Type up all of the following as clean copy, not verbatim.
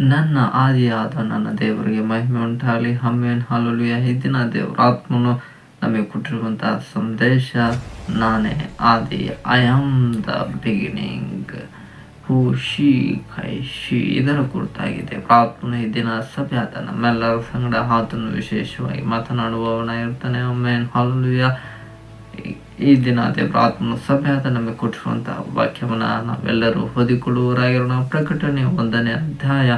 ನನ್ನ ಆದಿಯಾದ ನನ್ನ ದೇವರಿಗೆ ಮಹಿಮೆ ಉಂಟಾಗಲಿ. Amen, hallelujah. ಈ ದಿನ ದೇವರ ಆತ್ಮನು ನಮಗೆ ಕೊಟ್ಟಿರುವಂತಹ ಸಂದೇಶ, ನಾನೇ ಆದಿ, I am the beginning, who she ಕೈ ಶಿ, ಇದರ ಕುರಿತಾಗಿದೆ. ಪ್ರಾರ್ಥನೆ ಈ ದಿನ ಸಭೆ ಆದ ನಮ್ಮೆಲ್ಲರ ಸಂಗಡ ಆತನು ವಿಶೇಷವಾಗಿ ಮಾತನಾಡುವವನಾಗಿರ್ತಾನೆ. Amen, hallelujah. ಈ ದಿನ ದೇವರ ಆತ್ಮನು ಸಭೆ ಆದ ನಮಗೆ ಕೊಟ್ಟಿರುವಂತಹ ವಾಕ್ಯವನ್ನ ನಾವೆಲ್ಲರೂ ಓದಿಕೊಳ್ಳುವವರಾಗಿರೋಣ. ಪ್ರಕಟಣೆ 1ನೇ ಅಧ್ಯಾಯ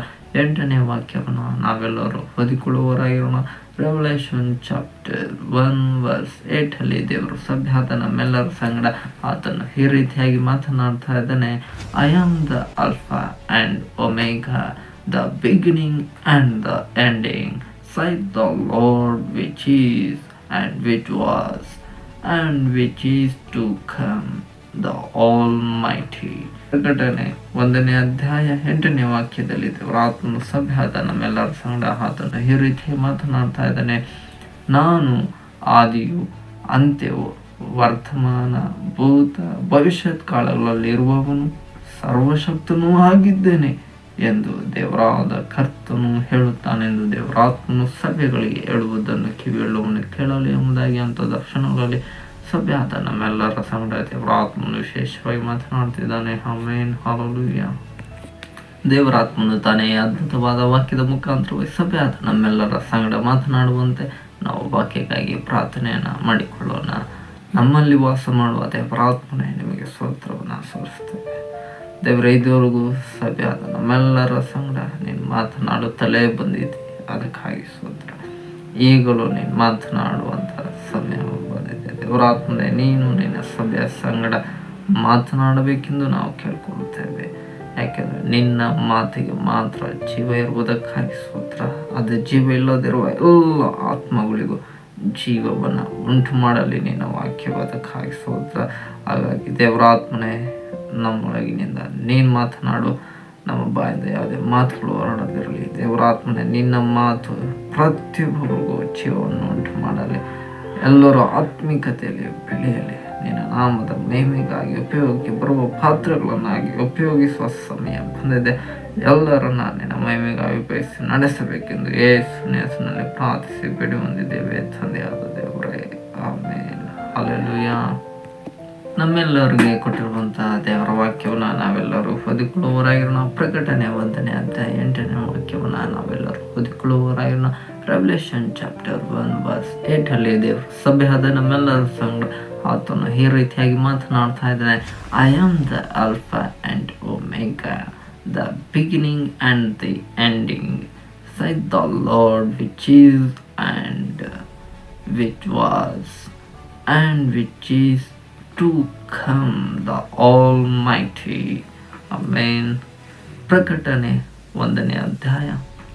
8ನೇ ವಾಕ್ಯವನ್ನು ನಾವೆಲ್ಲರೂ ಓದಿಕೊಳ್ಳುವವರಾಗಿರೋಣ. ರೆವಲ್ಯೂಷನ್ ಚಾಪ್ಟರ್ 1:8 ಅಲ್ಲಿ ದೇವರು ಸಭೆ ಆದ ನಮ್ಮೆಲ್ಲರ ಸಂಗಡ ಆತನು ಈ ರೀತಿಯಾಗಿ ಮಾತನಾಡ್ತಾ ಇದ್ದಾನೆ. I am the alpha and omega, the beginning and the ending, side the lord which is and which was and which is to come, the Almighty. ಪ್ರಕಟಣೆ 1ನೇ ಅಧ್ಯಾಯ 8ನೇ ವಾಕ್ಯದಲ್ಲಿ ದೇವರ ಆತ್ಮನು ಸಭೆ ಆದ ನಮ್ಮೆಲ್ಲರ ಸಂಗಡ ಆತನು ಈ ರೀತಿ ಮಾತನಾಡ್ತಾ ಇದ್ದಾನೆ. ನಾನು ಆದಿಯು ಅಂತ್ಯವು, ವರ್ತಮಾನ, ಭೂತ, ಭವಿಷ್ಯತ್ ಕಾಲಗಳಲ್ಲಿರುವವನು, ಸರ್ವಶಕ್ತನೂ ಆಗಿದ್ದೇನೆ ಎಂದು ದೇವರಾದ ಕರ್ತನು ಹೇಳುತ್ತಾನೆಂದು ದೇವರಾತ್ಮನು ಸಭೆಗಳಿಗೆ ಹೇಳುವುದನ್ನು ಕಿವಿಯುಳ್ಳವನು ಕೇಳಲಿ ಎಂಬುದಾಗಿ ಅಂತ ದರ್ಶನಗಳಲ್ಲಿ ಸಭೆ ಆದ ನಮ್ಮೆಲ್ಲರ ಸಂಗಡ ದೇವರಾತ್ಮನು ವಿಶೇಷವಾಗಿ ಮಾತನಾಡ್ತಿದ್ದಾನೆ. Amen, hallelujah. ದೇವರಾತ್ಮನು ತಾನೇ ಅದ್ಭುತವಾದ ವಾಕ್ಯದ ಮುಖಾಂತರವಾಗಿ ಸಭೆ ಆದ ನಮ್ಮೆಲ್ಲರ ಸಂಗಡ ಮಾತನಾಡುವಂತೆ ನಾವು ವಾಕ್ಯಕ್ಕಾಗಿ ಪ್ರಾರ್ಥನೆಯನ್ನ ಮಾಡಿಕೊಳ್ಳೋಣ. ನಮ್ಮಲ್ಲಿ ವಾಸ ಮಾಡುವ ದೇವರಾತ್ಮನೇ ನಿಮಗೆ ಸ್ತೋತ್ರವನ್ನು ಸಲ್ಲಿಸ್ತೇವೆ. ದೇವರ ಇದುವರೆಗೂ ಸಭೆ ಆದ ನಮ್ಮೆಲ್ಲರ ಸಂಗಡ ನೀನು ಮಾತನಾಡುತ್ತಲೇ ಬಂದಿದ್ದೆ, ಅದಕ್ಕಾಗಿ ಸ್ತೋತ್ರ. ಈಗಲೂ ನೀನು ಮಾತನಾಡುವಂಥ ಸಮಯ ಬಂದಿದೆ. ದೇವರಾತ್ಮನೇ, ನೀನು ನಿನ್ನ ಸಭೆಯ ಸಂಗಡ ಮಾತನಾಡಬೇಕೆಂದು ನಾವು ಕೇಳ್ಕೊಳ್ಳುತ್ತೇವೆ. ಯಾಕೆಂದರೆ ನಿನ್ನ ಮಾತಿಗೆ ಮಾತ್ರ ಜೀವ ಇರುವುದಕ್ಕಾಗಿ ಸ್ತೋತ್ರ. ಅದು ಜೀವ ಇಲ್ಲದಿರುವ ಎಲ್ಲ ಆತ್ಮಗಳಿಗೂ ಜೀವವನ್ನು ಉಂಟು ಮಾಡಲಿ ನಿನ್ನ ವಾಕ್ಯವಾದಕ್ಕಾಗಿ ಸ್ತೋತ್ರ. ಹಾಗಾಗಿ ದೇವರಾತ್ಮನೇ, ನಮ್ಮೊಳಗಿನಿಂದ ನೀನು ಮಾತನಾಡು. ನಮ್ಮ ಬಾಯಿಂದ ಯಾವುದೇ ಮಾತುಗಳು ಹೊರಡದಿರಲಿ. ದೇವರಾತ್ಮನೇ, ನಿನ್ನ ಮಾತು ಪ್ರತಿಯೊಬ್ಬರಿಗೂ ಜೀವವನ್ನು ಉಂಟು ಮಾಡಲಿ. ಎಲ್ಲರೂ ಆತ್ಮಿಕತೆಯಲ್ಲಿ ಬೆಳೆಯಲಿ. ನಿನ್ನ ನಾಮದ ಮಹಿಮೆಗಾಗಿ ಉಪಯೋಗಕ್ಕೆ ಬರುವ ಪಾತ್ರಗಳನ್ನಾಗಿ ಉಪಯೋಗಿಸುವ ಸಮಯ ಬಂದಿದೆ. ಎಲ್ಲರನ್ನ ನಿನ್ನ ಮಹಿಮೆಗಾಗಿ ಉಪಯೋಗಿಸಿ ನಡೆಸಬೇಕೆಂದು ಯೇಸುವಿನ ಹೆಸರಿನಲ್ಲಿ ಪ್ರಾರ್ಥಿಸಿ ಬೇಡಿ ಹೊಂದಿದ್ದೇವೆ ತಂದೆಯಾದ ದೇವರೇ, ಆಮೆನ್, ಹಲ್ಲೆಲೂಯಾ. ನಮ್ಮೆಲ್ಲರಿಗೆ ಕೊಟ್ಟಿರುವಂತಹ ದೇವರ ವಾಕ್ಯವನ್ನು ನಾವೆಲ್ಲರೂ ಓದಿಕೊಳ್ಳುವವರಾಗಿರೋಣ. ಪ್ರಕಟಣೆ 1ನೇ ಅಧ್ಯಾಯ 8ನೇ ವಾಕ್ಯವನ್ನು ನಾವೆಲ್ಲರೂ ಓದಿಕೊಳ್ಳುವವರಾಗಿರೋಣ. ರೆವಲ್ಯೂಷನ್ ಚಾಪ್ಟರ್ 1:8 ಅಲ್ಲಿ ದೇವರು ಸಭೆ ಆದ ನಮ್ಮೆಲ್ಲರ ಸಂಗಡ ಆತನು ಈ ರೀತಿಯಾಗಿ ಮಾತನಾಡ್ತಾ ಇದ್ದಾನೆ. I am the alpha and omega, the beginning and the ending, side the lord which is and which was and which is to come, the Almighty. Amen. ಪ್ರಕಟಣೆ 1ನೇ ಅಧ್ಯಾಯ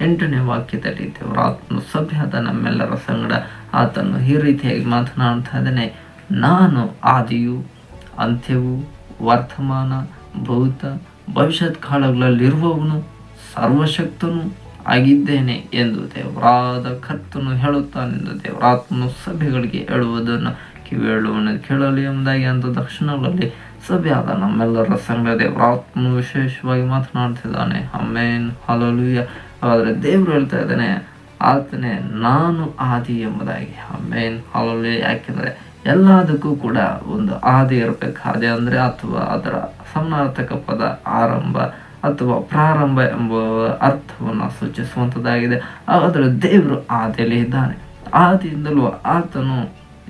8ನೇ ವಾಕ್ಯದಲ್ಲಿ ದೇವರ ಆತ್ಮನು ಸಭೆ ಆದ ನಮ್ಮೆಲ್ಲರ ಸಂಗಡ ಆತನು ಈ ರೀತಿಯಾಗಿ ಮಾತನಾಡ್ತಾ ಇದ್ದಾನೆ. ನಾನು ಆದಿಯು ಅಂತ್ಯವು, ವರ್ತಮಾನ, ಭೂತ, ಭವಿಷ್ಯತ್ ಕಾಲಗಳಲ್ಲಿರುವವನು, ಸರ್ವಶಕ್ತನೂ ಆಗಿದ್ದೇನೆ ಎಂದು ದೇವರಾದ ಕರ್ತನು ಹೇಳುತ್ತಾನೆಂದು ದೇವರಾತ್ಮನು ಸಭೆಗಳಿಗೆ ಹೇಳುವುದನ್ನು ಕಿವಿಯುಳ್ಳವನು ಕೇಳಲಿ ಎಂಬುದಾಗಿ ಅಂತ ದರ್ಶನಗಳಲ್ಲಿ ಸಭೆ ಆದ ನಮ್ಮೆಲ್ಲರ ಸಂಗಡ ದೇವರಾತ್ಮನು ವಿಶೇಷವಾಗಿ ಮಾತನಾಡ್ತಿದ್ದಾನೆ. Amen, hallelujah. ಆದರೆ ದೇವರು ಹೇಳ್ತಾ ಇದ್ದಾನೆ, ಆತನೇ ನಾನು ಆದಿ ಎಂಬುದಾಗಿ. Amen, hallelujah. ಯಾಕೆಂದರೆ ಎಲ್ಲದಕ್ಕೂ ಕೂಡ ಒಂದು ಆದಿ ಇರಬೇಕು. ಆದಿ ಅಂದರೆ ಅಥವಾ ಅದರ ಸಮಾನಾರ್ಥಕ ಪದ ಆರಂಭ ಅಥವಾ ಪ್ರಾರಂಭ ಎಂಬ ಅರ್ಥವನ್ನು ಸೂಚಿಸುವಂಥದ್ದಾಗಿದೆ. ಹಾಗಾದರೆ ದೇವರು ಆದಿಯಲ್ಲಿ ಇದ್ದಾನೆ. ಆದಿಯಿಂದಲೂ ಆತನು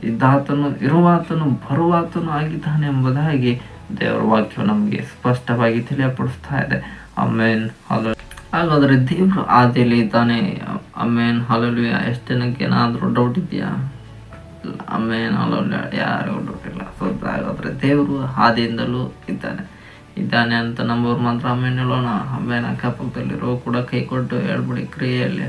ಇದ್ದಾತನು, ಇರುವಾತನು, ಬರುವಾತನು ಆಗಿದ್ದಾನೆ ಎಂಬುದಾಗಿ ದೇವರ ವಾಕ್ಯವು ನಮಗೆ ಸ್ಪಷ್ಟವಾಗಿ ತಿಳಿಯಪಡಿಸ್ತಾ ಇದೆ. Amen, hallelujah. ಹಾಗಾದರೆ ದೇವರು ಆದಿಯಲ್ಲಿ ಇದ್ದಾನೆ. Amen, hallelujah. ಎಷ್ಟು ಜನಕ್ಕೆ ಏನಾದರೂ ಡೌಟ್ ಇದೆಯಾ? Amen, hallelujah. ಯಾರಿಗೂ ಡೌಟ್ ಇಲ್ಲ. ಹಾಗಾದರೆ ದೇವರು ಆದಿಯಿಂದಲೂ ಇದ್ದಾನೆ ಅಂತ ನಂಬೋರು ಮಾತ್ರ ಆಮೇಲೆ ಹೇಳೋಣ. ಆಮೇಲೆ ಅಕ್ಕಪಕ್ಕದಲ್ಲಿರೋ ಕೂಡ ಕೈ ಕೊಟ್ಟು ಹೇಳ್ಬಿಡಿ ಕ್ರಿಯೆಯಲ್ಲಿ.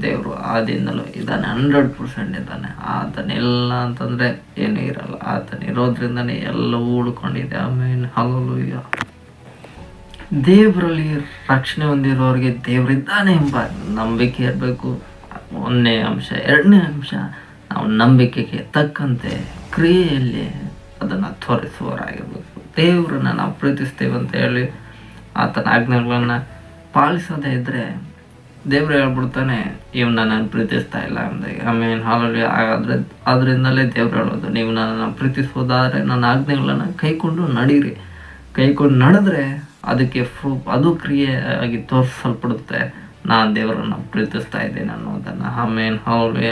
ದೇವರು ಆದಿಯಿಂದಲೂ ಇದ್ದಾನೆ, 100% ಇದ್ದಾನೆ. ಆತನಿಲ್ಲ ಅಂತಂದರೆ ಏನೂ ಇರಲ್ಲ. ಆತನಿರೋದ್ರಿಂದನೇ ಎಲ್ಲವೂ ಉಳ್ಕೊಂಡಿದೆ. ಆಮೇಲೆ ಹಲ್ಲೆಲೂಯಾ. ದೇವರಲ್ಲಿ ರಕ್ಷಣೆ ಹೊಂದಿರೋರಿಗೆ ದೇವರಿದ್ದಾನೆ ಎಂಬ ನಂಬಿಕೆ ಇರಬೇಕು. 1ನೇ ಅಂಶ. 2ನೇ ಅಂಶ, ನಾವು ನಂಬಿಕೆಗೆ ತಕ್ಕಂತೆ ಕ್ರಿಯೆಯಲ್ಲಿ ಅದನ್ನು ತೋರಿಸುವವರಾಗಿರ್ಬೇಕು. ದೇವರನ್ನ ನಾವು ಪ್ರೀತಿಸ್ತೇವೆ ಅಂತ ಹೇಳಿ ಆತನ ಆಜ್ಞೆಗಳನ್ನು ಪಾಲಿಸದೇ ಇದ್ದರೆ ದೇವ್ರು ಹೇಳ್ಬಿಡ್ತಾನೆ, ಇವ್ನು ನನ್ನನ್ನು ಪ್ರೀತಿಸ್ತಾ ಇಲ್ಲ ಅಂದಾಗ. ಆಮೇಲೆ ಹಾಲಲ್ಲಿ ಹಾಗಾದರೆ ಅದರಿಂದಲೇ ದೇವ್ರು ಹೇಳೋದು, ನೀವು ನನ್ನನ್ನು ಪ್ರೀತಿಸೋದಾದರೆ ನನ್ನ ಆಜ್ಞೆಗಳನ್ನು ಕೈಕೊಂಡು ನಡೀರಿ. ಕೈಕೊಂಡು ನಡೆದ್ರೆ ಅದಕ್ಕೆ ಪ್ರೂಫ್, ಅದು ಕ್ರಿಯೆಯಾಗಿ ತೋರಿಸಲ್ಪಡುತ್ತೆ, ನಾನು ದೇವರನ್ನು ಪ್ರೀತಿಸ್ತಾ ಇದ್ದೇನೆ ಅನ್ನೋದನ್ನು. ಆಮೇಲೆ ಹಾಲಲ್ಲಿ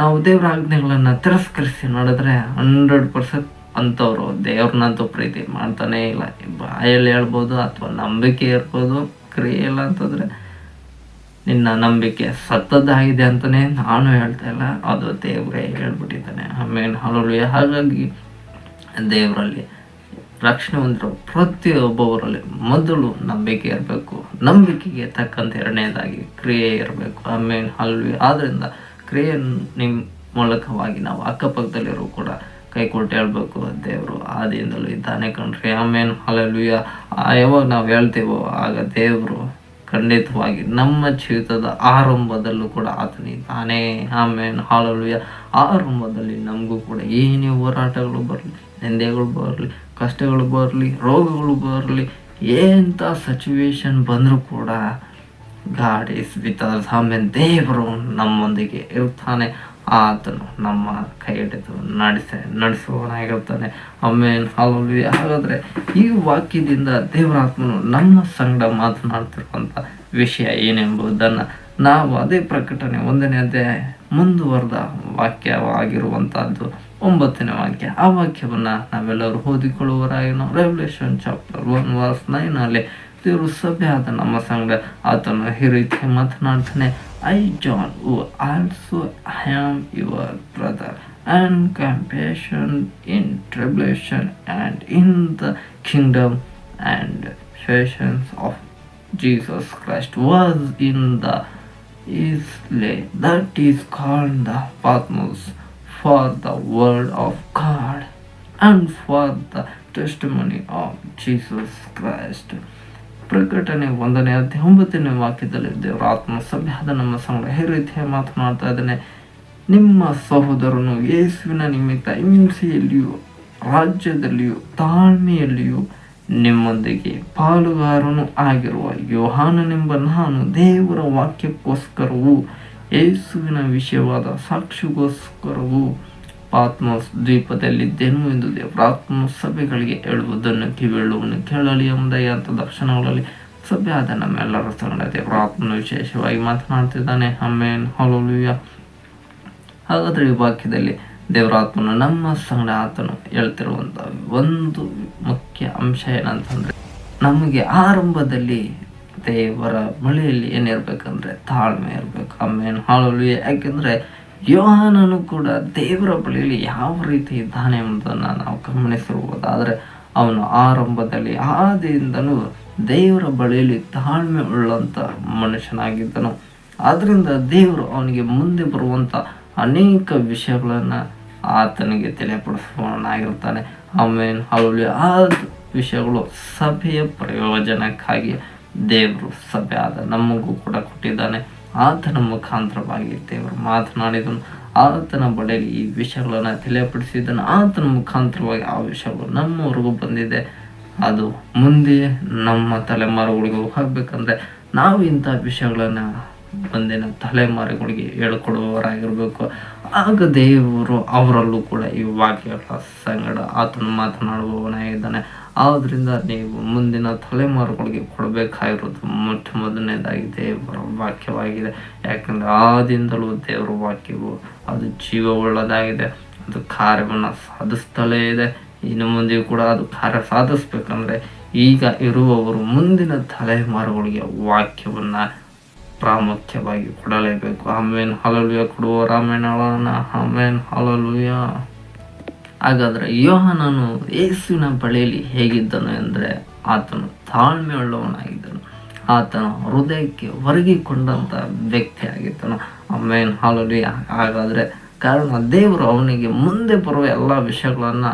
ನಾವು ದೇವರ ಆಜ್ಞೆಗಳನ್ನು ತಿರಸ್ಕರಿಸಿ ನಡೆದ್ರೆ 100% ಅಂಥವ್ರು ದೇವ್ರನ್ನಂತೂ ಪ್ರೀತಿ ಮಾಡ್ತಾನೇ ಇಲ್ಲ. ಬಾಯಲ್ಲಿ ಹೇಳ್ಬೋದು ಅಥವಾ ನಂಬಿಕೆ ಇರ್ಬೋದು, ಕ್ರಿಯೆ ಇಲ್ಲ ಅಂತಂದರೆ ನಿನ್ನ ನಂಬಿಕೆ ಸತ್ತದ್ದಾಗಿದೆ ಅಂತಲೇ ನಾನು ಹೇಳ್ತಾ ಇಲ್ಲ, ಅದು ದೇವರೇ ಹೇಳ್ಬಿಟ್ಟಿದ್ದಾನೆ. ಆಮೇಲೆ ಹಾಲೆಲೂಯಾ. ಹಾಗಾಗಿ ದೇವರಲ್ಲಿ ರಕ್ಷಣೆ ಹೊಂದಿರೋ ಪ್ರತಿಯೊಬ್ಬವರಲ್ಲಿ ಮೊದಲು ನಂಬಿಕೆ ಇರಬೇಕು, ನಂಬಿಕೆಗೆ ತಕ್ಕಂತೆ ಎರಡನೇದಾಗಿ ಕ್ರಿಯೆ ಇರಬೇಕು. ಆಮೇಲೆ ಹಾಲೆಲೂಯಾ. ಆದ್ದರಿಂದ ಕ್ರಿಯೆ ನಿಮ್ಮ ಮೂಲಕವಾಗಿ ನಾವು ಅಕ್ಕಪಕ್ಕದಲ್ಲಿರೋ ಕೂಡ ಕೈಕೊಟ್ಟು ಹೇಳ್ಬೇಕು, ದೇವರು ಆದಿಯಿಂದಲೂ ಇದ್ದಾನೆ ಕಣ್ರಿ. ಆಮೇಲೆ ಹಾಲೆಲೂಯಾ. ಯಾವಾಗ ನಾವು ಹೇಳ್ತೇವೋ ಆಗ ದೇವರು ಖಂಡಿತವಾಗಿ ನಮ್ಮ ಜೀವಿತದ ಆರಂಭದಲ್ಲೂ ಕೂಡ ಆತನಿದ್ದಾನೆ. ಆಮೇಲೆ ಹಾಲೆಲೂಯಾ. ಆರಂಭದಲ್ಲಿ ನಮಗೂ ಕೂಡ ಏನೇ ಹೋರಾಟಗಳು ಬರಲಿ, ನಿಂದೆಗಳು ಬರಲಿ, ಕಷ್ಟಗಳು ಬರಲಿ, ರೋಗಗಳು ಬರಲಿ, ಎಂಥ ಸಿಚುವೇಶನ್ ಬಂದರೂ ಕೂಡ ಗಾಡ್ ಈಸ್ ವಿತ್ ಅಸ್. ಆಮೇಲೆ ದೇವರು ನಮ್ಮೊಂದಿಗೆ ಇರ್ತಾನೆ, ಆತನು ನಮ್ಮ ಕೈ ಹಿಡಿದು ನಡೆಸುವವನಾಗಿರ್ತಾನೆ. ಆಮೇಲೆ ಹಾಲೆಲೂಯಾ. ಹಾಗಾದರೆ ಈ ವಾಕ್ಯದಿಂದ ದೇವರಾತ್ಮನು ನಮ್ಮ ಸಂಗಡ ಮಾತನಾಡ್ತಿರುವಂಥ ವಿಷಯ ಏನೆಂಬುದನ್ನು ನಾವು ಅದೇ ಪ್ರಕಟಣೆ 1ನೇ ಅಧ್ಯಾಯ ಮುಂದುವರೆದ ವಾಕ್ಯವಾಗಿರುವಂಥದ್ದು 9ನೇ ವಾಕ್ಯ. ಆ ವಾಕ್ಯವನ್ನು ನಾವೆಲ್ಲರೂ ಓದಿಕೊಳ್ಳುವರಾಗಿ ನಾವು ರೆವಲ್ಯೂಷನ್ ಚಾಪ್ಟರ್ 1:9 ದೇವರು ಸಭೆ ಆದ ನಮ್ಮ ಸಂಗಡ ಆತನು ಈ ರೀತಿ ಮಾತನಾಡ್ತಾನೆ. I John who also am your brother and compassion in tribulation and in the kingdom and patience of Jesus Christ was in the isle that is called the Patmos for the word of God and for the testimony of Jesus Christ. ಪ್ರಕಟಣೆ 1ನೇ ಅಧ್ಯಾಯ 9ನೇ ವಾಕ್ಯದಲ್ಲಿ ದೇವರ ಆತ್ಮ ಸಭೆಯಾದ ನಮ್ಮ ಸಂಗಡ ಈ ರೀತಿಯ ಮಾತನಾಡ್ತಾ ಇದ್ದಾನೆ. ನಿಮ್ಮ ಸಹೋದರನು ಯೇಸುವಿನ ನಿಮಿತ್ತ ಹಿಂಸೆಯಲ್ಲಿಯೂ ರಾಜ್ಯದಲ್ಲಿಯೂ ತಾಳ್ಮೆಯಲ್ಲಿಯೂ ನಿಮ್ಮೊಂದಿಗೆ ಪಾಲುಗಾರನು ಆಗಿರುವ ಯೋಹಾನನೆಂಬ ನಾನು ದೇವರ ವಾಕ್ಯಕ್ಕೋಸ್ಕರವೂ ಯೇಸುವಿನ ವಿಷಯವಾದ ಸಾಕ್ಷಿಗೋಸ್ಕರವೂ ಪಾತ್ಮೋಸ್ ದ್ವೀಪದಲ್ಲಿದ್ದೆನು ಎಂದು ದೇವರಾತ್ಮನು ಸಭೆಗಳಿಗೆ ಹೇಳುವುದನ್ನು ಕಿವಿಯುಳ್ಳವನು ಕೇಳಲಿ ಎಂಬುದಾಗಿ ಅಂತ ದರ್ಶನಗಳಲ್ಲಿ ಸಭೆ ಆದ ನಮ್ಮೆಲ್ಲರ ಸಂಗಡ ದೇವರಾತ್ಮನು ವಿಶೇಷವಾಗಿ ಮಾತನಾಡ್ತಿದ್ದಾನೆ. ಆಮೇಲೆ ಹಾಲೆಲೂಯಾ. ಹಾಗಾದರೆ ಈ ವಾಕ್ಯದಲ್ಲಿ ದೇವರಾತ್ಮನು ನಮ್ಮ ಸಂಗಡ ಆತನು ಹೇಳ್ತಿರುವಂಥ ಒಂದು ಮುಖ್ಯ ಅಂಶ ಏನಂತಂದರೆ, ನಮಗೆ ಆರಂಭದಲ್ಲಿ ದೇವರ ಬಳಿಯಲ್ಲಿ ಏನಿರಬೇಕಂದ್ರೆ ತಾಳ್ಮೆ ಇರಬೇಕು. ಆಮೇಲೆ ಹಾಲೆಲೂಯಾ. ಯಾಕೆಂದರೆ ಯೋಹಾನನು ಕೂಡ ದೇವರ ಬಳಿಯಲ್ಲಿ ಯಾವ ರೀತಿ ಇದ್ದಾನೆ ಎಂಬುದನ್ನು ನಾವು ಗಮನಿಸಿರ್ಬೋದಾದರೆ, ಅವನು ಆರಂಭದಲ್ಲಿ ಆದಿಯಿಂದಲೂ ದೇವರ ಬಳಿಯಲ್ಲಿ ತಾಳ್ಮೆ ಉಳ್ಳಂಥ ಮನುಷ್ಯನಾಗಿದ್ದನು. ಆದ್ದರಿಂದ ದೇವರು ಅವನಿಗೆ ಮುಂದೆ ಬರುವಂಥ ಅನೇಕ ವಿಷಯಗಳನ್ನು ಆತನಿಗೆ ತಿಳಿಯಪಡಿಸುವವನಾಗಿರ್ತಾನೆ. ಆಮೇಲೆ ಹಾಲೆಲೂಯಾ. ಆ ವಿಷಯಗಳು ಸಭೆಯ ಪ್ರಯೋಜನಕ್ಕಾಗಿ ದೇವರು ಸಭೆ ಆದ ನಮಗೂ ಕೂಡ ಕೊಟ್ಟಿದ್ದಾನೆ. ಆತನ ಮುಖಾಂತರವಾಗಿ ದೇವರು ಮಾತನಾಡಿದನು, ಆತನ ಬಳಿಯಲ್ಲಿ ಈ ವಿಷಯಗಳನ್ನು ತಿಳಿಯಪಡಿಸಿದ್ದನು, ಆತನ ಮುಖಾಂತರವಾಗಿ ಆ ವಿಷಯಗಳು ನಮ್ಮವರೆಗೂ ಬಂದಿದೆ. ಅದು ಮುಂದೆ ನಮ್ಮ ತಲೆಮಾರುಗಳಿಗೂ ಹೋಗ್ಬೇಕಂದ್ರೆ ನಾವು ಇಂಥ ವಿಷಯಗಳನ್ನು ಮುಂದಿನ ತಲೆಮಾರುಗಳಿಗೆ ಹೇಳಿಕೊಡುವವರಾಗಿರಬೇಕು. ಆಗ ದೇವರು ಅವರಲ್ಲೂ ಕೂಡ ಈ ವಾಕ್ಯಗಳ ಸಂಗಡ ಆತನು ಮಾತನಾಡುವವನಾಗಿದ್ದಾನೆ. ಆದ್ದರಿಂದ ನೀವು ಮುಂದಿನ ತಲೆಮಾರುಗಳಿಗೆ ಕೊಡಬೇಕಾಗಿರೋದು ಮೊಟ್ಟ ಮೊದಲನೇದಾಗಿ ದೇವರ ವಾಕ್ಯವಾಗಿದೆ. ಯಾಕಂದರೆ ಆದಿಂದಲೂ ದೇವರ ವಾಕ್ಯವು ಅದು ಜೀವವುಳ್ಳದಾಗಿದೆ, ಅದು ಕಾರ್ಯವನ್ನು ಸಾಧಿಸ್ತಲೇ ಇದೆ. ಇನ್ನು ಮುಂದೆಯೂ ಕೂಡ ಅದು ಕಾರ್ಯ ಸಾಧಿಸ್ಬೇಕಂದ್ರೆ ಈಗ ಇರುವವರು ಮುಂದಿನ ತಲೆಮಾರುಗಳಿಗೆ ವಾಕ್ಯವನ್ನು ಪ್ರಾಮುಖ್ಯವಾಗಿ ಕೊಡಲೇಬೇಕು. ಆಮೇಲೆ ಹಾಲೆಲೂಯಾ. ಕೊಡುವವರು ಆಮೇಲೆ ಹೇಳೋಣ. ಆಮೇಲೆ ಹಾಲೆಲೂಯಾ. ಹಾಗಾದರೆ ಯೋಹಾನನು ಯೇಸುವಿನ ಬಳಿಯಲ್ಲಿ ಹೇಗಿದ್ದನು ಎಂದರೆ, ಆತನು ತಾಳ್ಮೆ ಉಳ್ಳವನಾಗಿದ್ದನು, ಆತನ ಹೃದಯಕ್ಕೆ ಒರಗಿಕೊಂಡಂಥ ವ್ಯಕ್ತಿಯಾಗಿದ್ದನು. ಆಮೇಲೆ ಹಾಲೆಲೂಯಾ. ಹಾಗಾದರೆ ಕಾರಣ ದೇವರು ಅವನಿಗೆ ಮುಂದೆ ಬರುವ ಎಲ್ಲ ವಿಷಯಗಳನ್ನು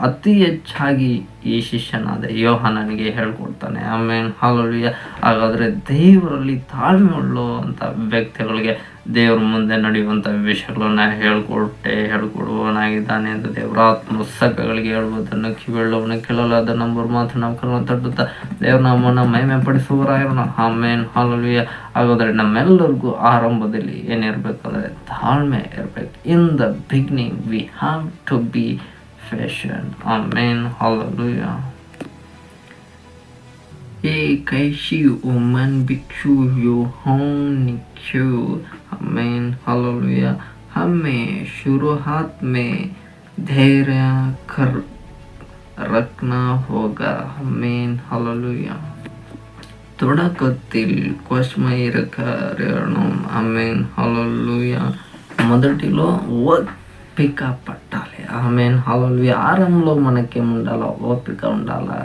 ಅತಿ ಹೆಚ್ಚಾಗಿ ಈ ಶಿಷ್ಯನಾದ ಯೋಹಾನನಿಗೆ ಹೇಳ್ಕೊಡ್ತಾನೆ. ಆಮೇಲೆ ಹಾಲೆಲೂಯಾ. ಹಾಗಾದರೆ ದೇವರಲ್ಲಿ ತಾಳ್ಮೆ ಉಳ್ಳುವಂಥ ವ್ಯಕ್ತಿಗಳಿಗೆ ದೇವ್ರ ಮುಂದೆ ನಡೆಯುವಂಥ ವಿಷಯಗಳನ್ನ ಹೇಳ್ಕೊಡುವವನಾಗಿದ್ದಾನೆ ಎಂದು ದೇವರ ಆತ್ಮ ಸಕಗಳಿಗೆ ಹೇಳುವುದನ್ನು ಕಿವಿಯುಳ್ಳವನು ಕೇಳಲು ಅದನ್ನು ನಂಬರು ಮಾತ್ರ ನಾವು ಕರುವನ್ನು ತಟ್ಟುತ್ತಾ ದೇವ್ರ ನಾಮವನ್ನು ಮಹಿಮೆ ಪಡಿಸುವವರಾಗಿರೋಣ. ಆಮೇನ್ ಹಲ್ಲೆಲೂಯಾ. ಹಾಗಾದರೆ ನಮ್ಮೆಲ್ಲರಿಗೂ ಆರಂಭದಲ್ಲಿ ಏನಿರಬೇಕಂದ್ರೆ ತಾಳ್ಮೆ ಇರಬೇಕು. In the beginning we have to be patient. Amen hallelujah. एक ऐसी वुमन बिच्छू यो निक्षु. आमीन हालेलुया. हमें शुरुआत में धैर्य कर रखना होगा. आमीन हालेलुया. തുടക്കത്തിൽ కొస్మయిరకరణం. ఆమేన్ హల్లెలూయా. మొదటిలో ఓపిక పట్టాలి. ఆమేన్ హల్లెలూయా. ఆరంభంలో మనకేముండాలో ఓపిక ఉండాలి.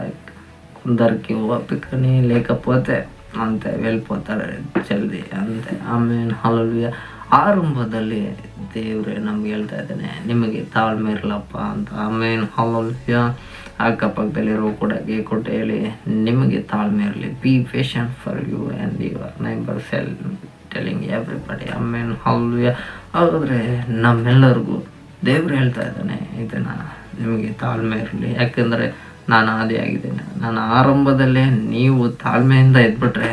కొందరికి ఓపికని లేకపోతే అంతే వెళ్ళిపోతారు ಜಲ್ದಿ ಅಂತೆ. ಆಮೇನ್ ಹಲ್ಲೆಲೂಯಾ. ಆರಂಭದಲ್ಲಿ ದೇವ್ರೆ ನಮ್ಗೆ ಹೇಳ್ತಾ ಇದ್ದಾನೆ ನಿಮಗೆ ತಾಳ್ಮೆ ಇರಲಪ್ಪ ಅಂತ. ಆಮೇನ್ ಹಲ್ಲೆಲೂಯಾ. ಅಕ್ಕಪಕ್ಕದಲ್ಲಿರೋ ಕೂಡ ಕೊಟ್ಟು ಹೇಳಿ ನಿಮಗೆ ತಾಳ್ಮೆ ಇರಲಿ. Be patient for you and your neighbour telling everybody. Amen hallelujah. ಹಾಗಾದರೆ ನಮ್ಮೆಲ್ಲರಿಗೂ ದೇವ್ರು ಹೇಳ್ತಾ ಇದ್ದಾನೆ ಇದನ್ನು ನಿಮಗೆ ತಾಳ್ಮೆ ಇರಲಿ. ಯಾಕೆಂದರೆ ನಾನು ಆದಿಯಾಗಿದ್ದೇನೆ. ನಾನು ಆರಂಭದಲ್ಲೇ ನೀವು ತಾಳ್ಮೆಯಿಂದ ಇದ್ಬಿಟ್ರೆ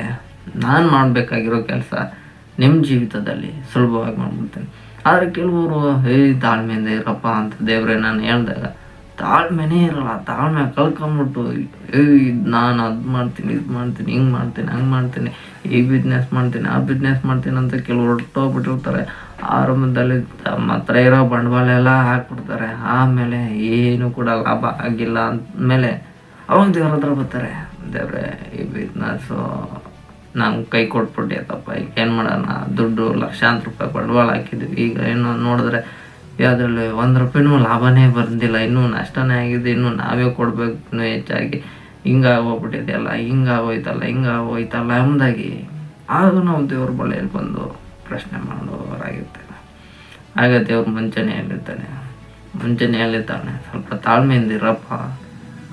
ನಾನು ಮಾಡಬೇಕಾಗಿರೋ ಕೆಲಸ ನಿಮ್ಮ ಜೀವಿತದಲ್ಲಿ ಸುಲಭವಾಗಿ ಮಾಡ್ಬಿಡ್ತೇನೆ. ಆದರೆ ಕೆಲವರು ತಾಳ್ಮೆಯಿಂದ ಇರಪ್ಪ ಅಂತ ದೇವ್ರೆ ನಾನು ಹೇಳಿದಾಗ ತಾಳ್ಮೆನೇ ಇರಲ್ಲ. ತಾಳ್ಮೆ ಕಳ್ಕೊಂಬಿಟ್ಟು ನಾನು ಅದು ಮಾಡ್ತೀನಿ ಇದು ಮಾಡ್ತೀನಿ ಹಿಂಗೆ ಮಾಡ್ತೀನಿ ಹಂಗೆ ಮಾಡ್ತೀನಿ ಈ ಬಿಸ್ನೆಸ್ ಮಾಡ್ತೀನಿ ಆ ಬಿಸ್ನೆಸ್ ಮಾಡ್ತೀನಿ ಅಂತ ಕೆಲವರು ಹೊರಟೋಗ್ಬಿಟ್ಟಿರ್ತಾರೆ. ಆರಂಭದಲ್ಲಿ ತಮ್ಮ ಹತ್ರ ಇರೋ ಬಂಡವಾಳ ಎಲ್ಲ ಹಾಕ್ಬಿಡ್ತಾರೆ. ಆಮೇಲೆ ಏನು ಕೂಡ ಲಾಭ ಆಗಿಲ್ಲ ಅಂದಮೇಲೆ ಅವಾಗ ದೇವ್ರ ಹತ್ರ ಬರ್ತಾರೆ. ದೇವ್ರೆ ಈ ಬಿಸ್ನೆಸ್ಸು ನಂಗೆ ಕೈ ಕೊಟ್ಬಿಟ್ಟಿತ್ತಪ್ಪ, ಈಗ ಏನು ಮಾಡೋಣ, ದುಡ್ಡು ಲಕ್ಷಾಂತರ ರೂಪಾಯಿ ಬಂಡವಾಳ ಹಾಕಿದ್ವಿ, ಈಗ ಏನು ನೋಡಿದ್ರೆ ಯಾವುದ್ರಲ್ಲಿ ₹1 ಲಾಭನೇ ಬಂದಿಲ್ಲ, ಇನ್ನೂ ನಷ್ಟನೇ ಆಗಿದೆ, ಇನ್ನೂ ನಾವೇ ಕೊಡಬೇಕು ಇನ್ನೂ ಹೆಚ್ಚಾಗಿ, ಹಿಂಗಾಗೋಗ್ಬಿಟ್ಟಿದೆಯಲ್ಲ, ಹಿಂಗಾಗೋಯ್ತಲ್ಲ ಎಂಬುದಾಗಿ ಆಗ ನಾವು ದೇವ್ರ ಬಳಿಯಲ್ಲಿ ಬಂದು ಪ್ರಶ್ನೆ ಮಾಡುವವರಾಗಿರ್ತೇವೆ. ಆಗ ದೇವ್ರ ಮುಂಚೆನೆಯಲ್ಲಿದ್ದಾನೆ ಸ್ವಲ್ಪ ತಾಳ್ಮೆಯಿಂದ ಇರಪ್ಪ,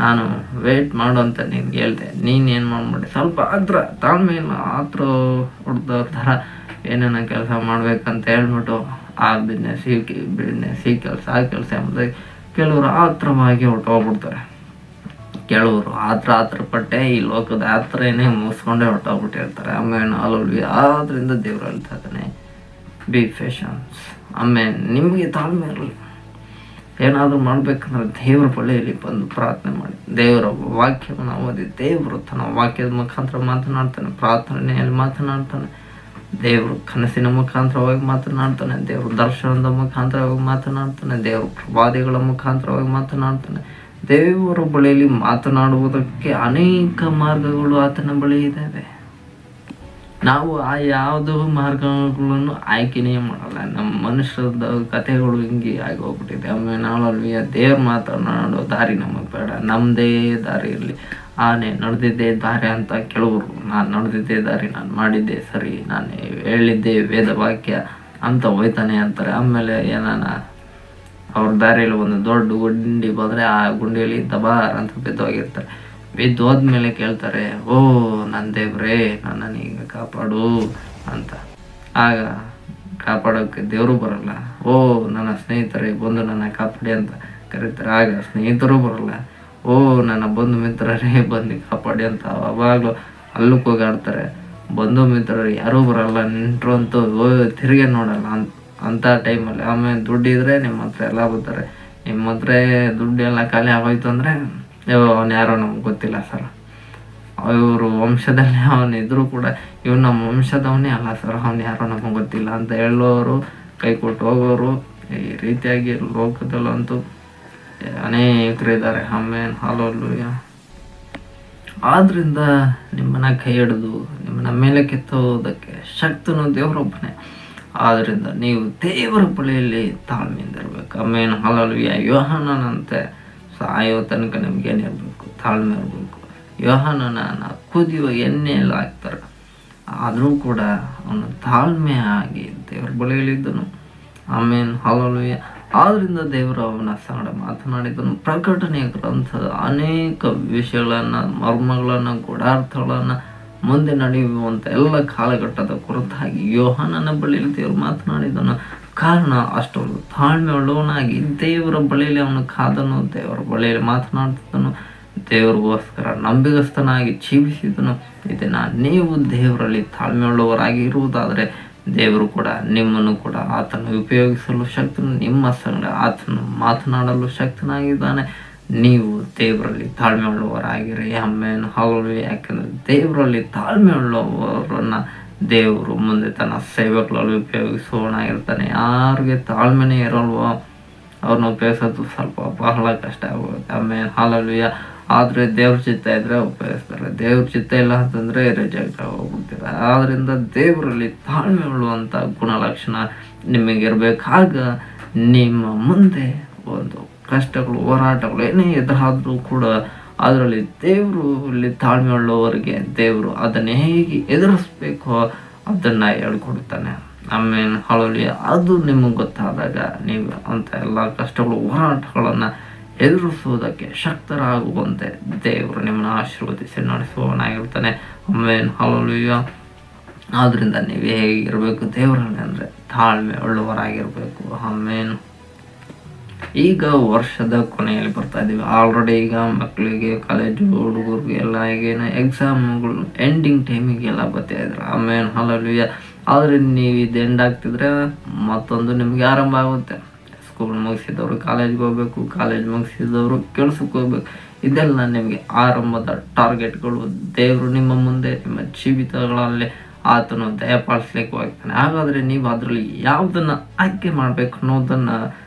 ನಾನು ವೇಟ್ ಮಾಡು ಅಂತ ನಿನ್ಗೆ ಹೇಳ್ದೆ, ನೀನೇನು ಮಾಡ್ಬಿಡಿ ಸ್ವಲ್ಪ ಹತ್ರ ತಾಳ್ಮೆ ಇಲ್ಲ, ಹತ್ರ ಹೊಡೆದವ್ರ ಥರ ಏನೇನೋ ಕೆಲಸ ಮಾಡ್ಬೇಕಂತ ಹೇಳ್ಬಿಟ್ಟು ಆ ಬಿಸ್ನೆಸ್ ಈ ಕೆಲಸ ಆ ಕೆಲಸ ಎಂಬುದಾಗಿ ಕೆಲವರು ಆತ್ರವಾಗಿ ಹೊರಟೋಗ್ಬಿಡ್ತಾರೆ. ಕೆಲವರು ಆತ್ರ ಪಟ್ಟೆ ಈ ಲೋಕದ ಯಾತ್ರೆನೇ ಮುಗಿಸ್ಕೊಂಡೇ ಹೊರಟೋಗ್ಬಿಟ್ಟಿರ್ತಾರೆ. ಆಮೇಲೆ ಅಲ್ಲಿ ಆದ್ರಿಂದ ದೇವ್ರು ಹೇಳ್ತಾ ಇದ್ದಾನೆ ಬಿ ಪೇಷನ್ಸ್. ಆಮೇಲೆ ನಿಮಗೆ ತಾಳ್ಮೆ ಇರಲಿ. ಏನಾದರೂ ಮಾಡ್ಬೇಕಂದ್ರೆ ದೇವ್ರ ಬಳಿಯಲ್ಲಿ ಬಂದು ಪ್ರಾರ್ಥನೆ ಮಾಡಿ, ದೇವರ ವಾಕ್ಯವನ್ನು ಓದಿ, ದೇವರು ತನ್ನ ವಾಕ್ಯದ ಮುಖಾಂತರ ಮಾತನಾಡ್ತಾನೆ, ಪ್ರಾರ್ಥನೆಯಲ್ಲಿ ಮಾತನಾಡ್ತಾನೆ, ದೇವರು ಕನಸಿನ ಮುಖಾಂತರವಾಗಿ ಮಾತನಾಡ್ತಾನೆ, ದೇವರು ದರ್ಶನದ ಮುಖಾಂತರವಾಗಿ ಮಾತನಾಡ್ತಾನೆ, ದೇವರು ಪ್ರವಾದಿಗಳ ಮುಖಾಂತರವಾಗಿ ಮಾತನಾಡ್ತಾನೆ. ದೇವರ ಬಳಿಯಲ್ಲಿ ಮಾತನಾಡುವುದಕ್ಕೆ ಅನೇಕ ಮಾರ್ಗಗಳು ಆತನ ಬಳಿ ಇದ್ದಾವೆ. ನಾವು ಆ ಯಾವುದೋ ಮಾರ್ಗಗಳನ್ನು ಆಯ್ಕೆನೇ ಮಾಡಲ್ಲ. ನಮ್ಮ ಮನುಷ್ಯದ ಕಥೆಗಳು ಹಿಂಗೆ ಆಗಿ ಹೋಗ್ಬಿಟ್ಟಿದೆ. ಆಮೇಲೆ ನಾಳಲ್ಲಿ ದೇವ್ರು ಮಾತನಾಡೋ ದಾರಿ ನಮಗೆ ಬೇಡ, ನಮ್ಮದೇ ದಾರಿ ಇರಲಿ. ಆನೆ ನಡೆದಿದ್ದೇ ದಾರಿ ಅಂತ ಕೆಲವರು, ನಾನು ನಡೆದಿದ್ದೇ ದಾರಿ, ನಾನು ಮಾಡಿದ್ದೆ ಸರಿ, ನಾನು ಹೇಳಿದ್ದೆ ವೇದ ವಾಕ್ಯ ಅಂತ ಹೋಯ್ತಾನೆ ಅಂತಾರೆ. ಆಮೇಲೆ ಏನಾನ ಅವ್ರ ದಾರಿಯಲ್ಲಿ ಒಂದು ದೊಡ್ಡ ಗುಂಡಿ ಬಂದರೆ ಆ ಗುಂಡಿಯಲ್ಲಿ ದಬಾರ್ ಅಂತ ಬಿದ್ದೋಗಿರ್ತಾರೆ. ಬಿದ್ದು ಹೋದ್ಮೇಲೆ ಕೇಳ್ತಾರೆ, ಓ ನನ್ನ ದೇವ್ರೇ ನನ್ನನ್ನು ಈಗ ಕಾಪಾಡು ಅಂತ. ಆಗ ಕಾಪಾಡೋಕ್ಕೆ ದೇವರು ಬರಲ್ಲ. ಓ ನನ್ನ ಸ್ನೇಹಿತರೇ ಬಂದು ನನ್ನ ಕಾಪಾಡಿ ಅಂತ ಕರೀತಾರೆ. ಆಗ ಸ್ನೇಹಿತರು ಬರಲ್ಲ. ಓ ನನ್ನ ಬಂಧು ಮಿತ್ರರೇ ಬಂದು ಕಾಪಾಡಿ ಅಂತ ಅವಾಗಲೂ ಅಲ್ಲೂ ಕೂಗಾಡ್ತಾರೆ. ಬಂಧು ಮಿತ್ರರು ಯಾರೂ ಬರಲ್ಲ, ನೆಂಟರು ಅಂತೂ ತಿರುಗಿ ನೋಡಲ್ಲ ಅಂಥ ಟೈಮಲ್ಲಿ. ಆಮೇಲೆ ದುಡ್ಡಿದ್ರೆ ನಿಮ್ಮ ಹತ್ರ ಎಲ್ಲ ಬರ್ತಾರೆ. ನಿಮ್ಮ ಹತ್ರ ದುಡ್ಡೆಲ್ಲ ಖಾಲಿ ಆಗೋಯ್ತು ಅಂದರೆ ಅವನು ಯಾರೋ ನಮ್ಗೆ ಗೊತ್ತಿಲ್ಲ ಸರ್, ಇವರು ವಂಶದಲ್ಲಿ ಅವನಿದ್ರೂ ಕೂಡ ಇವ್ನು ನಮ್ಮ ವಂಶದವನೇ ಅಲ್ಲ ಸರ್, ಅವನು ಯಾರೋ ನಮಗೆ ಗೊತ್ತಿಲ್ಲ ಅಂತ ಹೇಳೋರು, ಕೈ ಕೊಟ್ಟು ಹೋಗೋರು, ಈ ರೀತಿಯಾಗಿ ಲೋಕದಲ್ಲಂತೂ ಅನೇಕರಿದ್ದಾರೆ. ಆಮೇಲೆ ಹಲ್ಲೆಲೂಯಾ. ಆದ್ರಿಂದ ನಿಮ್ಮನ್ನ ಕೈ ಹಿಡಿದು ನಿಮ್ಮನ್ನ ಮೇಲೆ ಕೆತ್ತೋದಕ್ಕೆ ಶಕ್ತನು ದೇವರೊಬ್ಬನೇ. ಆದ್ದರಿಂದ ನೀವು ದೇವರ ಬಳಿಯಲ್ಲಿ ತಾಳ್ಮೆಯಿಂದ ಇರಬೇಕು. ಆಮೇಲೆ ಹಲ್ಲೆಲೂಯಾ. ಯೋಹಾನನಂತೆ ಸಾಯೋ ತನಕ ನಿಮ್ಗೇನಿರಬೇಕು, ತಾಳ್ಮೆ ಇರಬೇಕು. ಯೋಹಾನನ ಕುದಿಯುವ ಎಣ್ಣೆಯಲ್ಲಿ ಹಾಕ್ತಾರೆ, ಆದರೂ ಕೂಡ ಅವನು ತಾಳ್ಮೆ ಆಗಿ ದೇವರ ಬಳಿಯಲ್ಲಿದ್ದನು. ಆಮೇಲೆ ಹಲ್ಲೆಲೂಯಾ. ಆದ್ದರಿಂದ ದೇವರು ಅವನ ಸಂಗಡ ಮಾತನಾಡಿದನು. ಪ್ರಕಟಣೆಯ ಗ್ರಂಥದ ಅನೇಕ ವಿಷಯಗಳನ್ನು, ಮರ್ಮಗಳನ್ನು, ಗೂಢಾರ್ಥಗಳನ್ನು ಮುಂದೆ ನಡೆಯುವಂಥ ಎಲ್ಲ ಕಾಲಘಟ್ಟದ ಕುರಿತಾಗಿ ಯೋಹಾನನ ಬಳಿಯಲ್ಲಿ ದೇವರು ಮಾತನಾಡಿದನು. ಕಾರಣ ಅಷ್ಟೊಂದು ತಾಳ್ಮೆ ಉಳ್ಳವನಾಗಿ ದೇವರ ಬಳಿಯಲ್ಲಿ ಅವನು ಕಾದನು, ದೇವರ ಬಳಿಯಲ್ಲಿ ಮಾತನಾಡ್ತಿದ್ದನು, ದೇವರಿಗೋಸ್ಕರ ನಂಬಿಗಸ್ತನಾಗಿ ಜೀವಿಸಿದನು. ಇದನ್ನ ನೀವು ದೇವರಲ್ಲಿ ತಾಳ್ಮೆ ಉಳ್ಳವರಾಗಿ ಇರುವುದಾದರೆ ದೇವರು ಕೂಡ ನಿಮ್ಮನ್ನು ಕೂಡ ಆತನು ಉಪಯೋಗಿಸಲು ಶಕ್ತನು, ನಿಮ್ಮ ಸಂಗಡ ಆತನು ಮಾತನಾಡಲು ಶಕ್ತನಾಗಿದ್ದಾನೆ. ನೀವು ದೇವರಲ್ಲಿ ತಾಳ್ಮೆ ಉಳ್ಳವರಾಗಿರಿ. ಆಮೇನ್, ಹೌದು. ಯಾಕೆಂದರೆ ದೇವರಲ್ಲಿ ತಾಳ್ಮೆ ಉಳ್ಳವರನ್ನ ದೇವರು ಮುಂದೆ ತನ್ನ ಸೇವೆಗಳಲ್ಲಿ ಉಪಯೋಗಿಸುವವನಾಗಿರ್ತಾನೆ. ಯಾರಿಗೆ ತಾಳ್ಮೆನೇ ಇರಲ್ವೋ ಅವ್ರನ್ನ ಉಪಯೋಗಿಸೋದು ಸ್ವಲ್ಪ ಬಹಳ ಕಷ್ಟ ಆಗುತ್ತೆ. ಆಮೇಲೆ ಹಾಲಲ್ವಿಯ ಆದರೆ ದೇವ್ರ ಚಿತ್ತ ಇದ್ರೆ ಉಪಯೋಗಿಸ್ತಾರೆ, ದೇವ್ರ ಚಿತ್ತ ಇಲ್ಲ ಅಂತಂದರೆ ರಿಜೆಕ್ಟ್ ಹೋಗ್ಬಿಡ್ತೀರ. ಆದ್ದರಿಂದ ದೇವರಲ್ಲಿ ತಾಳ್ಮೆ ಉಳ್ಳುವಂಥ ಗುಣಲಕ್ಷಣ ನಿಮಗಿರ್ಬೇಕು. ಆಗ ನಿಮ್ಮ ಮುಂದೆ ಒಂದು ಕಷ್ಟಗಳು, ಹೋರಾಟಗಳು ಏನೇ ಎದುರಾದರೂ ಕೂಡ ಅದರಲ್ಲಿ ದೇವರಲ್ಲಿ ತಾಳ್ಮೆ ಉಳ್ಳವರಿಗೆ ದೇವರು ಅದನ್ನು ಹೇಗೆ ಎದುರಿಸ್ಬೇಕೋ ಅದನ್ನು ಹೇಳ್ಕೊಡ್ತಾನೆ. ಆಮೇಲೆ ಹಾಲಲ್ಲಿ ಅದು ನಿಮಗೆ ಗೊತ್ತಾದಾಗ ನೀವು ಅಂಥ ಎಲ್ಲ ಕಷ್ಟಗಳು, ಹೋರಾಟಗಳನ್ನು ಎದುರಿಸುವುದಕ್ಕೆ ಶಕ್ತರಾಗುವಂತೆ ದೇವರು ನಿಮ್ಮನ್ನು ಆಶೀರ್ವದಿಸಿ ನಡೆಸುವವನಾಗಿರ್ತಾನೆ. ಆಮೇಲೆ ಹಾಲಲ್ಲಿಯ ಆದ್ದರಿಂದ ನೀವು ಹೇಗಿರಬೇಕು ದೇವರಲ್ಲಿ ಅಂದರೆ ತಾಳ್ಮೆ ಉಳ್ಳವರಾಗಿರಬೇಕು. ಆಮೇಲೆ ಈಗ ವರ್ಷದ ಕೊನೆಯಲ್ಲಿ ಬರ್ತಾ ಇದ್ದೀವಿ. ಆಲ್ರೆಡಿ ಈಗ ಮಕ್ಕಳಿಗೆ, ಕಾಲೇಜು ಹುಡುಗರಿಗೆ ಎಲ್ಲ ಈಗೇನು ಎಕ್ಸಾಮ್ಗಳು ಎಂಡಿಂಗ್ ಟೈಮಿಗೆಲ್ಲ ಬರ್ತಾ ಇದ್ರು. ಆಮೇಲೆ ಹಾಲಲ್ಲಿಯ ಆದರೆ ನೀವು ಇದು ಎಂಡ್ ಆಗ್ತಿದ್ರೆ ಮತ್ತೊಂದು ನಿಮಗೆ ಆರಂಭ ಆಗುತ್ತೆ. ಸ್ಕೂಲ್ ಮುಗಿಸಿದವರು ಕಾಲೇಜ್ಗೆ ಹೋಗ್ಬೇಕು, ಕಾಲೇಜ್ ಮುಗಿಸಿದವರು ಕೆಲ್ಸಕ್ಕೆ ಹೋಗ್ಬೇಕು. ಇದೆಲ್ಲ ನಿಮಗೆ ಆರಂಭದ ಟಾರ್ಗೆಟ್ಗಳು. ದೇವರು ನಿಮ್ಮ ಮುಂದೆ ನಿಮ್ಮ ಜೀವಿತಗಳಲ್ಲಿ ಆತನು ದಯಪಾಲಿಸ್ಲಿಕ್ಕೆ ಹೋಗ್ತಾನೆ. ಹಾಗಾದರೆ ನೀವು ಅದರಲ್ಲಿ ಯಾವುದನ್ನು ಆಯ್ಕೆ ಮಾಡಬೇಕು ಅನ್ನೋದನ್ನು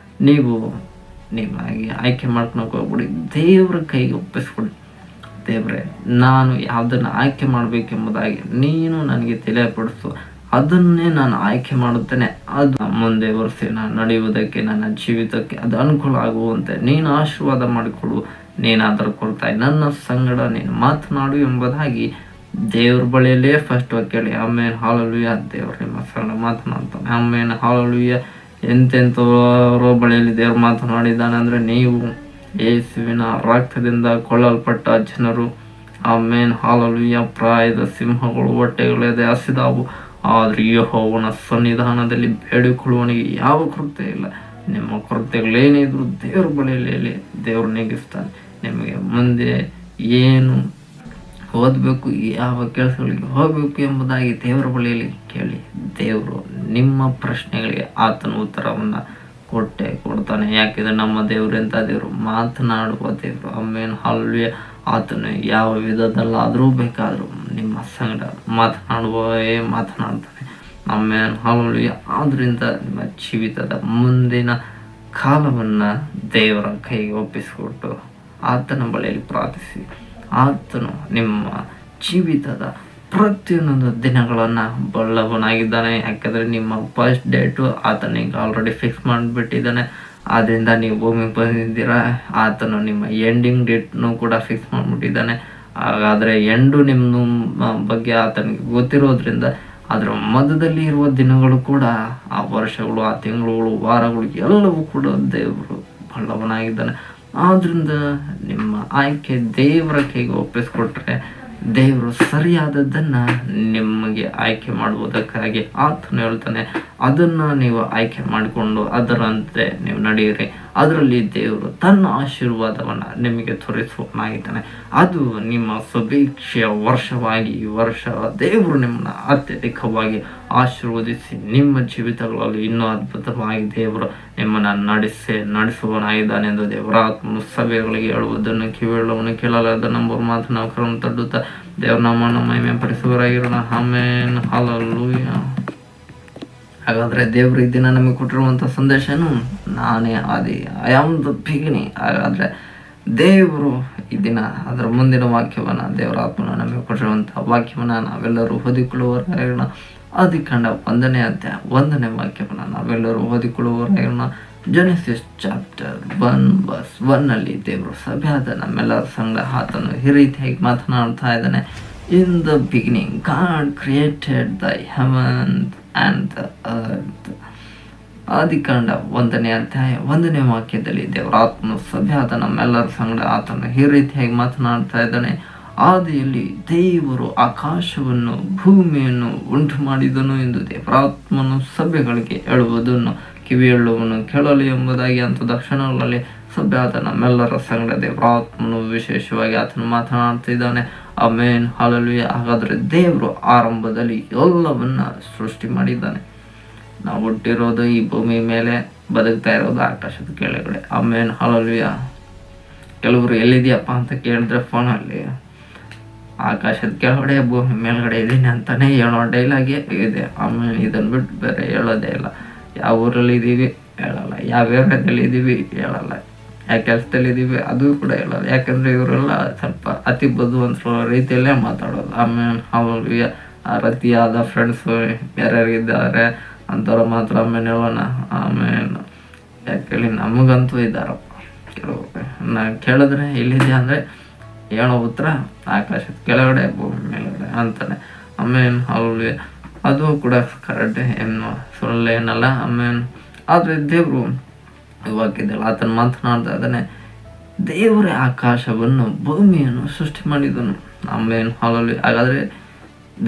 ನೀವು ನೀವಾಗಿ ಆಯ್ಕೆ ಮಾಡ್ಕೊಳಕ್ಕೆ ಹೋಗ್ಬಿಡಿ. ದೇವರ ಕೈಗೆ ಒಪ್ಪಿಸ್ಕೊಡಿ. ದೇವರೇ, ನಾನು ಯಾವುದನ್ನು ಆಯ್ಕೆ ಮಾಡಬೇಕೆಂಬುದಾಗಿ ನೀನು ನನಗೆ ತಿಳಿಯಪಡಿಸು, ಅದನ್ನೇ ನಾನು ಆಯ್ಕೆ ಮಾಡುತ್ತೇನೆ. ಅದು ಮುಂದೆ ವರ್ಷ ನಾನು ನಡೆಯುವುದಕ್ಕೆ, ನನ್ನ ಜೀವಿತಕ್ಕೆ ಅದು ಅನುಕೂಲ ಆಗುವಂತೆ ನೀನು ಆಶೀರ್ವಾದ ಮಾಡಿಕೊಡು. ನೀನು ಅದರ ಕುರಿತಾಗಿ ನನ್ನ ಸಂಗಡ ನೀನು ಮಾತನಾಡು ಎಂಬುದಾಗಿ ದೇವ್ರ ಬಳಿಯಲ್ಲೇ ಫಸ್ಟ್ ಕೇಳಿ. ಆಮೇಲೆ ಹಾಲಲ್ಲೂಯ ದೇವ್ರು ನಿಮ್ಮ ಸಂಗಡ ಮಾತನಾಡ್ತಾನೆ. ಆಮೇಲೆ ಹಾಲಲ್ಲೂಯ ಎಂತೆಂಥವರ ಬಳಿಯಲ್ಲಿ ದೇವ್ರು ಮಾತನಾಡಿದ್ದಾನೆ ಅಂದರೆ ನೀವು ಯೇಸುವಿನ ರಕ್ತದಿಂದ ಕೊಳ್ಳಲ್ಪಟ್ಟ ಜನರು. ಆಮೇಲೆ ಹಾಲಲ್ಲೂಯ ಪ್ರಾಯದ ಸಿಂಹಗಳು ಹೊಟ್ಟೆಗಳದೆ ಹಸಿದಾವು, ಆದರೆ ಯೆಹೋವನ ಸನ್ನಿಧಾನದಲ್ಲಿ ಬೇಡಿಕೊಳ್ಳುವವನಿಗೆ ಯಾವ ಕೊರತೆ ಇಲ್ಲ. ನಿಮ್ಮ ಕೊರತೆಗಳೇನಿದ್ರು ದೇವ್ರ ಬಳಿಯಲ್ಲಿ ದೇವ್ರು ನೀಗಿಸ್ತಾನೆ. ನಿಮಗೆ ಮುಂದೆ ಏನು ಓದಬೇಕು, ಯಾವ ಕೆಲಸಗಳಿಗೆ ಹೋಗಬೇಕು ಎಂಬುದಾಗಿ ದೇವರ ಬಳಿಯಲ್ಲಿ ಕೇಳಿ. ದೇವರು ನಿಮ್ಮ ಪ್ರಶ್ನೆಗಳಿಗೆ ಆತನ ಉತ್ತರವನ್ನು ಕೊಡ್ತಾನೆ. ಯಾಕೆಂದರೆ ನಮ್ಮ ದೇವರು ಎಂಥ ದೇವರು, ಮಾತನಾಡುವ ದೇವರು. ಆಮೇಲೆ ಹಾಲಲ್ಲೂಯ ಆತನು ಯಾವ ವಿಧದಲ್ಲಾದರೂ ಬೇಕಾದರೂ ನಿಮ್ಮ ಸಂಗಡ ಮಾತನಾಡ್ತಾನೆ. ಆಮೇಲೆ ಹಾಲಲ್ಲೂಯ ಆದ್ದರಿಂದ ನಿಮ್ಮ ಜೀವಿತದ ಮುಂದಿನ ಕಾಲವನ್ನು ದೇವರ ಕೈಗೆ ಒಪ್ಪಿಸಿಕೊಟ್ಟು ಆತನ ಬಳಿಯಲ್ಲಿ ಪ್ರಾರ್ಥಿಸಿ. ಆತನು ನಿಮ್ಮ ಜೀವಿತದ ಪ್ರತಿಯೊಂದೊಂದು ದಿನಗಳನ್ನು ಬಲ್ಲವನಾಗಿದ್ದಾನೆ. ಯಾಕೆಂದರೆ ನಿಮ್ಮ ಫಸ್ಟ್ ಡೇಟು ಆತನಿಗೆ ಆಲ್ರೆಡಿ ಫಿಕ್ಸ್ ಮಾಡಿಬಿಟ್ಟಿದ್ದಾನೆ. ಆದ್ದರಿಂದ ನೀವು ಭೂಮಿಗೆ ಬಂದಿದ್ದೀರಾ. ಆತನು ನಿಮ್ಮ ಎಂಡಿಂಗ್ ಡೇಟ್ನು ಕೂಡ ಫಿಕ್ಸ್ ಮಾಡಿಬಿಟ್ಟಿದ್ದಾನೆ. ಹಾಗಾದರೆ ಎಂಡು ನಿಮ್ಮ ಬಗ್ಗೆ ಆತನಿಗೆ ಗೊತ್ತಿರೋದ್ರಿಂದ ಅದರ ಮಧ್ಯದಲ್ಲಿ ಇರುವ ದಿನಗಳು ಕೂಡ, ಆ ವರ್ಷಗಳು, ಆ ತಿಂಗಳುಗಳು, ವಾರಗಳು ಎಲ್ಲವೂ ಕೂಡ ದೇವರು ಬಲ್ಲವನಾಗಿದ್ದಾನೆ. ಆದ್ದರಿಂದ ನಿಮ್ಮ ಆಯ್ಕೆ ದೇವರ ಕೈಗೆ ಒಪ್ಪಿಸ್ಕೊಟ್ರೆ ದೇವರು ಸರಿಯಾದದ್ದನ್ನು ನಿಮಗೆ ಆಯ್ಕೆ ಮಾಡುವುದಕ್ಕಾಗಿ ಆತನು ಹೇಳ್ತಾನೆ. ಅದನ್ನು ನೀವು ಆಯ್ಕೆ ಮಾಡಿಕೊಂಡು ಅದರಂತೆ ನೀವು ನಡೆಯಿರಿ. ಅದರಲ್ಲಿ ದೇವರು ತನ್ನ ಆಶೀರ್ವಾದವನ್ನು ನಿಮಗೆ ತೋರಿಸುವನಾಗಿದ್ದಾನೆ. ಅದು ನಿಮ್ಮ ಸುಭಿಕ್ಷೆಯ ವರ್ಷವಾಗಿ ಈ ವರ್ಷ ದೇವರು ನಿಮ್ಮನ್ನು ಅತ್ಯಧಿಕವಾಗಿ ಆಶೀರ್ವದಿಸಿ ನಿಮ್ಮ ಜೀವಿತಗಳಲ್ಲಿ ಇನ್ನೂ ಅದ್ಭುತವಾಗಿ ದೇವರು ನಿಮ್ಮನ್ನು ನಡೆಸುವನಾಗಿದ್ದಾನೆ ಎಂದು ದೇವರ ಆತ್ಮ ಸಭೆಗಳಿಗೆ ಹೇಳುವುದನ್ನು ಕಿವಿಯುಳ್ಳವನು ಕೇಳಲಾದ ನಂಬರ್ ಮಾತು ನಾವು ಕರನ್ನು ತಡ್ಡುತ್ತಾ ದೇವ್ರ ನಮ್ಮ ಮಹಿಮೆ ಪರಿಸುವರಾಗಿರೋಣ. ಆಮೇನ್, ಹಲ್ಲೆಲೂಯ. ಹಾಗಾದರೆ ದೇವರು ಈ ದಿನ ನಮಗೆ ಕೊಟ್ಟಿರುವಂಥ ಸಂದೇಶನು ನಾನೇ ಆದಿ, ಐ ಆಮ್ ದ ಬಿಗಿನಿಂಗ್. ಹಾಗಾದರೆ ದೇವರು ಈ ದಿನ ಅದರ ಮುಂದಿನ ವಾಕ್ಯವನ್ನು, ದೇವರ ಆತ್ಮನ ನಮಗೆ ಕೊಟ್ಟಿರುವಂಥ ವಾಕ್ಯವನ್ನು ನಾವೆಲ್ಲರೂ ಓದಿಕೊಳ್ಳುವವರಾಗಿರೋಣ. ಆದಿಕಾಂಡ 1ನೇ ಅಧ್ಯಾಯ 1ನೇ ವಾಕ್ಯವನ್ನು ನಾವೆಲ್ಲರೂ ಓದಿಕೊಳ್ಳುವವರಾಗಿರೋಣ. ಜೆನೆಸಿಸ್ ಚಾಪ್ಟರ್ 1 ದೇವರು ಸಭೆಯಾದ ನಮ್ಮೆಲ್ಲರ ಸಂಗಡ ಆತನು ಈ ರೀತಿಯಾಗಿ ಮಾತನಾಡ್ತಾ ಇದ್ದಾನೆ. In the beginning God created the heaven and the earth. ಆದಿಕಾಂಡ 1ನೇ ಅಧ್ಯಾಯ 1ನೇ ವಾಕ್ಯದಲ್ಲಿ ದೇವರ ಆತ್ಮನು ಸಭೆಯಾದ ನಮ್ಮೆಲ್ಲರ ಸಂಗಡ ಆತನು ಈ ರೀತಿಯಾಗಿ ಮಾತನಾಡ್ತಾ ಇದ್ದಾನೆ. ಆದಿಯಲ್ಲಿ ದೇವರು ಆಕಾಶವನ್ನು ಭೂಮಿಯನ್ನು ಉಂಟು ಮಾಡಿದನು ಎಂದು ದೇವರಾತ್ಮನು ಸಭೆಗಳಿಗೆ ಹೇಳುವುದನ್ನು ಕಿವಿಯುಳ್ಳವನು ಕೇಳಲಿ ಎಂಬುದಾಗಿ ಅಂತ ದಕ್ಷಿಣಗಳಲ್ಲಿ ಸಭೆ ಆದ ನಮ್ಮೆಲ್ಲರ ಸಂಗಡ ದೇವರಾತ್ಮನು ವಿಶೇಷವಾಗಿ ಆತನು ಮಾತನಾಡ್ತಿದ್ದಾನೆ. Amen, hallelujah. ಹಾಗಾದ್ರೆ ದೇವರು ಆರಂಭದಲ್ಲಿ ಎಲ್ಲವನ್ನ ಸೃಷ್ಟಿ ಮಾಡಿದ್ದಾನೆ. ನಾವು ಹುಟ್ಟಿರೋದು ಈ ಭೂಮಿ ಮೇಲೆ, ಬದುಕ್ತಾ ಇರೋದು ಆಕಾಶದ ಕೆಳಗಡೆ. Amen, hallelujah. ಕೆಲವರು ಎಲ್ಲಿದೆಯಪ್ಪ ಅಂತ ಕೇಳಿದ್ರೆ ಫೋನಲ್ಲಿ ಆಕಾಶದ ಕೆಳಗಡೆ ಭೂಮಿ ಮೇಲ್ಗಡೆ ಇದ್ದೀನಿ ಅಂತಾನೆ ಹೇಳೋ ಡೈಲಾಗೆ ಇದೆ. ಆಮೇಲೆ ಇದನ್ನು ಬಿಟ್ಟು ಬೇರೆ ಹೇಳೋದೇ ಇಲ್ಲ. ಯಾವ ಊರಲ್ಲಿ ಇದ್ದೀವಿ ಹೇಳಲ್ಲ, ಯಾವ ಏರಿಯಾದಲ್ಲಿ ಇದ್ದೀವಿ ಹೇಳಲ್ಲ, ಯಾವ ಕೆಲಸದಲ್ಲಿ ಇದ್ದೀವಿ ಅದು ಕೂಡ ಹೇಳಲ್ಲ. ಯಾಕಂದರೆ ಇವರೆಲ್ಲ ಸ್ವಲ್ಪ ಅತಿ ಬುದ್ಧಿವಂತರ ರೀತಿಯಲ್ಲೇ ಮಾತಾಡೋದು. ಆಮೇಲೆ ಹಲ್ಲೆಲೂಯಾ. ಅತಿಯಾದ ಫ್ರೆಂಡ್ಸು ಯಾರ್ಯಾರಿದ್ದಾರೆ ಅಂಥವ್ರು ಮಾತ್ರ ಆಮೇಲೆ ಹೇಳೋಣ. ಆಮೇಲೆ ಯಾಕೆ ನಮಗಂತೂ ಇದ್ದಾರಪ್ಪ ಕೆಲವರು. ನಾನು ಕೇಳಿದ್ರೆ ಎಲ್ಲಿದೆ ಅಂದರೆ ಹೇಳೋ ಉತ್ತರ ಆಕಾಶದ ಕೆಳಗಡೆ ಭೂಮಿ ಮೇಲ್ಗಡೆ ಅಂತಾನೆ. ಆಮೇಲೆ ಹಲ್ಲೆಲೂಯಾ. ಅದು ಕೂಡ ಕರೆಕ್ಟ್, ಏನು ಸುಳ್ಳೇನಲ್ಲ. ಆಮೇಲೆ ಆದರೆ ದೇವರು ವಾಕ್ಯದಲ್ಲಿ ಆತನ ಮಾತನಾಡ್ತಾ ಇದ್ದಾನೆ, ದೇವರೇ ಆಕಾಶವನ್ನು ಭೂಮಿಯನ್ನು ಸೃಷ್ಟಿ ಮಾಡಿದನು. ಆಮೇಲೆ ಹಲ್ಲೆಲೂಯಾ. ಹಾಗಾದರೆ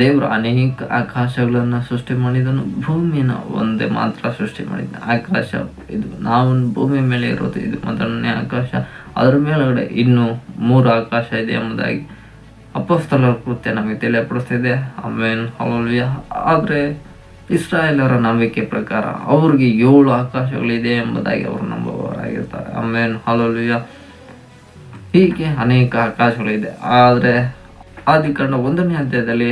ದೇವರು ಅನೇಕ ಆಕಾಶಗಳನ್ನು ಸೃಷ್ಟಿ ಮಾಡಿದನು, ಭೂಮಿಯನ್ನು ಒಂದೇ ಮಾತ್ರ ಸೃಷ್ಟಿ ಮಾಡಿದ. ಆಕಾಶ ಇದು ನಾವು ಭೂಮಿ ಮೇಲೆ ಇರೋದು ಇದು ಮೊದಲನೇ ಆಕಾಶ. ಅದರ ಮೇಲುಗಡೆ ಇನ್ನೂ 3 ಆಕಾಶ ಇದೆ ಎಂಬುದಾಗಿ ಅಪೊಸ್ತಲರ ಕೃತ್ಯ ನಮಗೆ ತಿಳಿಯಪಡಿಸ್ತಿದೆ. ಆಮೇಲೆ ಹಲ್ಲೆಲೂಯಾ. ಆದರೆ ಇಸ್ರಾಯೇಲರ ನಂಬಿಕೆ ಪ್ರಕಾರ ಅವ್ರಿಗೆ 7 ಆಕಾಶಗಳಿದೆ ಎಂಬುದಾಗಿ ಅವರು ನಂಬುವವರಾಗಿರ್ತಾರೆ. ಆಮೇಲೆ ಹಲ್ಲೆಲೂಯಾ. ಹೀಗೆ ಅನೇಕ ಆಕಾಶಗಳಿದೆ. ಆದರೆ ಆದಿಕಾಂಡ 1ನೇ ಅಧ್ಯಾಯದಲ್ಲಿ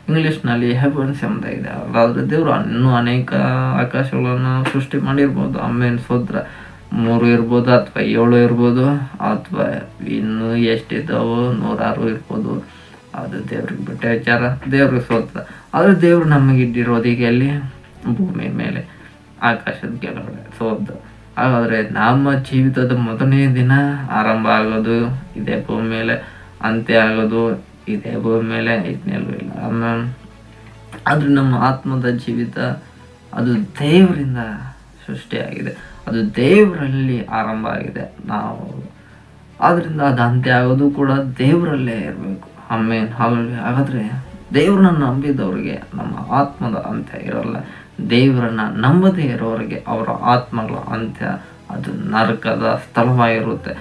ಇಂಗ್ಲೀಷ್ನಲ್ಲಿ ಹೆವನ್ಸ್ ಎಂಬುದಾಗಿದೆ. ಆದರೆ ದೇವರು ಇನ್ನೂ ಅನೇಕ ಆಕಾಶಗಳನ್ನು ಸೃಷ್ಟಿ ಮಾಡಿರ್ಬೋದು. ಆಮೇಲೆ ಸೋದ್ರ 3 ಇರ್ಬೋದು, ಅಥವಾ 7 ಇರ್ಬೋದು, ಅಥವಾ ಇನ್ನೂ ಎಷ್ಟಿದ್ದಾವೋ 106 ಇರ್ಬೋದು. ಅದು ದೇವ್ರಿಗೆ ಬಿಟ್ಟ ವಿಚಾರ, ದೇವ್ರಿಗೆ ಸೋತ್ರ. ಆದರೆ ದೇವರು ನಮಗೆ ಇಟ್ಟಿರೋದು ಈಗ ಎಲ್ಲಿ? ಭೂಮಿ ಮೇಲೆ, ಆಕಾಶದ ಕೆಳಗಡೆ ಸೋದ. ಹಾಗಾದರೆ ನಮ್ಮ ಜೀವಿತದ ಮೊದಲನೇ ದಿನ ಆರಂಭ ಆಗೋದು ಇದೇ ಭೂಮಿ ಮೇಲೆ, ಅಂತ್ಯ ಆಗೋದು ಇದೇ ಭೂಮಿ ಮೇಲೆ, ಇದನ್ನೆಲ್ಲೂ ಇಲ್ಲ. ಆಮೇಲೆ ಆದರೆ ನಮ್ಮ ಆತ್ಮದ ಜೀವಿತ ಅದು ದೇವರಿಂದ ಸೃಷ್ಟಿಯಾಗಿದೆ, ಅದು ದೇವರಲ್ಲಿ ಆರಂಭ ಆಗಿದೆ. ನಾವು ಆದ್ದರಿಂದ ಅದು ಅಂತ್ಯ ಆಗೋದು ಕೂಡ ದೇವರಲ್ಲೇ ಇರಬೇಕು. ಆಮೇಲೆ ಹಾಗಾದರೆ ದೇವ್ರನ್ನ ನಂಬಿದವರಿಗೆ ನಮ್ಮ ಆತ್ಮದ ಅಂತ್ಯ ಇರಲ್ಲ. ದೇವರನ್ನ ನಂಬದೇ ಇರೋರಿಗೆ ಅವರ ಆತ್ಮಗಳ ಅಂತ್ಯ ಅದು ನರಕದ ಸ್ಥಳವಾಗಿರುತ್ತೆ.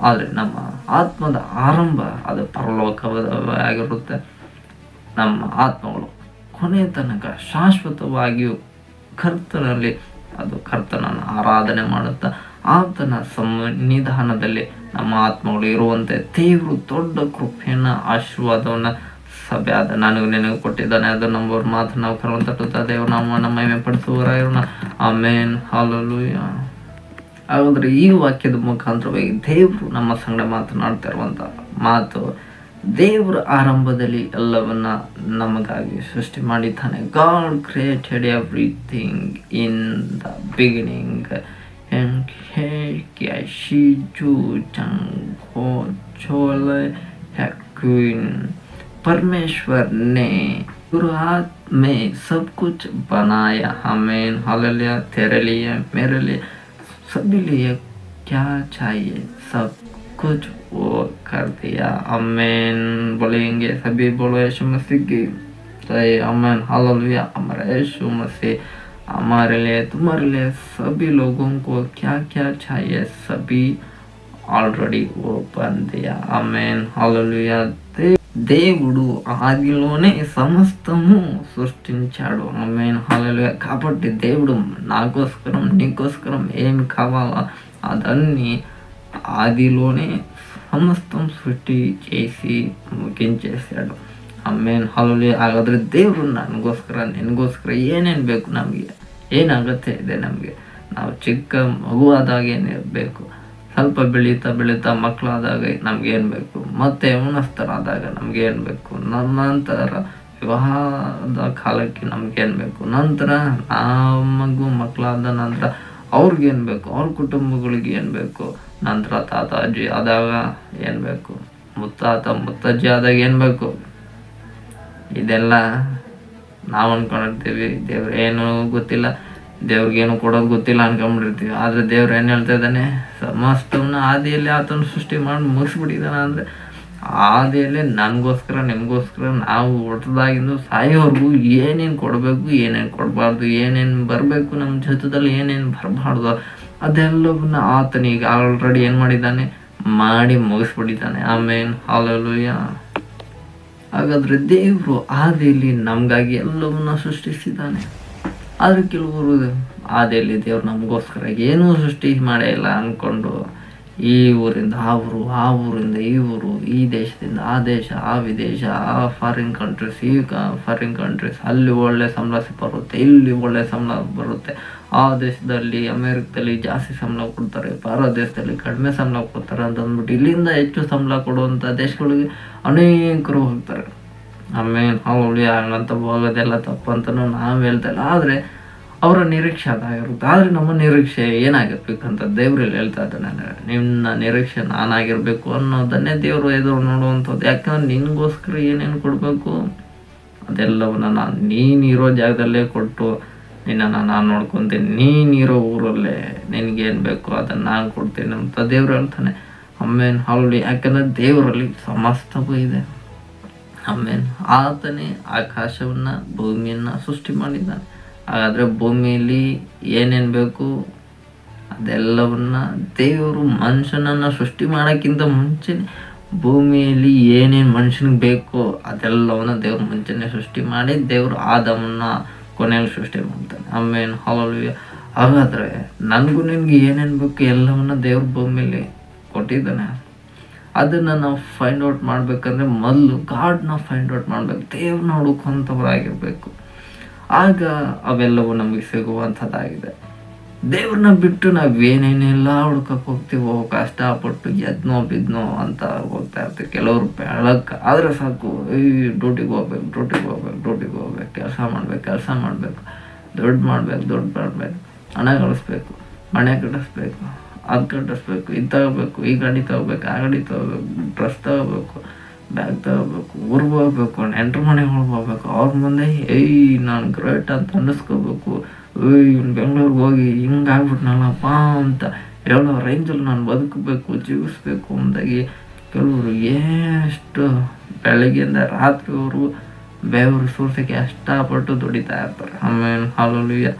ಆದರೆ ನಮ್ಮ ಆತ್ಮದ ಆರಂಭ ಅದು ಪರಲೋಕವಾಗಿರುತ್ತೆ. ನಮ್ಮ ಆತ್ಮಗಳು ಕೊನೆಯ ತನಕ ಶಾಶ್ವತವಾಗಿಯೂ ಕರ್ತನಲ್ಲಿ ಅದು ಕರ್ತನನ್ನು ಆರಾಧನೆ ಮಾಡುತ್ತಾ ಆತನ ಸನ್ನಿಧಾನದಲ್ಲಿ ನಮ್ಮ ಆತ್ಮಗಳು ಇರುವಂತೆ ದೇವರು ದೊಡ್ಡ ಕೃಪೆಯನ್ನು ಆಶೀರ್ವಾದವನ್ನು ಸಭೆ ಆದ ನನಗೂ ನಿನಗೂ ಕೊಟ್ಟಿದ್ದಾನೆ. ಅದು ನಂಬರ್ ಮಾತು ನಾವು ಕರ್ಮ ತಟ್ಟುತ್ತಾ ದೇವರು ನಮ್ಮ ಮಹಿಮೆ ಪಡಿಸುವವರಾಗಿರೋಣ. ಆಮೇನ್, ಹಲ್ಲೆಲೂಯಾ. ಹಾಗಾದರೆ ಈ ವಾಕ್ಯದ ಮುಖಾಂತರವಾಗಿ ದೇವರು ನಮ್ಮ ಸಂಗಡ ಮಾತನಾಡ್ತಾ ಇರುವಂಥ ಮಾತು, ದೇವರು ಆರಂಭದಲ್ಲಿ ಎಲ್ಲವನ್ನ ನಮಗಾಗಿ ಸೃಷ್ಟಿ ಮಾಡಿದ್ದಾನೆ. God created everything in the beginning and क्या शीजू चंगो छोले हैक्विन परमेश्वर ने शुरुआत में सब कुछ बनाया. हमें हालेलुया. तेरे लिए मेरे लिए सभी लिए क्या चाहिए सब कुछ वो कर दिया. आमेन बोलेंगे सभी, बोलो यीशु मसीह की जय. आमेन, हालेलुया. हमारा यीशु मसीह हमारे लिए तुम्हारे लिए सभी लोगों को क्या क्या चाहिए सभी ఆల్రెడీ ఓపెన్ దియా. ఆమేన్, హల్లెలూయా. దేవుడు ఆదిలోనే సమస్తము సృష్టించాడు. ఆమేన్, హల్లెలూయా. కాబట్టి దేవుడు నాకోస్కరం నీకోస్కరం ఏమి కావాలో అదన్నీ ఆదిలోనే సమస్తం సృష్టి చేసి ముగించేశాడు. ಆಮೇನ್, ಹಲ್ಲೆಲೂಯಾ. ಹಾಗಾದರೆ ದೇವರು ನನಗೋಸ್ಕರ ನಿನಗೋಸ್ಕರ ಏನೇನು ಬೇಕು, ನಮಗೆ ಏನು ಅಗತ್ಯ ಇದೆ, ನಮಗೆ ನಾವು ಚಿಕ್ಕ ಮಗುವಾದಾಗ ಏನಿರಬೇಕು, ಸ್ವಲ್ಪ ಬೆಳೀತಾ ಮಕ್ಕಳಾದಾಗ ನಮಗೇನು ಬೇಕು, ಮತ್ತು ಯೌವನಸ್ಥರಾದಾಗ ನಮಗೇನು ಬೇಕು, ನಂತರ ವಿವಾಹದ ಕಾಲಕ್ಕೆ ನಮಗೇನು ಬೇಕು, ನಂತರ ನಮಗೂ ಮಕ್ಕಳಾದ ನಂತರ ಅವ್ರಿಗೇನು ಬೇಕು, ಅವ್ರ ಕುಟುಂಬಗಳಿಗೆ ಏನು ಬೇಕು, ನಂತರ ತಾತ ಅಜ್ಜಿ ಆದಾಗ ಏನು ಬೇಕು, ಮುತ್ತಜ್ಜಿ ಆದಾಗ ಏನು ಬೇಕು, ಇದೆಲ್ಲ ನಾವು ಅಂದ್ಕೊಂಡಿರ್ತೀವಿ. ದೇವ್ರು ಏನು ಗೊತ್ತಿಲ್ಲ, ದೇವ್ರಿಗೇನು ಕೊಡೋದು ಗೊತ್ತಿಲ್ಲ ಅನ್ಕೊಂಬಿಟ್ಟಿರ್ತೀವಿ. ಆದರೆ ದೇವ್ರು ಏನು ಹೇಳ್ತಾ ಇದ್ದಾನೆ, ಸಮಸ್ತವನ್ನ ಆದಿಯಲ್ಲಿ ಆತನ ಸೃಷ್ಟಿ ಮಾಡಿ ಮುಗಿಸ್ಬಿಟ್ಟಿದ್ದಾನೆ. ಅಂದರೆ ಆದಿಯಲ್ಲಿ ನನಗೋಸ್ಕರ ನಿಮಗೋಸ್ಕರ ನಾವು ಹುಟ್ಟಿದಾಗಿಂದು ಸಾಯೋವರೆಗೂ ಏನೇನು ಕೊಡಬೇಕು, ಏನೇನು ಕೊಡಬಾರ್ದು, ಏನೇನು ಬರಬೇಕು ನಮ್ಮ ಜೊತೆದಲ್ಲಿ, ಏನೇನು ಬರಬಾರ್ದು ಅದೆಲ್ಲವನ್ನ ಆತನೀಗ ಆಲ್ರೆಡಿ ಏನು ಮಾಡಿದ್ದಾನೆ, ಮಾಡಿ ಮುಗಿಸ್ಬಿಟ್ಟಿದ್ದಾನೆ. ಆಮೇನ್, ಹಲ್ಲೆಲೂಯಾ. ಹಾಗಾದರೆ ದೇವರು ಆದಿಯಲ್ಲಿ ನಮಗಾಗಿ ಎಲ್ಲವನ್ನ ಸೃಷ್ಟಿಸಿದ್ದಾನೆ. ಆದರೆ ಕೆಲವರು ಆದಿಯಲ್ಲಿ ದೇವ್ರು ನಮಗೋಸ್ಕರ ಏನೂ ಸೃಷ್ಟಿ ಮಾಡೇ ಇಲ್ಲ ಅಂದ್ಕೊಂಡು ಈ ಊರಿಂದ ಆ ಊರು, ಆ ಊರಿಂದ ಈ ಊರು, ಈ ದೇಶದಿಂದ ಆ ದೇಶ, ಆ ವಿದೇಶ, ಆ ಫಾರಿನ್ ಕಂಟ್ರೀಸ್, ಈ ಫಾರಿನ್ ಕಂಟ್ರೀಸ್, ಅಲ್ಲಿ ಒಳ್ಳೆ ಸಂಬಳ ಬರುತ್ತೆ, ಇಲ್ಲಿ ಒಳ್ಳೆ ಸಂಬಳ ಬರುತ್ತೆ, ಆ ದೇಶದಲ್ಲಿ ಅಮೇರಿಕದಲ್ಲಿ ಜಾಸ್ತಿ ಸಂಬಳ ಕೊಡ್ತಾರೆ, ಭಾರತ ದೇಶದಲ್ಲಿ ಕಡಿಮೆ ಸಂಬಳ ಕೊಡ್ತಾರೆ ಅಂತ ಅಂದ್ಬಿಟ್ಟು ಇಲ್ಲಿಂದ ಹೆಚ್ಚು ಸಂಬಳ ಕೊಡುವಂಥ ದೇಶಗಳಿಗೆ ಅನೇಕರು ಹೋಗ್ತಾರೆ. ಆಮೇಲೆ ಅವಳು ಹಂಗಂತ ಹೋಗೋದೆಲ್ಲ ತಪ್ಪು ಅಂತಲೂ ನಾವು ಹೇಳ್ತಾ ಇಲ್ಲ. ಆದರೆ ಅವರ ನಿರೀಕ್ಷೆ ಅದಾಗಿರುತ್ತೆ. ಆದರೆ ನಮ್ಮ ನಿರೀಕ್ಷೆ ಏನಾಗಿರ್ಬೇಕಂತ ದೇವ್ರಲ್ಲಿ ಹೇಳ್ತಾ ಇದ್ದಾನೆ. ನಿನ್ನ ನಿರೀಕ್ಷೆ ನಾನಾಗಿರ್ಬೇಕು ಅನ್ನೋದನ್ನೇ ದೇವರು ಎದುರು ನೋಡುವಂಥದ್ದು. ಯಾಕಂದ್ರೆ ನಿನಗೋಸ್ಕರ ಏನೇನು ಕೊಡಬೇಕು ಅದೆಲ್ಲವನ್ನ ನೀನಿರೋ ಜಾಗದಲ್ಲೇ ಕೊಟ್ಟು ನಿನ್ನನ್ನು ನಾನು ನೋಡ್ಕೊತೀನಿ, ನೀನಿರೋ ಊರಲ್ಲೇ ನಿನಗೇನು ಬೇಕು ಅದನ್ನು ನಾನು ಕೊಡ್ತೀನಿ ಅಂತ ದೇವ್ರು ಹೇಳ್ತಾನೆ. ಆಮೇನ್, ಹೌದು. ಯಾಕಂದರೆ ದೇವರಲ್ಲಿ ಸಮಸ್ತವೂ ಇದೆ. ಆಮೇನ್. ಆತನೇ ಆಕಾಶವನ್ನು ಭೂಮಿಯನ್ನು ಸೃಷ್ಟಿ ಮಾಡಿದ್ದಾನೆ. ಹಾಗಾದರೆ ಭೂಮಿಯಲ್ಲಿ ಏನೇನು ಬೇಕು ಅದೆಲ್ಲವನ್ನ ದೇವರು ಮನುಷ್ಯನನ್ನು ಸೃಷ್ಟಿ ಮಾಡೋಕ್ಕಿಂತ ಮುಂಚೆನೆ ಭೂಮಿಯಲ್ಲಿ ಏನೇನು ಮನುಷ್ಯನಿಗೆ ಬೇಕೋ ಅದೆಲ್ಲವನ್ನ ದೇವ್ರು ಮುಂಚೆನೇ ಸೃಷ್ಟಿ ಮಾಡಿ ದೇವರು ಆದಮನ್ನ ಕೊನೆಯಲ್ಲಿ ಸೃಷ್ಟಿ ಮಾಡ್ತಾನೆ. ಆಮೇನ್, ಹಲ್ಲೆಲೂಯಾ. ಹಾಗಾದರೆ ನನಗೂ ನಿನಗೆ ಏನೇನು ಬೇಕು ಎಲ್ಲವನ್ನ ದೇವ್ರ ಭೂಮಿಯಲ್ಲಿ ಕೊಟ್ಟಿದ್ದಾನೆ. ಅದನ್ನು ನಾವು ಫೈಂಡ್ ಔಟ್ ಮಾಡಬೇಕಂದ್ರೆ ಮೊದಲು ಗಾಡ್ನ ಫೈಂಡ್ ಔಟ್ ಮಾಡಬೇಕು, ದೇವ್ರನ್ನ ಹುಡುಕುವಂಥವ್ರಾಗಿರ್ಬೇಕು. ಆಗ ಅವೆಲ್ಲವೂ ನಮಗೆ ಸಿಗುವಂಥದ್ದಾಗಿದೆ. ದೇವ್ರನ್ನ ಬಿಟ್ಟು ನಾವು ಏನೇನೆಲ್ಲ ಹುಡ್ಕಕ್ಕೆ ಹೋಗ್ತೀವೋ, ಕಷ್ಟಪಟ್ಟು ಎದ್ನೋ ಬಿದ್ನೋ ಅಂತ ಹೋಗ್ತಾ ಇರ್ತೀವಿ. ಕೆಲವರು ಬೆಳಗ್ಗೆ ಆದರೆ ಸಾಕು, ಡ್ಯೂಟಿಗೆ ಹೋಗ್ಬೇಕು, ಕೆಲಸ ಮಾಡಬೇಕು, ದುಡ್ಡು ಮಾಡಬೇಕು, ಹಣ ಗಳಿಸ್ಬೇಕು, ಮನೆ ಕಟ್ಟಿಸ್ಬೇಕು, ಅದು ಕಟ್ಟಿಸ್ಬೇಕು, ಇದು ತಗೋಬೇಕು, ಈ ಗಾಡಿ ತಗೋಬೇಕು, ಆ ಗಾಡಿ ತಗೋಬೇಕು, ಡ್ರೆಸ್ ತಗೋಬೇಕು, ಬ್ಯಾಗ್ ತಗೋಬೇಕು, ಊರಿಗೆ ಹೋಗ್ಬೇಕು, ನೆಂಟ್ರ ಮನೆಗೆ ಹೋಗ್ಬೇಕು, ಅವ್ರ ಮುಂದೆ ನಾನು ಗ್ರೇಟ್ ಅಂತ ಅನ್ನಿಸ್ಕೋಬೇಕು, ಇವ್ನು ಬೆಂಗಳೂರಿಗೆ ಹೋಗಿ ಹಿಂಗಾಗ್ಬಿಟ್ನಲ್ಲಪ್ಪ ಅಂತ ಹೇಳೋ ರೇಂಜಲ್ಲಿ ನಾನು ಬದುಕಬೇಕು, ಜೀವಿಸ್ಬೇಕು ಅಂದಾಗಿ ಕೆಲವರು ಎಷ್ಟು ಬೆಳಗ್ಗೆಯಿಂದ ರಾತ್ರಿವರೆಗೂ ಬೆವರು ಸುರಿಸೋಕ್ಕೆ ಕಷ್ಟಪಟ್ಟು ದುಡಿತಾ ಇರ್ತಾರೆ. ಆಮೇಲೆ ಹಲ್ಲೆಲೂಯಾ.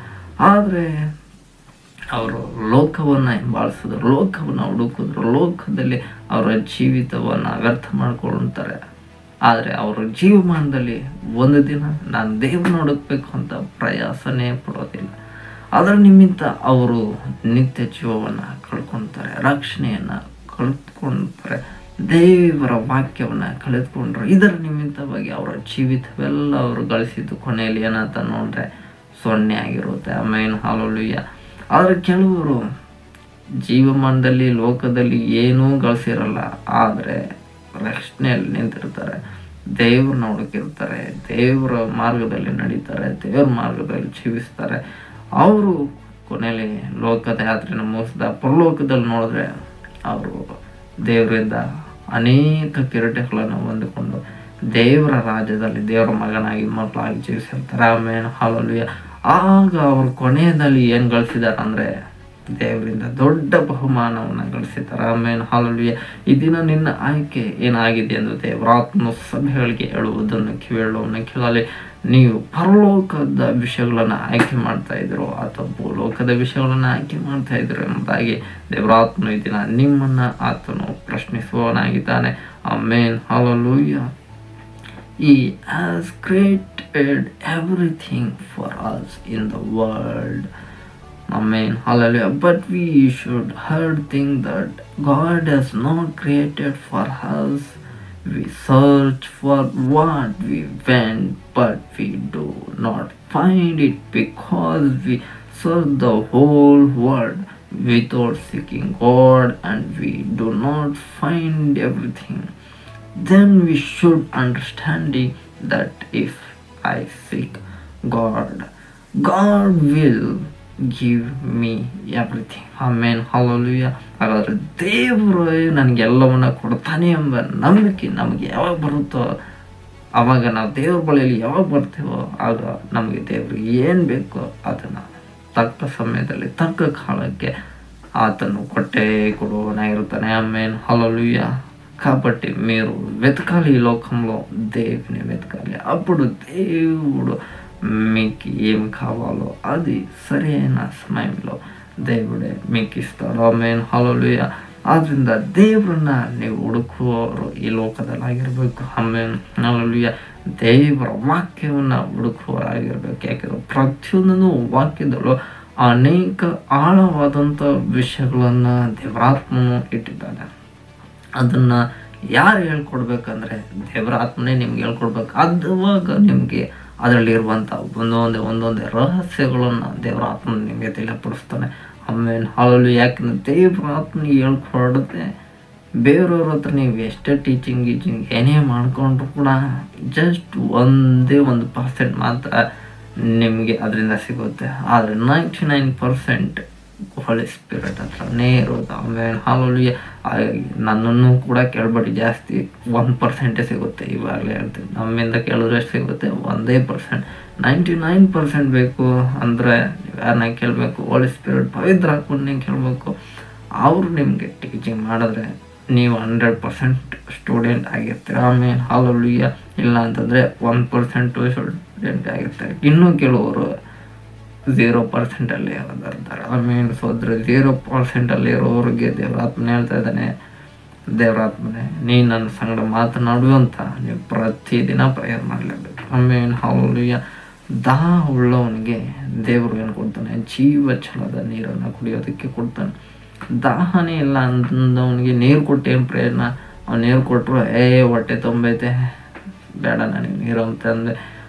ಆದರೆ ಅವರು ಲೋಕವನ್ನು ಹಿಂಬಾಲಿಸಿದ್ರು, ಲೋಕವನ್ನು ಹುಡುಕಿದ್ರು, ಲೋಕದಲ್ಲಿ ಅವರ ಜೀವಿತವನ್ನು ವ್ಯರ್ಥ ಮಾಡ್ಕೊಳ್ತಾರೆ. ಆದರೆ ಅವರ ಜೀವಮಾನದಲ್ಲಿ ಒಂದು ದಿನ ನಾನು ದೇವ್ರನ್ನ ಹುಡುಕ್ಬೇಕು ಅಂತ ಪ್ರಯಾಸನೇ ಪಡೋದಿಲ್ಲ. ಅದರ ನಿಮಿತ್ತ ಅವರು ನಿತ್ಯ ಜೀವವನ್ನು ಕಳ್ಕೊಳ್ತಾರೆ, ರಕ್ಷಣೆಯನ್ನು ಕಳೆದುಕೊಳ್ತಾರೆ, ದೇವರ ವಾಕ್ಯವನ್ನು ಕಳೆದುಕೊಂಡ್ರು. ಇದರ ನಿಮಿತ್ತವಾಗಿ ಅವರ ಜೀವಿತವೆಲ್ಲ ಅವರು ಗಳಿಸಿದ್ದು ಕೊನೆಯಲ್ಲಿ ಏನಂತ ನೋಡ್ರೆ ಸೊನ್ನೆ ಆಗಿರುತ್ತೆ. ಆಮೇನ್, ಹಲ್ಲೆಲೂಯಾ. ಆದರೆ ಕೆಲವರು ಜೀವಮಾನದಲ್ಲಿ ಲೋಕದಲ್ಲಿ ಏನೂ ಗಳಿಸಿರಲ್ಲ, ಆದರೆ ರಕ್ಷಣೆಯಲ್ಲಿ ನಿಂತಿರ್ತಾರೆ, ದೇವ್ರನ್ನ ಹುಡುಕಿರ್ತಾರೆ, ದೇವರ ಮಾರ್ಗದಲ್ಲಿ ನಡೀತಾರೆ, ದೇವ್ರ ಮಾರ್ಗದಲ್ಲಿ ಜೀವಿಸ್ತಾರೆ. ಅವರು ಕೊನೆಯಲ್ಲಿ ಲೋಕದ ಯಾತ್ರೆನ ಮುಗಿಸಿದ ಪರಲೋಕದಲ್ಲಿ ನೋಡಿದ್ರೆ ಅವರು ದೇವರಿಂದ ಅನೇಕ ಕಿರೀಟಗಳನ್ನು ಹೊಂದಿಕೊಂಡು ದೇವರ ರಾಜ್ಯದಲ್ಲಿ ದೇವರ ಮಕ್ಕಳಾಗಿ ಜೀವಿಸಿರ್ತಾರೆ. ಆಮೇಲೆ ಹಲ್ಲೆಲೂಯಾ. ಆಗ ಅವರು ಕೊನೆಯಲ್ಲಿ ಏನು ಗಳಿಸಿದಾರೆ ಅಂದರೆ ದೇವರಿಂದ ದೊಡ್ಡ ಬಹುಮಾನವನ್ನು ಗಳಿಸಿದ್ದಾರೆ. ಆಮೇಲೆ ಹಲ್ಲೆಲೂಯಾ. ಈ ದಿನ ನಿನ್ನ ಆಯ್ಕೆ ಏನಾಗಿದೆ ಎಂದು ದೇವರಾತ್ಮ ಸಭೆಗಳಿಗೆ ಹೇಳುವುದನ್ನು ಕೇಳೋಣ. ಕೇಳಲಿ, ನೀವು ಪರಲೋಕದ ವಿಷಯಗಳನ್ನು ಆಯ್ಕೆ ಮಾಡ್ತಾ ಇದ್ರು ಅಥವಾ ಭೂಲೋಕದ ವಿಷಯಗಳನ್ನು ಆಯ್ಕೆ ಮಾಡ್ತಾ ಇದ್ರು ಎಂಬುದಾಗಿ ದೇವರಾತ್ಮ ಈ ದಿನ ನಿಮ್ಮನ್ನು ಆತನು ಪ್ರಶ್ನಿಸುವವನಾಗಿದ್ದಾನೆ. ಆಮೇನ್, hallelujah. He has created everything for us in the world. Amen. Hallelujah. But we should think that God has not created for us. We search for what we want, but we do not find it because we search the whole world without seeking God, and we do not find everything. Then we should understanding that if I seek God, God will give me everything. Amen. Hallelujah. ಹಾಗಾದರೆ ದೇವರು ನನಗೆಲ್ಲವನ್ನ ಕೊಡ್ತಾನೆ ಎಂಬ ನಂಬಿಕೆ ನಮಗೆ ಯಾವಾಗ ಬರುತ್ತೋ ಆವಾಗ ನಾವು ದೇವ್ರ ಬಳಿಯಲ್ಲಿ ಯಾವಾಗ ಬರ್ತೀವೋ ಆಗ ನಮಗೆ ದೇವರು ಏನು ಬೇಕೋ ಅದನ್ನು ತಕ್ಕ ಸಮಯದಲ್ಲಿ ತಕ್ಕ ಕಾಲಕ್ಕೆ ಆತನು ಕೊಟ್ಟೇ ಕೊಡುವವನಾಗಿರ್ತಾನೆ. ಆಮೇನ್, ಹಲ್ಲೆಲೂಯಾ. కాబట్టి మీరు వెతకాలి ఈ లోకంలో దేవుని వెతకాలి. అప్పుడు దేవుడు మీకు ఏం కావాలో అది సరైన సమయంలో దేవుడే మీకు ఇస్తారు. Amen, hallelujah. ಆದ್ರಿಂದ ದೇವ್ರನ್ನ ನೀವು ಹುಡುಕುವವರು ಈ ಲೋಕದಲ್ಲಾಗಿರ್ಬೇಕು. Amen, hallelujah. ದೇವರ ವಾಕ್ಯವನ್ನು ಹುಡುಕುವವರಾಗಿರ್ಬೇಕು. ಯಾಕೆಂದರೆ ಪ್ರತಿಯೊಂದನ್ನು ವಾಕ್ಯದಲ್ಲೂ ಅನೇಕ ಆಳವಾದಂಥ ವಿಷಯಗಳನ್ನು ದೇವರಾತ್ಮನು ಇಟ್ಟಿದ್ದಾನೆ. ಅದನ್ನು ಯಾರು ಹೇಳ್ಕೊಡ್ಬೇಕಂದ್ರೆ ದೇವರ ಆತ್ಮನೇ ನಿಮ್ಗೆ ಹೇಳ್ಕೊಡ್ಬೇಕು. ಅದುವಾಗ ನಿಮಗೆ ಅದರಲ್ಲಿರುವಂಥ ಒಂದೊಂದೇ ರಹಸ್ಯಗಳನ್ನು ದೇವರ ಆತ್ಮ ನಿಮಗೆ ತಿಳಿಯಪಡಿಸ್ತಾನೆ. ಆಮೇಲೆ ಹಾಲು ಯಾಕೆಂದರೆ ದೇವರ ಆತ್ಮನಿಗೆ ಹೇಳ್ಕೊಡುತ್ತೆ. ಬೇರೆಯವ್ರ ಹತ್ರ ನೀವು ಎಷ್ಟೇ ಟೀಚಿಂಗ್ ಏನೇ ಮಾಡ್ಕೊಂಡ್ರು ಕೂಡ ಜಸ್ಟ್ 1% ಮಾತ್ರ ನಿಮಗೆ ಅದರಿಂದ ಸಿಗುತ್ತೆ. ಆದರೆ 99% ಹೋಲಿ ಸ್ಪಿರಿಟ್ ಹತ್ರನೇ ಇರೋದು. ಆಮೇಲೆ ಹಾಲಲ್ಲಿ ನನ್ನನ್ನು ಕೂಡ ಕೇಳಬೇಡಿ, ಜಾಸ್ತಿ 1% ಸಿಗುತ್ತೆ. ಇವಾಗಲೇ ಹೇಳ್ತೀನಿ, ನಮ್ಮಿಂದ ಕೇಳಿದ್ರೆ ಎಷ್ಟು ಸಿಗುತ್ತೆ? 1%. 99% ಬೇಕು ಅಂದರೆ ನೀವು ಯಾರನ್ನ ಕೇಳಬೇಕು? ಹೋಲಿ ಸ್ಪಿರಿಟ್ ಪವಿತ್ರ ಹಾಕೊಂಡು ಕೇಳಬೇಕು. ಅವರು ನಿಮಗೆ ಟೀಚಿಂಗ್ ಮಾಡಿದ್ರೆ ನೀವು 100% ಸ್ಟೂಡೆಂಟ್ ಆಗಿರ್ತೀರ. ಆಮೇಲೆ ಹಾಲಲ್ಲಿಯ ಇಲ್ಲ ಅಂತಂದರೆ 1% ಸ್ಟೂಡೆಂಟ್ ಆಗಿರ್ತಾರೆ. ಇನ್ನೂ ಕೆಲವರು 0% ಇರ್ತಾರೆ. ಆಮೇಲೆ ಸೋದ್ರೆ 0% ಇರೋರಿಗೆ ದೇವರಾತ್ಮನೆ ಹೇಳ್ತಾ ಇದ್ದಾನೆ, ದೇವರಾತ್ಮನೆ ನೀನು ನನ್ನ ಸಂಗಡ ಮಾತನಾಡು ಅಂತ ನೀವು ಪ್ರತಿದಿನ ಪ್ರೇಯರ್ ಮಾಡಲೇಬೇಕು. ಆಮೇಲೆ ಹಾಲಲ್ಲಿಯ ದಾಹ ಉಳ್ಳವನಿಗೆ ದೇವರು ಏನು ಕೊಡ್ತಾನೆ? ಜೀವ ಛಲದ ನೀರನ್ನು ಕುಡಿಯೋದಕ್ಕೆ ಕೊಡ್ತಾನೆ. ದಾಹನೇ ಇಲ್ಲ ಅಂದವನಿಗೆ ನೀರು ಕೊಟ್ಟು ಏನು ಪ್ರಯೋಜನ? ಅವ್ನು ನೀರು ಕೊಟ್ಟರು ಹೊಟ್ಟೆ ತುಂಬೈತೆ ಬೇಡ ನನಗೆ ನೀರು ಅಂತಂದರೆ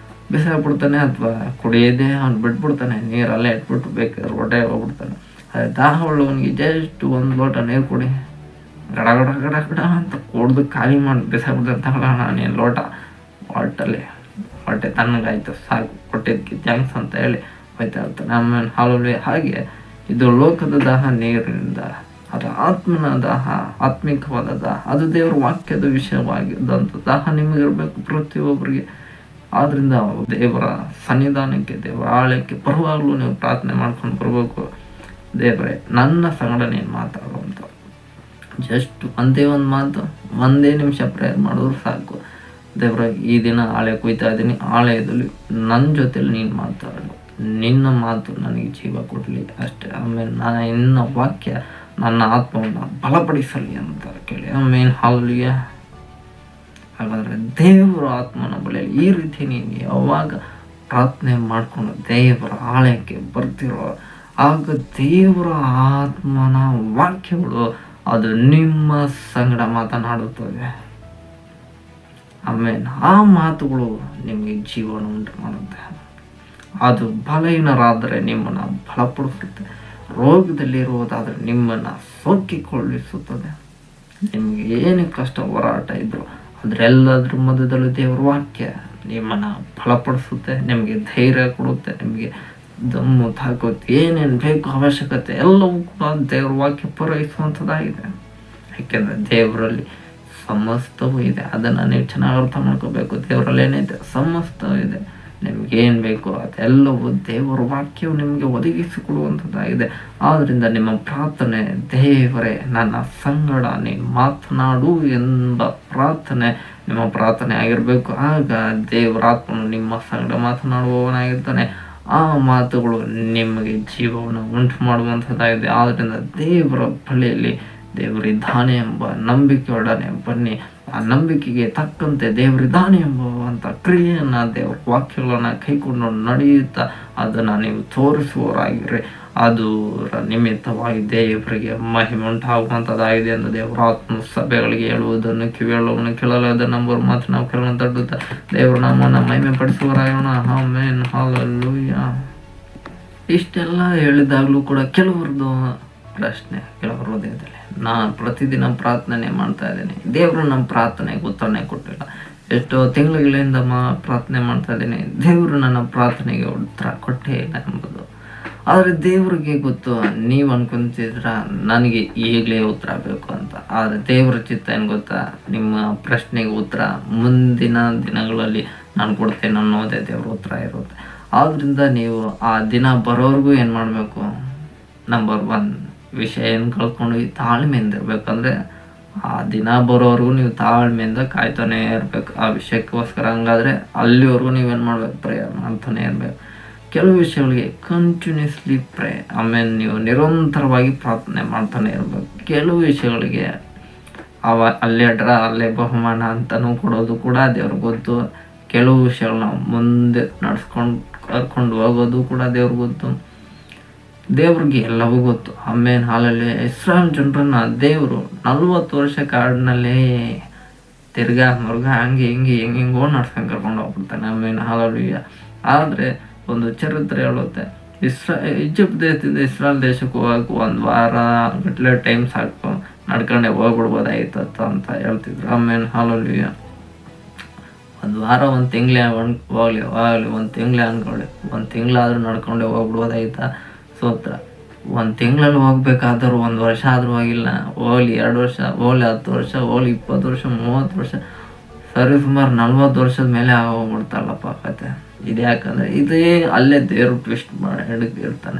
ಬಿಸಾಕ್ಬಿಡ್ತಾನೆ, ಅಥವಾ ಕುಡಿಯೋದೇ ಅವ್ನು ಬಿಟ್ಬಿಡ್ತಾನೆ, ನೀರಲ್ಲೇ ಇಟ್ಬಿಟ್ಟು ಬೇಕಾದ್ರೆ ಹೊಟ್ಟೆ ಹೋಗ್ಬಿಡ್ತಾನೆ. ಅದೇ ದಾಹ ಉಳ್ಳವನಿಗೆ ಜಸ್ಟ್ 1 ಲೋಟ ನೀರು ಕೊಡಿ, ಗಡ ಗಡ ಗಡ ಗಡ ಅಂತ ಕುಡ್ದು ಖಾಲಿ ಮಾಡಿ ಬಿಸಾಕ್ಬಿಡ್ತಾನೆ. ತಗೊಳ್ಳೋಣ ನೀನು ಲೋಟ, ಹೊಟ್ಟೆ ತಣ್ಣಗಾಯ್ತು ಸಾಕು, ಕೊಟ್ಟಿದ್ದಕ್ಕೆ ಥ್ಯಾಂಕ್ಸ್ ಅಂತ ಹೇಳಿ ಹೋಯ್ತಾ ಇರ್ತಾನೆ. ಆಮೇಲೆ ಹಾಲಲ್ಲಿ ಹಾಗೆ ಇದು ಲೋಕದ ದಾಹ ನೀರಿನಿಂದ, ಅದು ಆತ್ಮನ ದಾಹ, ಆತ್ಮಿಕವಾದ ದಾಹ, ಅದು ದೇವರ ವಾಕ್ಯದ ವಿಷಯವಾಗಿದ್ದಂಥ ದಾಹ ನಿಮಗಿರಬೇಕು ಪ್ರತಿಯೊಬ್ಬರಿಗೆ. ಆದ್ದರಿಂದ ದೇವರ ಸನ್ನಿಧಾನಕ್ಕೆ, ದೇವರ ಆಳಕ್ಕೆ ಬರುವಾಗಲೂ ನೀವು ಪ್ರಾರ್ಥನೆ ಮಾಡ್ಕೊಂಡು ಬರಬೇಕು. ದೇವರೇ ನನ್ನ ಸಂಗಡ ನೀನು ಮಾತಾಡು ಅಂತ. ಜಸ್ಟ್ ಒಂದೇ ಮಾತು, 1 ನಿಮಿಷ ಪ್ರೇಯರ್ ಮಾಡಿದ್ರು ಸಾಕು. ದೇವರ ಈ ದಿನ ಆಳೆ ಕುಯ್ತಾ ಇದ್ದೀನಿ, ಆಲಯದಲ್ಲಿ ನನ್ನ ಜೊತೆಲಿ ನೀನು ಮಾತಾಡು, ನಿನ್ನ ಮಾತು ನನಗೆ ಜೀವ ಕೊಡಲಿ ಅಷ್ಟೇ. ಆಮೇಲೆ ನಿನ್ನ ವಾಕ್ಯ ನನ್ನ ಆತ್ಮವನ್ನು ಬಲಪಡಿಸಲಿ ಅಂತ ಕೇಳಿ. ಆಮೇಲೆ ಹಾಲಲ್ಲಿಯ ಹಾಗಾದರೆ ದೇವರ ಆತ್ಮನ ಬಳಿಯಲ್ಲಿ ಈ ರೀತಿ ನೀನು ಯಾವಾಗ ಪ್ರಾರ್ಥನೆ ಮಾಡಿಕೊಂಡು ದೇವರ ಆಲಯಕ್ಕೆ ಬರ್ತಿರೋ ಆಗ ದೇವರ ಆತ್ಮನ ವಾಕ್ಯಗಳು ಅದು ನಿಮ್ಮ ಸಂಗಡ ಮಾತನಾಡುತ್ತವೆ. ಆಮೇಲೆ ಆ ಮಾತುಗಳು ನಿಮಗೆ ಜೀವನ ಉಂಟು ಮಾಡುತ್ತೆ. ಅದು ಬಲಹೀನರಾದರೆ ನಿಮ್ಮನ್ನು ಬಲಪಡಿಸುತ್ತೆ, ರೋಗದಲ್ಲಿರುವುದಾದರೆ ನಿಮ್ಮನ್ನು ಸೋಕಿಕೊಳ್ಳಿಸುತ್ತದೆ. ನಿಮಗೆ ಏನು ಕಷ್ಟ ಹೋರಾಟ ಇದ್ರು ಅದರೆಲ್ಲದ್ರ ಮಧ್ಯದಲ್ಲೂ ದೇವರ ವಾಕ್ಯ ನಿಮ್ಮನ್ನು ಬಲಪಡಿಸುತ್ತೆ, ನಿಮಗೆ ಧೈರ್ಯ ಕೊಡುತ್ತೆ, ನಿಮಗೆ ದಮ್ಮು ತಾಕತ್ತು ಏನೇನು ಬೇಕು ಅವಶ್ಯಕತೆ ಎಲ್ಲವೂ ಕೂಡ ದೇವರ ವಾಕ್ಯ ಪೂರೈಸುವಂಥದ್ದಾಗಿದೆ. ಯಾಕೆಂದರೆ ದೇವರಲ್ಲಿ ಸಮಸ್ತವೂ ಇದೆ. ಅದನ್ನು ನೀವು ಚೆನ್ನಾಗಿ ಅರ್ಥ ಮಾಡ್ಕೋಬೇಕು. ದೇವರಲ್ಲಿ ಏನಿದೆ? ಸಮಸ್ತವೂ ಇದೆ. ನಿಮಗೇನು ಬೇಕೋ ಅದೆಲ್ಲವೂ ದೇವರ ವಾಕ್ಯವು ನಿಮಗೆ ಒದಗಿಸಿಕೊಡುವಂಥದ್ದಾಗಿದೆ. ಆದ್ದರಿಂದ ನಿಮ್ಮ ಪ್ರಾರ್ಥನೆ, ದೇವರೇ ನನ್ನ ಸಂಗಡ ನೀನು ಮಾತನಾಡು ಎಂಬ ಪ್ರಾರ್ಥನೆ ನಿಮ್ಮ ಪ್ರಾರ್ಥನೆ ಆಗಿರಬೇಕು. ಆಗ ದೇವರಾತ್ಮನು ನಿಮ್ಮ ಸಂಗಡ ಮಾತನಾಡುವವನಾಗಿರ್ತಾನೆ. ಆ ಮಾತುಗಳು ನಿಮಗೆ ಜೀವವನ್ನು ಉಂಟು ಮಾಡುವಂಥದ್ದಾಗಿದೆ. ಆದ್ದರಿಂದ ದೇವರ ಬಳಿಯಲ್ಲಿ ದೇವರಿದ್ದಾನೆ ಎಂಬ ನಂಬಿಕೆಯೊಡನೆ ಬನ್ನಿ. ಆ ನಂಬಿಕೆಗೆ ತಕ್ಕಂತೆ ದೇವರಿದ್ದಾನೆ ಎಂಬುವಂಥ ಕ್ರಿಯೆಯನ್ನು, ದೇವರ ವಾಕ್ಯಗಳನ್ನು ಕೈಕೊಂಡು ನಡೆಯುತ್ತಾ ಅದನ್ನು ನೀವು ತೋರಿಸುವವರಾಗಿರ್ರಿ. ಅದರ ನಿಮಿತ್ತವಾಗಿ ದೇವರಿಗೆ ಮಹಿಮೆ ಉಂಟಾಗುವಂಥದ್ದಾಗಿದೆ ಎಂದು ದೇವರ ಆತ್ಮ ಸಭೆಗಳಿಗೆ ಹೇಳುವುದನ್ನು ಕಿವಿಯಲ್ಲವನ್ನು ಕೇಳಲಾದ ನಂಬರ್ ಮಾತ್ರ ನಾವು ಕೇಳೋಣ. ತಟ್ಟುತ್ತಾ ದೇವರು ನಮ್ಮನ್ನು ಮಹಿಮೆ ಪಡಿಸುವರಾಗೋಣ. Amen, hallelujah. ಇಷ್ಟೆಲ್ಲ ಹೇಳಿದಾಗಲೂ ಕೂಡ ಕೆಲವ್ರದ್ದು ಪ್ರಶ್ನೆ, ಕೆಲವರ ಹೃದಯದಲ್ಲಿ ನಾನು ಪ್ರತಿದಿನ ಪ್ರಾರ್ಥನೆ ಮಾಡ್ತಾ ಇದ್ದೀನಿ, ದೇವರು ನಮ್ಮ ಪ್ರಾರ್ಥನೆಗೆ ಉತ್ತರನೇ ಕೊಟ್ಟಿಲ್ಲ. ಎಷ್ಟೋ ತಿಂಗಳುಗಳಿಂದ ಪ್ರಾರ್ಥನೆ ಮಾಡ್ತಾ ಇದ್ದೀನಿ, ದೇವರು ನನ್ನ ಪ್ರಾರ್ಥನೆಗೆ ಉತ್ತರ ಕೊಟ್ಟೇ ಇಲ್ಲ ಎಂಬುದು. ಆದರೆ ದೇವರಿಗೆ ಗೊತ್ತು, ನೀವು ಅನ್ಕೊಂತಿದ್ರ ನನಗೆ ಈಗಲೇ ಉತ್ತರ ಬೇಕು ಅಂತ. ಆದರೆ ದೇವರ ಚಿತ್ತ ಏನು ಗೊತ್ತಾ? ನಿಮ್ಮ ಪ್ರಶ್ನೆಗೆ ಉತ್ತರ ಮುಂದಿನ ದಿನಗಳಲ್ಲಿ ನಾನು ಕೊಡ್ತೇನೆ ಅನ್ನೋದೇ ದೇವರ ಉತ್ತರ ಇರುತ್ತೆ. ಆದ್ದರಿಂದ ನೀವು ಆ ದಿನ ಬರೋವರೆಗೂ ಏನು ಮಾಡಬೇಕು? ನಂಬರ್ 1 ವಿಷಯ ಏನು ಕಳ್ಕೊಂಡು ತಾಳ್ಮೆಯಿಂದ ಇರಬೇಕಂದ್ರೆ ಆ ದಿನ ಬರೋವರೆಗೂ ನೀವು ತಾಳ್ಮೆಯಿಂದ ಕಾಯ್ತಾನೆ ಇರ್ಬೇಕು ಆ ವಿಷಯಕ್ಕೋಸ್ಕರ. ಹಂಗಾದ್ರೆ ಅಲ್ಲಿವರೆಗೂ ನೀವೇನು ಮಾಡ್ಬೇಕು, ಪ್ರೇಯರ್ ಮಾಡ್ತಾನೆ ಇರ್ಬೇಕು. ಕೆಲವು ವಿಷಯಗಳಿಗೆ ಕಂಟಿನ್ಯೂಸ್ಲಿ ಪ್ರೇ, ಆಮೇಲೆ ನೀವು ನಿರಂತರವಾಗಿ ಪ್ರಾರ್ಥನೆ ಮಾಡ್ತಾನೆ ಇರ್ಬೇಕು. ಕೆಲವು ವಿಷಯಗಳಿಗೆ ಅಲ್ಲೇ ಅಲ್ಲೇ ಬಹುಮಾನ ಅಂತಲೂ ಕೊಡೋದು ಕೂಡ ದೇವ್ರಿಗೆ ಗೊತ್ತು. ಕೆಲವು ವಿಷಯಗಳನ್ನ ಮುಂದೆ ಕರ್ಕೊಂಡು ಹೋಗೋದು ಕೂಡ ದೇವ್ರಿಗೆ ಗೊತ್ತು. ದೇವ್ರಿಗೆ ಎಲ್ಲವೂ ಗೊತ್ತು. ಆಮೇಲೆ ಹಾಲಲ್ಲಿ ಇಸ್ರಾಯೇಲ್ ಜನರನ್ನ ದೇವರು 40 ವರ್ಷ ಕಾಡಿನಲ್ಲೇ ತಿರ್ಗಾ ಮುರುಗಾ ಹಂಗೆ ಹಿಂಗೋ ನಡ್ಸ್ಕೊಂಡು ಕರ್ಕೊಂಡು ಹೋಗ್ಬಿಡ್ತಾನೆ. ಆಮೇಲೆ ಹಾಲಲ್ಲಿ ಆದರೆ ಒಂದು ಚರಿತ್ರೆ ಹೇಳುತ್ತೆ, ಈಜಿಪ್ಟ್ ದೇಶದಿಂದ ಇಸ್ರಾಯೇಲ್ ದೇಶಕ್ಕೆ ಹೋಗಕ್ಕೆ 1 ವಾರ ಗಟ್ಟಲೆ ಟೈಮ್ ಸಾಕು, ನಡ್ಕೊಂಡೆ ಹೋಗ್ಬಿಡ್ಬೋದಾಗಿತ್ತು ಅಂತ ಹೇಳ್ತಿದ್ರು. ಆಮೇಲೆ ಹಾಲಲ್ಲಿ 1 ವಾರ 1 ತಿಂಗಳೇ ಹೋಗ್ಲಿ 1 ತಿಂಗಳೇ ಅನ್ಕೊಳ್ಳಿ, 1 ತಿಂಗಳಾದ್ರೂ ನಡ್ಕೊಂಡೆ ಹೋಗ್ಬಿಡ್ಬೋದಾಗಿತ್ತ. ಸೋತ್ರ 1 ತಿಂಗಳಲ್ಲಿ ಹೋಗ್ಬೇಕಾದ್ರೂ 1 ವರ್ಷ ಆದ್ರೂ ಹೋಗಿಲ್ಲ. ಹೋಗ್ಲಿ 2 ವರ್ಷ, ಹೋಗ್ಲಿ 10 ವರ್ಷ, ಹೋಗ್ಲಿ 20 ವರ್ಷ, 30 ವರ್ಷ, ಸರಿ ಸುಮಾರು 40 ವರ್ಷದ ಮೇಲೆ ಆಗೋಗ್ಬಿಡ್ತಾರಲ್ಲಪ್ಪ ಕತೆ. ಇದು ಯಾಕಂದರೆ ಇದೇ ಅಲ್ಲೇ ದೇವ್ರು ಟ್ವಿಸ್ಟ್ ಮಾಡಿ ಇರ್ತಾನೆ.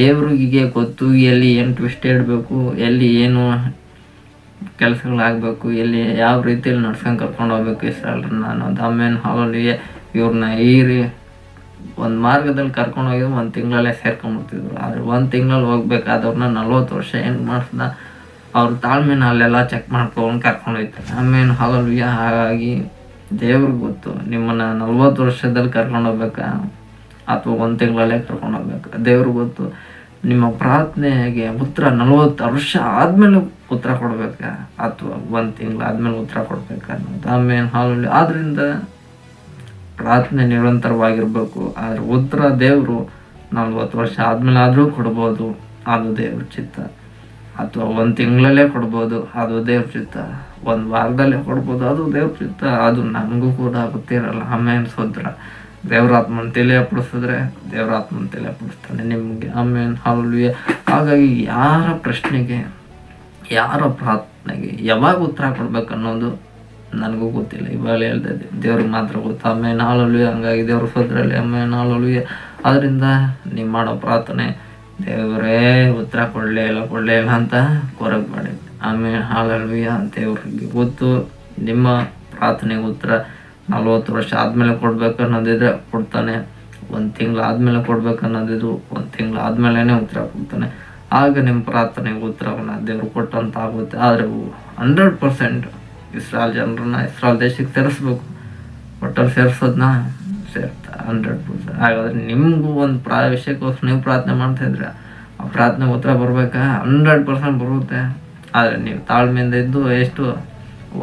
ದೇವ್ರಿಗೆ ಗೊತ್ತು ಎಲ್ಲಿ ಏನು ಟ್ವಿಸ್ಟ್ ಇಡಬೇಕು, ಎಲ್ಲಿ ಏನು ಕೆಲಸಗಳಾಗಬೇಕು, ಎಲ್ಲಿ ಯಾವ ರೀತಿಯಲ್ಲಿ ನಡ್ಸ್ಕೊಂಡು ಕರ್ಕೊಂಡು ಹೋಗ್ಬೇಕು ಇಸ್ರಾಯೇಲ್ರನ್ನ ಅನ್ನೋದು. ಆಮೇಲೆ ಹಾಲಲ್ಲಿ ಇವ್ರನ್ನ ಒಂದು ಮಾರ್ಗದಲ್ಲಿ ಕರ್ಕೊಂಡು ಹೋಗಿ 1 ತಿಂಗಳಲ್ಲೇ ಸೇರ್ಕೊಂಡ್ಬಿಡ್ತಿದ್ರು. ಆದರೆ 1 ತಿಂಗಳಲ್ಲಿ ಹೋಗ್ಬೇಕಾದವ್ರನ್ನ 40 ವರ್ಷ ಹೆಂಗೆ ಮಾಡಿಸ್ದ, ಅವ್ರ ತಾಳ್ಮೆನ ಅಲ್ಲೆಲ್ಲ ಚೆಕ್ ಮಾಡ್ಕೊಂಡು ಕರ್ಕೊಂಡು ಹೋಗ್ತಾರೆ. ಆಮೇಲೆ ಹಾಲಲ್ಲಿ ಹಾಗಾಗಿ ದೇವ್ರಿಗೆ ಗೊತ್ತು ನಿಮ್ಮನ್ನು 40 ವರ್ಷದಲ್ಲಿ ಕರ್ಕೊಂಡು ಹೋಗ್ಬೇಕಾ ಅಥವಾ 1 ತಿಂಗಳಲ್ಲೇ ಕರ್ಕೊಂಡು ಹೋಗ್ಬೇಕಾ. ದೇವ್ರಿಗೆ ಗೊತ್ತು ನಿಮ್ಮ ಪ್ರಾರ್ಥನೆಗೆ ಉತ್ತರ 40 ವರ್ಷ ಆದಮೇಲೆ ಉತ್ತರ ಕೊಡ್ಬೇಕಾ ಅಥವಾ 1 ತಿಂಗಳಾದ್ಮೇಲೆ ಉತ್ತರ ಕೊಡ್ಬೇಕಾ ಅನ್ನೋದು. ಆಮೇಲೆ ಹಾಲಲ್ಲಿ ಆದ್ದರಿಂದ ಪ್ರಾರ್ಥನೆ ನಿರಂತರವಾಗಿರ್ಬೇಕು. ಆದರೆ ಉತ್ತರ ದೇವರು 40 ವರ್ಷ ಆದಮೇಲೆ ಆದರೂ ಕೊಡ್ಬೋದು, ಅದು ದೇವ್ರ ಚಿತ್ತ. ಅಥವಾ 1 ತಿಂಗಳಲ್ಲೇ ಕೊಡ್ಬೋದು, ಅದು ದೇವ್ರ ಚಿತ್ತ. 1 ವಾರದಲ್ಲೇ ಕೊಡ್ಬೋದು, ಅದು ದೇವ್ರ ಚಿತ್ತ. ಅದು ನಮಗೂ ಕೂಡ ಗೊತ್ತಿರಲ್ಲ. ಆಮೇಲೆ ಸೋದ್ರ ದೇವ್ರಾತ್ಮನ ತಿಳಿಯಪಡಿಸಿದ್ರೆ ದೇವ್ರಾತ್ಮನ ತಿಳಿಯಪಡಿಸ್ತಾನೆ ನಿಮಗೆ. ಆಮೇಲೆ ಹಾಲಲ್ಲಿ ಹಾಗಾಗಿ ಯಾರ ಪ್ರಶ್ನೆಗೆ, ಯಾರ ಪ್ರಾರ್ಥನೆಗೆ ಯಾವಾಗ ಉತ್ತರ ಕೊಡ್ಬೇಕನ್ನೋದು ನನಗೂ ಗೊತ್ತಿಲ್ಲ. ಇವಾಗ ಹೇಳ್ತಾ ದೇವ್ರಿಗೆ ಮಾತ್ರ ಗೊತ್ತು. ಆಮೇಲೆ ಹಾಲಲ್ಲಿ ಹಂಗಾಗಿ ದೇವ್ರ ಸೋದ್ರಲ್ಲಿ ಆಮೇಲೆ ಹಾಲಲ್ಲಿ ಅದರಿಂದ ನೀವು ಮಾಡೋ ಪ್ರಾರ್ಥನೆ ದೇವರೇ ಉತ್ತರ ಕೊಡಲೇ ಇಲ್ಲ ಅಂತ ಕೊರಗೆ ಮಾಡಿ. ಆಮೇಲೆ ಹಾಲಲ್ಲಿ ದೇವ್ರಿಗೆ ಗೊತ್ತು ನಿಮ್ಮ ಪ್ರಾರ್ಥನೆಗೆ ಉತ್ತರ 40 ವರ್ಷ ಆದಮೇಲೆ ಕೊಡ್ಬೇಕು ಅನ್ನೋದಿದ್ರೆ ಕೊಡ್ತಾನೆ, 1 ತಿಂಗಳಾದ್ಮೇಲೆ ಕೊಡ್ಬೇಕು ಅನ್ನೋದಿದ್ರು 1 ತಿಂಗಳಾದ್ಮೇಲೆ ಉತ್ತರ ಕೊಡ್ತಾನೆ. ಆಗ ನಿಮ್ಮ ಪ್ರಾರ್ಥನೆಗೆ ಉತ್ತರವನ್ನು ದೇವ್ರು ಕೊಟ್ಟಂತ ಆಗುತ್ತೆ. ಆದರೆ 100% ಇಸ್ರಾಯೇಲ್ ಜನರನ್ನ ಇಸ್ರಾಯೇಲ್ ದೇಶಕ್ಕೆ ಸೇರಿಸ್ಬೇಕು. ಒಟ್ಟಲ್ಲಿ ಸೇರಿಸೋದನ್ನ ಸೇರ್ತಾ 100%. ಹಾಗಾದ್ರೆ ನಿಮಗೂ ಒಂದು ವಿಷಯಕ್ಕೋಸ್ಕರ ನೀವು ಪ್ರಾರ್ಥನೆ ಮಾಡ್ತಾ ಇದ್ರೆ ಆ ಪ್ರಾರ್ಥನೆ ಉತ್ತರ ಬರ್ಬೇಕಾ? 100% ಬರುತ್ತೆ. ಆದರೆ ನೀವು ತಾಳ್ಮೆಯಿಂದ ಇದ್ದು ಎಷ್ಟು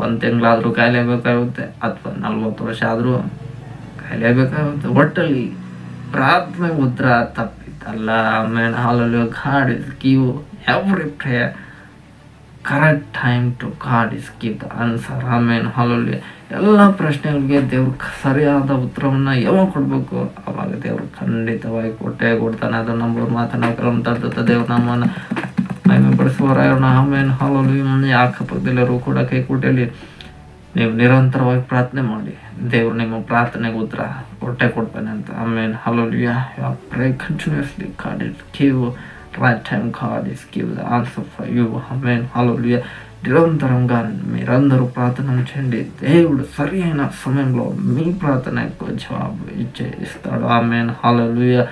1 ತಿಂಗಳಾದರೂ ಕಾಯಲೇಬೇಕಾಗುತ್ತೆ ಅಥವಾ 40 ವರ್ಷ ಆದರೂ ಕಾಯಲೇಬೇಕಾಗುತ್ತೆ. ಒಟ್ಟಲ್ಲಿ ಪ್ರಾರ್ಥನೆ ಉತ್ತರ ತಪ್ಪಿತ್ತಲ್ಲ. ಆಮೇಲೆ ಹಾಲಲ್ಲಿ God is give every prayer correct time to God is give the answer. ಆಮೇಲೆ ಹಾಲಲ್ಲಿ ಎಲ್ಲ ಪ್ರಶ್ನೆಗಳಿಗೆ ದೇವ್ರು ಸರಿಯಾದ ಉತ್ತರವನ್ನು ಯಾವಾಗ ಕೊಡಬೇಕು ಅವಾಗ ದೇವ್ರು ಖಂಡಿತವಾಗಿ ಕೊಟ್ಟೇ ಕೊಡ್ತಾನೆ. ಅದು ನಂಬೋರು ಮಾತನ್ನ ಕಲಂತರ್ತದೆ. ದೇವ್ರ ನಮ್ಮನ್ನು ಮಹಿಮೆ ಪಡಿಸುವವರಾಗೋಣ. ಆಮೇಲೆ ಹಾಲಲ್ಲಿ ಅಕ್ಕಪಕ್ಕದೆಲ್ಲರೂ ಕೂಡ ಕೈ ಕೊಟ್ಟಲ್ಲಿ ನೀವು ನಿರಂತರವಾಗಿ ಪ್ರಾರ್ಥನೆ ಮಾಡಿ, ದೇವ್ರು ನಿಮ್ಮ ಪ್ರಾರ್ಥನೆಗೆ ಉತ್ತರ ಕೊಟ್ಟೇ ಕೊಡ್ತಾನೆ ಅಂತ. ಆಮೇಲೆ ಹಾಲಲ್ಲಿ pray continuously god is give right time, God is give the answer for you. Amen. Hallelujah. నిరంతరంగా మీరందరూ ప్రార్థన చేయండి. దేవుడు సరైన సమయంలో మీ ప్రార్థనకు జవాబు ఇస్తాడు. ఆమెన్. హల్లెలూయా.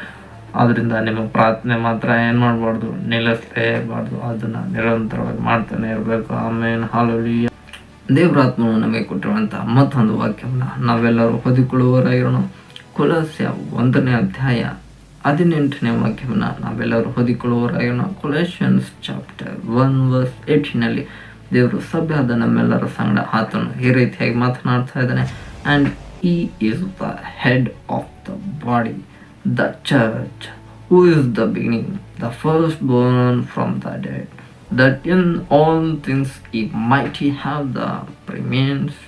ಆದ್ದರಿಂದ ನಿಮ್ಮ ಪ್ರಾರ್ಥನೆ ಮಾತ್ರ ಏನು ಮಾಡಬಾರ್ದು, ನಿಲ್ಲಿಸಲೇಬಾರ್ದು. ಅದನ್ನು ನಿರಂತರವಾಗಿ ಮಾಡ್ತಾನೆ ಇರಬೇಕು. ಆಮೇನ್. ಹಲ್ಲೆಲೂಯಾ. ದೇವರಾತ್ಮನು ನಮಗೆ ಕೊಟ್ಟಿರುವಂಥ ಮತ್ತೊಂದು ವಾಕ್ಯವನ್ನು ನಾವೆಲ್ಲರೂ ಹೊದಿಕೊಳ್ಳುವವರಾಗಿರೋಣ. ಕೊಲಸ್ಯ 1ನೇ ಅಧ್ಯಾಯ 18ನೇ ವಾಕ್ಯವನ್ನು ನಾವೆಲ್ಲರೂ ಹೊದಿಕೊಳ್ಳುವವರಾಗಿರೋಣ. ಕೊಲೋಸಿಯನ್ಸ್ ಚಾಪ್ಟರ್ 1:18 ದೇವರು ಸಭೆಯಾದ ನಮ್ಮೆಲ್ಲರ ಸಂಗಡ ಆತನು ಈ ರೀತಿಯಾಗಿ ಮಾತನಾಡ್ತಾ ಇದ್ದಾನೆ. And he is the head of the body, the church, who is the beginning, the firstborn from the dead, that in all things he might have the preeminence.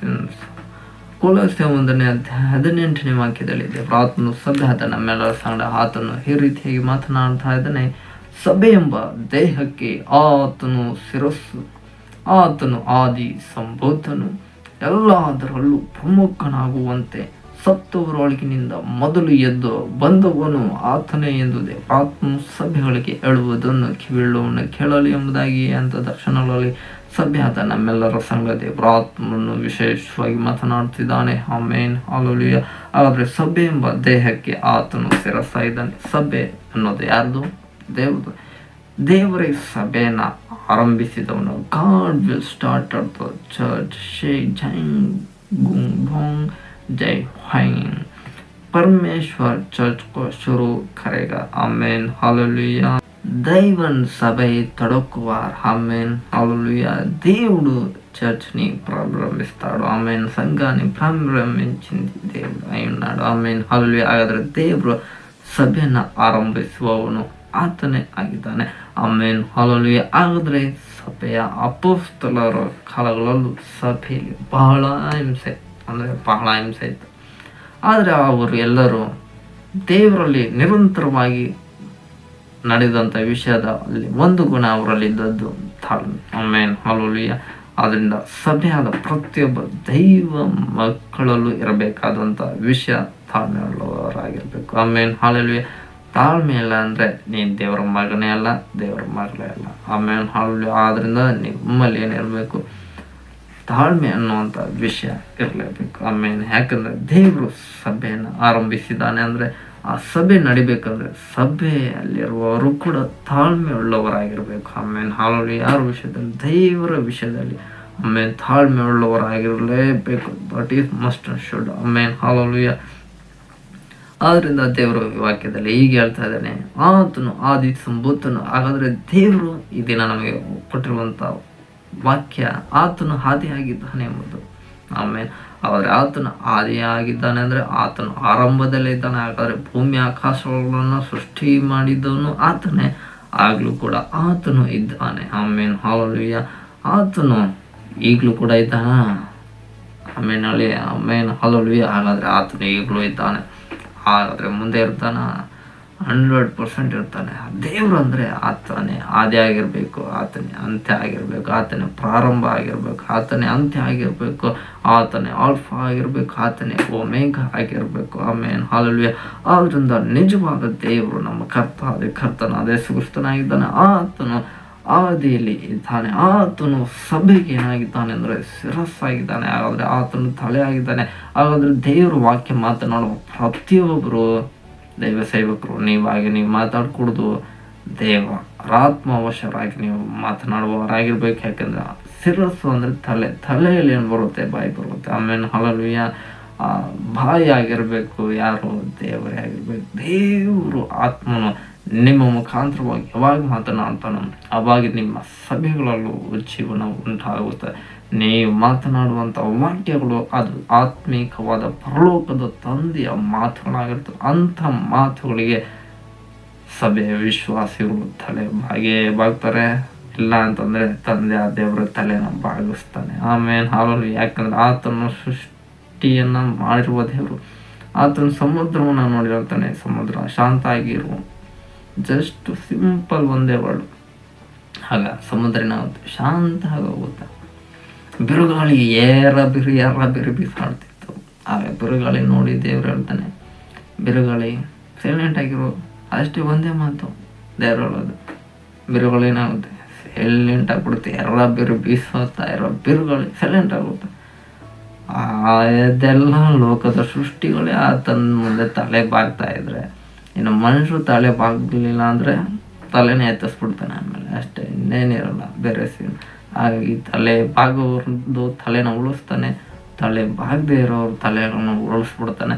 ಕೊಲೋಸ್ಯ 1ನೇ ಅಧ್ಯಾಯ 18ನೇ ವಾಕ್ಯದಲ್ಲಿ ದೇವರಾತ್ಮನು ಸಭೆಯಾದ ನಮ್ಮೆಲ್ಲರ ಸಂಗಡ ಆತನು ಈ ರೀತಿಯಾಗಿ ಮಾತನಾಡ್ತಾ ಇದ್ದಾನೆ. ಸಭೆ ಎಂಬ ದೇಹಕ್ಕೆ ಆತನು ಶಿರಸ್ಸು, ಆತನು ಆದಿ ಸಂಭೂತನು, ಎಲ್ಲದರಲ್ಲೂ ಪ್ರಮುಖನಾಗುವಂತೆ ಸತ್ತವರೊಳಗಿನಿಂದ ಮೊದಲು ಎದ್ದು ಬಂದವನು ಆತನೇ ಎಂದು ದೇವರಾತ್ಮನು ಸಭೆಗಳಿಗೆ ಹೇಳುವುದನ್ನು ಕಿವಿಯುಳ್ಳವನು ಕೇಳಲಿ ಎಂಬುದಾಗಿ ಅಂತ ದರ್ಶನಗಳಲ್ಲಿ ಸಭೆಯಾದ ನಮ್ಮೆಲ್ಲರ ಸಂಘ ದೇವರು ಆತ್ಮನು ವಿಶೇಷವಾಗಿ ಮಾತನಾಡ್ತಿದ್ದಾನೆ. ಆಮೇನ್ ಹಲ್ಲೆಲೂಯಾ. ಹಾಗಾದ್ರೆ ಸಭೆ ಎಂಬ ದೇಹಕ್ಕೆ ಆತನು ಶಿರಸ್ಸಾಗಿದ್ದಾನೆ. ಸಭೆ ಅನ್ನೋದು ಯಾರ್ದು? ದೇವ್ರದು. ದೇವರೇ ಸಭೆಯನ್ನ ಆರಂಭಿಸಿದವನು. God will start the church. ಶೇ ಜೈ गुंग भोंग जय हाइन. परमेश्वर चर्च को शुरू करेगा. Amen hallelujah. దైవన్ సభై తొడక్కువార్. Amen hallelujah. దేవుడు చర్చ్ని ప్రారంభిస్తాడు. ఆమెన్ సంఘాన్ని ప్రారంభించింది దేవుడు అయి ఉన్నాడు. Amen hallelujah. ಹಾಗಾದ್ರೆ ದೇವರು ಸಭೆಯನ್ನು ಆರಂಭಿಸುವವನು ಆತನೇ ಆಗಿದ್ದಾನೆ. Amen hallelujah. ಹಾಗಾದ್ರೆ ಸಭೆಯ ಅಪೊಸ್ತಲರ ಕಾಲಗಳಲ್ಲೂ ಸಭೆಯಲ್ಲಿ ಬಹಳ ಹಿಂಸೆ ಇತ್ತು. ಆದರೆ ಅವರು ಎಲ್ಲರೂ ದೇವರಲ್ಲಿ ನಿರಂತರವಾಗಿ ನಡೆದಂಥ ವಿಷಯದಲ್ಲಿ ಒಂದು ಗುಣ ಅವರಲ್ಲಿದ್ದದ್ದು ತಾಳ್ಮೆ. ಆಮೇನ್ ಹಲ್ಲೆಲೂಯಾ. ಆದ್ದರಿಂದ ಸಭೆಯಾದ ಪ್ರತಿಯೊಬ್ಬ ದೈವ ಮಕ್ಕಳಲ್ಲೂ ಇರಬೇಕಾದಂಥ ವಿಷಯ ತಾಳ್ಮೆ ಉಳ್ಳವರಾಗಿರ್ಬೇಕು. ಆಮೇನ್ ಹಲ್ಲೆಲೂಯಾ. ತಾಳ್ಮೆ ಇಲ್ಲ ಅಂದರೆ ನೀನು ದೇವರ ಮಗನೇ ಅಲ್ಲ, ದೇವರ ಮಗಳೇ ಅಲ್ಲ. ಆಮೇನ್ ಹಲ್ಲೆಲೂಯಾ. ಆದ್ದರಿಂದ ನಿಮ್ಮಲ್ಲಿ ಏನಿರಬೇಕು? ತಾಳ್ಮೆ ಅನ್ನುವಂಥ ವಿಷಯ ಇರಲೇಬೇಕು. ಆಮೇನ್. ಯಾಕಂದರೆ ದೇವರು ಸಭೆಯನ್ನು ಆರಂಭಿಸಿದ್ದಾನೆ ಅಂದರೆ ಆ ಸಭೆ ನಡಿಬೇಕಂದ್ರೆ ಸಭೆಯಲ್ಲಿರುವವರು ಕೂಡ ತಾಳ್ಮೆ ಉಳ್ಳವರಾಗಿರ್ಬೇಕು. ಆಮೇನ್ ಹಲ್ಲೆಲೂಯಾ. ಯಾರ ವಿಷಯದಲ್ಲಿ? ದೇವರ ವಿಷಯದಲ್ಲಿ ಆಮೇನ್ ತಾಳ್ಮೆ ಉಳ್ಳವರಾಗಿರಲೇಬೇಕು. That is must and should. Amen hallelujah. ಆದ್ರಿಂದ ದೇವರು ವಾಕ್ಯದಲ್ಲಿ ಹೀಗೆ ಹೇಳ್ತಾ ಇದ್ದಾನೆ, ಆತನು ಆದಿ ಸಂಭೂತನು. ಹಾಗಾದ್ರೆ ದೇವರು ಈ ದಿನ ನಮಗೆ ಕೊಟ್ಟಿರುವಂತ ವಾಕ್ಯ ಆತನು ಆದಿಯಾಗಿದ್ದಾನೆ ಎಂಬುದು. ಆಮೇಲೆ ಆದರೆ ಆತನು ಆದಿಯಾಗಿದ್ದಾನೆ ಅಂದ್ರೆ ಆತನು ಆರಂಭದಲ್ಲೇ ಇದ್ದಾನೆ. ಹಾಗಾದ್ರೆ ಭೂಮಿ ಆಕಾಶಗಳನ್ನು ಸೃಷ್ಟಿ ಮಾಡಿದವನು ಆತನೇ. ಆಗ್ಲೂ ಕೂಡ ಆತನು ಇದ್ದಾನೆ. ಆಮೇನ್ ಹಲ್ಲೆಲೂಯಾ. ಆತನು ಈಗಲೂ ಕೂಡ ಇದ್ದಾನ. ಆಮೇನ್ ಹೇಳಿ. ಆಮೇನ್ ಹಲ್ಲೆಲೂಯಾ. ಹಾಗಾದ್ರೆ ಆತನು ಈಗಲೂ ಇದ್ದಾನೆ. ಹಾಗಾದ್ರೆ ಮುಂದೆ ಇರ್ತಾನ? 100% ಇರ್ತಾನೆ. ದೇವರು ಅಂದ್ರೆ ಆತನೇ ಆದಿ ಆಗಿರ್ಬೇಕು, ಆತನೇ ಅಂತ್ಯ ಆಗಿರ್ಬೇಕು, ಆತನೇ ಪ್ರಾರಂಭ ಆಗಿರ್ಬೇಕು, ಆತನೇ ಅಂತ್ಯ ಆಗಿರ್ಬೇಕು, ಆತನೇ ಆಲ್ಫಾ ಆಗಿರ್ಬೇಕು, ಆತನೇ ಒಮೇಘ ಆಗಿರ್ಬೇಕು. ಆಮೇನ್ ಹಲ್ಲೆಲೂಯಾ. ಆದ್ರಿಂದ ನಿಜವಾದ ದೇವರು ನಮ್ಮ ಕರ್ತನಾದ ಯೇಸು ಕ್ರಿಸ್ತನಾಗಿದ್ದಾನೆ. ಆತನು ಆದಿಯಲ್ಲಿ ಇದ್ದಾನೆ. ಆತನು ಸಭೆಗೆ ಏನಾಗಿದ್ದಾನೆ ಅಂದ್ರೆ ಶಿರಸ್ಸಾಗಿದ್ದಾನೆ. ಹಾಗಾದ್ರೆ ಆತನು ತಲೆ ಆಗಿದ್ದಾನೆ. ಹಾಗಾದ್ರೆ ದೇವರು ವಾಕ್ಯ ಮಾತನಾಡುವ ಪ್ರತಿಯೊಬ್ಬರು ದೈವ ಸೇವಕರು ನೀವು ಮಾತಾಡ್ಕೊಡ್ದು ದೇವರಾತ್ಮವಶರಾಗಿ ನೀವು ಮಾತನಾಡುವವರಾಗಿರ್ಬೇಕು. ಯಾಕಂದ್ರೆ ಶಿರಸ್ಸು ಅಂದ್ರೆ ತಲೆಯಲ್ಲಿ ಏನು ಬರುತ್ತೆ? ಬಾಯಿ ಬರುತ್ತೆ. ಆಮೇಲೆ ಹಲ್ಲೆಲೂಯಾ. ಬಾಯಿ ಆಗಿರ್ಬೇಕು ಯಾರು? ದೇವರೇ ಆಗಿರ್ಬೇಕು. ದೇವರು ಆತ್ಮನು ನಿಮ್ಮ ಮುಖಾಂತರವಾಗಿ ಯಾವಾಗ ಮಾತನಾಡ್ತಾನೋ ಅವಾಗ ನಿಮ್ಮ ಸಭೆಗಳಲ್ಲೂ ಜೀವನ ಉಂಟಾಗುತ್ತೆ. ನೀವು ಮಾತನಾಡುವಂಥ ವಾಕ್ಯಗಳು ಅದು ಆತ್ಮೀಕವಾದ ಪರಲೋಕದ ತಂದೆಯ ಮಾತುಗಳಾಗಿರ್ತವೆ. ಅಂಥ ಮಾತುಗಳಿಗೆ ಸಭೆಯ ವಿಶ್ವಾಸಿಗಳು ತಲೆ ಬಾಗ್ತಾರೆ. ಇಲ್ಲ ಅಂತಂದ್ರೆ ತಂದೆ ಆ ದೇವರ ತಲೆನ ಬಾಗಿಸ್ತಾನೆ. ಆಮೇಲೆ ಹಲ್ಲೆಲೂಯಾ. ಯಾಕಂದ್ರೆ ಆತನು ಸೃಷ್ಟಿಯನ್ನ ಮಾಡಿರುವ ದೇವರು. ಆತನ ಸಮುದ್ರವನ್ನ ನೋಡಿರ್ತಾನೆ. ಸಮುದ್ರ ಶಾಂತ ಆಗಿರುವ ಜಸ್ಟ್ ಸಿಂಪಲ್ ಒಂದೇ ವರ್ಡ್. ಆಗ ಸಮುದ್ರ ಏನಾಗುತ್ತೆ? ಶಾಂತ ಆಗೋಗುತ್ತೆ. ಬಿರುಗಾಳಿ ಏರ ಬಿರು ಬೀಸಾಡ್ತಿತ್ತು. ಆಗ ಬಿರುಗಾಳಿ ನೋಡಿ ದೇವ್ರು ಹೇಳ್ತಾನೆ, ಬಿರುಗಾಳಿ ಸೈಲೆಂಟ್ ಆಗಿರೋ. ಅಷ್ಟೇ ಒಂದೇ ಮಾತು ದೇವ್ರು ಹೇಳೋದು. ಬಿರುಗಾಳಿ ಏನಾಗುತ್ತೆ? ಸೈಲೆಂಟ್ ಆಗ್ಬಿಡುತ್ತೆ. ಬಿರು ಬೀಸುತ್ತಾ ಇರೋ ಬಿರುಗಾಳಿ ಸೈಲೆಂಟ್ ಆಗುತ್ತೆ. ಅದೆಲ್ಲ ಲೋಕದ ಸೃಷ್ಟಿಗಳೇ ಆತನ ಮುಂದೆ ತಲೆ ಬಾಗ್ತಾ ಇದ್ರೆ, ಇನ್ನು ಮನುಷ್ಯರು ತಲೆ ಬಾಗ್ಲಿಲ್ಲ ಅಂದ್ರೆ ತಲೆನೇ ಎತ್ತಿಸ್ಬಿಡ್ತಾನೆ. ಆಮೇಲೆ ಅಷ್ಟೇ, ಇನ್ನೇನಿರಲ್ಲ ಬೇರೆ ಸೀನ್. ಹಾಗಾಗಿ ತಲೆ ಬಾಗೋರ್ದು ತಲೆನ ಉಳಿಸ್ತಾನೆ, ತಲೆ ಬಾಗದೆ ಇರೋರು ತಲೆಗಳನ್ನು ಉಳಿಸ್ಬಿಡ್ತಾನೆ.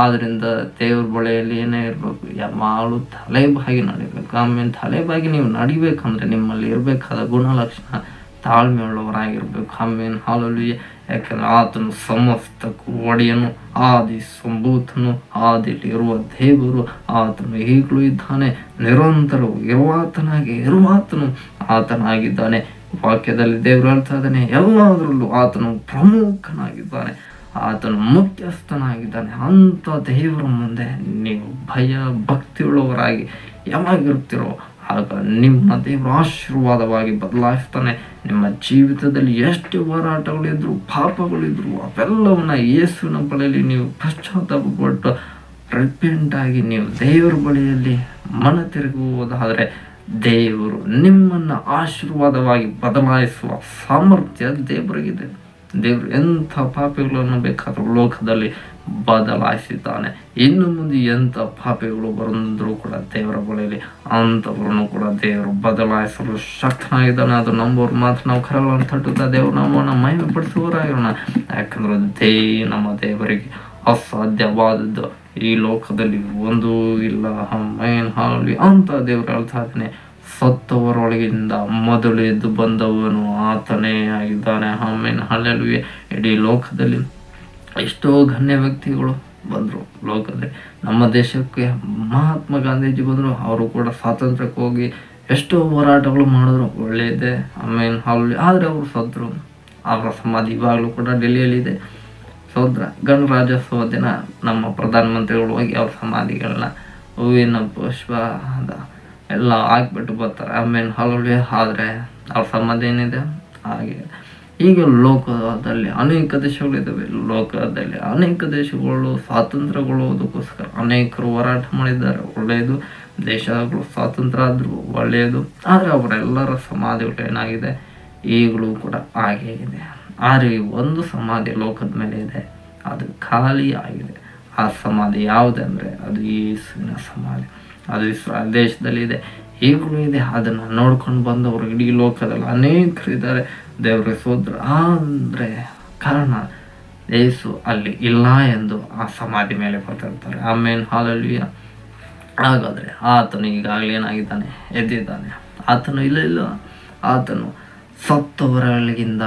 ಆದ್ರಿಂದ ದೇವ್ರ ಬಳಿಯಲ್ಲಿ ಏನೇ ಇರಬೇಕು? ಯಾವಾಗಲೂ ತಲೆ ಬಾಗಿ ನಡಿಬೇಕು. ಆಮೇಲೆ ತಲೆ ಬಾಗಿ ನೀವು ನಡಿಬೇಕಂದ್ರೆ ನಿಮ್ಮಲ್ಲಿ ಇರಬೇಕಾದ ಗುಣಲಕ್ಷಣ ತಾಳ್ಮೆ ಉಳ್ಳವರಾಗಿರ್ಬೇಕು. ಆಮೇಲೆ ಹಲ್ಲೆಲೂಯಾ. ಯಾಕಂದ್ರೆ ಆತನು ಸಮಸ್ತಕ್ಕೂ ಒಡೆಯನು, ಆದಿ ಸಂಭೂತನು, ಆದಿಲಿರುವ ದೇವರು. ಆತನು ಈಗಲೂ ಇದ್ದಾನೆ, ನಿರಂತರವು ಇರುವಾತನು ಆತನಾಗಿದ್ದಾನೆ. ವಾಕ್ಯದಲ್ಲಿ ದೇವರು ಹೇಳ್ತಾ ಇದ್ದಾನೆ, ಎಲ್ಲದರಲ್ಲೂ ಆತನು ಪ್ರಮುಖನಾಗಿದ್ದಾನೆ, ಆತನು ಮುಖ್ಯಸ್ಥನಾಗಿದ್ದಾನೆ. ಅಂತ ದೇವರ ಮುಂದೆ ನೀವು ಭಯ ಭಕ್ತಿ ಉಳ್ಳವರಾಗಿ ಯಾವಾಗಿರ್ತೀರೋ ಆಗ ನಿಮ್ಮ ದೇವರು ಆಶೀರ್ವಾದವಾಗಿ ಬದಲಾಯಿಸ್ತಾನೆ. ನಿಮ್ಮ ಜೀವಿತದಲ್ಲಿ ಎಷ್ಟು ಹೋರಾಟಗಳಿದ್ರು, ಪಾಪಗಳಿದ್ರು, ಅವೆಲ್ಲವನ್ನ ಯೇಸುವಿನ ಬಳಿಯಲ್ಲಿ ನೀವು ಪಶ್ಚಾತ್ತಾಪಪಟ್ಟು ರಿಪೆಂಟ್ ಆಗಿ ನೀವು ದೇವರ ಬಳಿಯಲ್ಲಿ ಮನ ತಿರುಗುವುದಾದರೆ ದೇವರು ನಿಮ್ಮನ್ನು ಆಶೀರ್ವಾದವಾಗಿ ಬದಲಾಯಿಸುವ ಸಾಮರ್ಥ್ಯ ದೇವರಿಗಿದೆ. ದೇವರು ಎಂಥ ಪಾಪಿಗಳನ್ನು ಬೇಕಾದರೂ ಲೋಕದಲ್ಲಿ ಬದಲಾಯಿಸಿದ್ದಾನೆ. ಇನ್ನು ಮುಂದೆ ಎಂಥ ಪಾಪಿಗಳು ಬಂದರೂ ಕೂಡ ದೇವರ ಬಳಿಯಲ್ಲಿ ಅಂಥವ್ರನ್ನು ಕೂಡ ದೇವರು ಬದಲಾಯಿಸಲು ಶಕ್ತನಾಗಿದ್ದಾನೆ. ಅದು ನಂಬೋರು ಮಾತ್ರ ನಾವು ಕರಗಳನ್ನು ತಟ್ಟುತ್ತಾ ದೇವರು ನಮ್ಮನ್ನು ಮಹಿಮೆ ಪಡಿಸುವವರಾಗಿರೋಣ. ಯಾಕಂದ್ರೆ ನಮ್ಮ ದೇವರಿಗೆ ಅಸಾಧ್ಯವಾದದ್ದು ಈ ಲೋಕದಲ್ಲಿ ಒಂದೂ ಇಲ್ಲ. ಹಾಲಿ ಅಂತ ದೇವರು ಹೇಳ್ತಾ ಇದ್ದಾನೆ, ಸತ್ತವರೊಳಗಿಂದ ಮೊದಲು ಎದ್ದು ಬಂದವನು ಆತನೇ ಆಗಿದ್ದಾನೆ. ಹಲ್ಲೆಲೂಯಾ. ಇಡೀ ಲೋಕದಲ್ಲಿ ಎಷ್ಟೋ ಗಣ್ಯ ವ್ಯಕ್ತಿಗಳು ಬಂದರು. ಲೋಕದಲ್ಲಿ ನಮ್ಮ ದೇಶಕ್ಕೆ ಮಹಾತ್ಮ ಗಾಂಧೀಜಿ ಬಂದರು. ಅವರು ಕೂಡ ಸ್ವಾತಂತ್ರ್ಯಕ್ಕೆ ಹೋಗಿ ಎಷ್ಟೋ ಹೋರಾಟಗಳು ಮಾಡಿದ್ರು, ಒಳ್ಳೆಯದೇ. ಆದರೆ ಅವರು ಸತ್ರು. ಅವರ ಸಮಾಧಿ ಇವಾಗಲೂ ಕೂಡ ಡೆಲ್ಲಿಯಲ್ಲಿದೆ. ಸೋದ್ರ ಗಣರಾಜ್ಯೋತ್ಸವ ದಿನ ನಮ್ಮ ಪ್ರಧಾನಮಂತ್ರಿಗಳು ಹೋಗಿ ಅವ್ರ ಸಮಾಧಿಗಳನ್ನ ಹೂವಿನ ಪುಷ್ಪ ಎಲ್ಲ ಹಾಕ್ಬಿಟ್ಟು ಬರ್ತಾರೆ. ಆದರೆ ಅವ್ರ ಸಮಾಧಿ ಏನಿದೆ ಹಾಗೆ. ಈಗ ಲೋಕದಲ್ಲಿ ಅನೇಕ ದೇಶಗಳಿದ್ದಾವೆ. ಲೋಕದಲ್ಲಿ ಅನೇಕ ದೇಶಗಳು ಸ್ವಾತಂತ್ರ್ಯಗೊಳ್ಳುವುದಕ್ಕೋಸ್ಕರ ಅನೇಕರು ಹೋರಾಟ ಮಾಡಿದ್ದಾರೆ, ಒಳ್ಳೆಯದು. ದೇಶಗಳು ಸ್ವಾತಂತ್ರ್ಯ ಆದರೂ ಒಳ್ಳೆಯದು. ಆದರೆ ಅವರೆಲ್ಲರ ಸಮಾಧಿಗಳು ಏನಾಗಿದೆ, ಈಗಲೂ ಕೂಡ ಹಾಗೇ ಇದೆ. ಆದರೆ ಒಂದು ಸಮಾಧಿ ಲೋಕದ ಮೇಲೆ ಇದೆ, ಅದು ಖಾಲಿ ಆಗಿದೆ. ಆ ಸಮಾಧಿ ಯಾವುದಂದರೆ ಅದು ಯೇಸುವಿನ ಸಮಾಧಿ. ಅದು ಇಸ್ರಾಯೇಲ್ ದೇಶದಲ್ಲಿದೆ, ಈಗಲೂ ಇದೆ. ಅದನ್ನು ನೋಡ್ಕೊಂಡು ಬಂದವರು ಇಡೀ ಲೋಕದಲ್ಲಿ ಅನೇಕರು ಇದ್ದಾರೆ. ದೇವರ ಸೋದ್ರ ಅಂದರೆ ಕಾರಣ ಯೇಸು ಅಲ್ಲಿ ಇಲ್ಲ ಎಂದು ಆ ಸಮಾಧಿ ಮೇಲೆ ಬರ್ತಿರ್ತಾರೆ. ಹಲ್ಲೆಲೂಯಾ. ಹಾಗಾದರೆ ಆತನು ಈಗಾಗಲೇ ಏನಾಗಿದ್ದಾನೆ, ಎದ್ದಿದ್ದಾನೆ. ಆತನು ಇಲ್ಲ, ಆತನು ಸತ್ತವರೊಳಗಿಂದ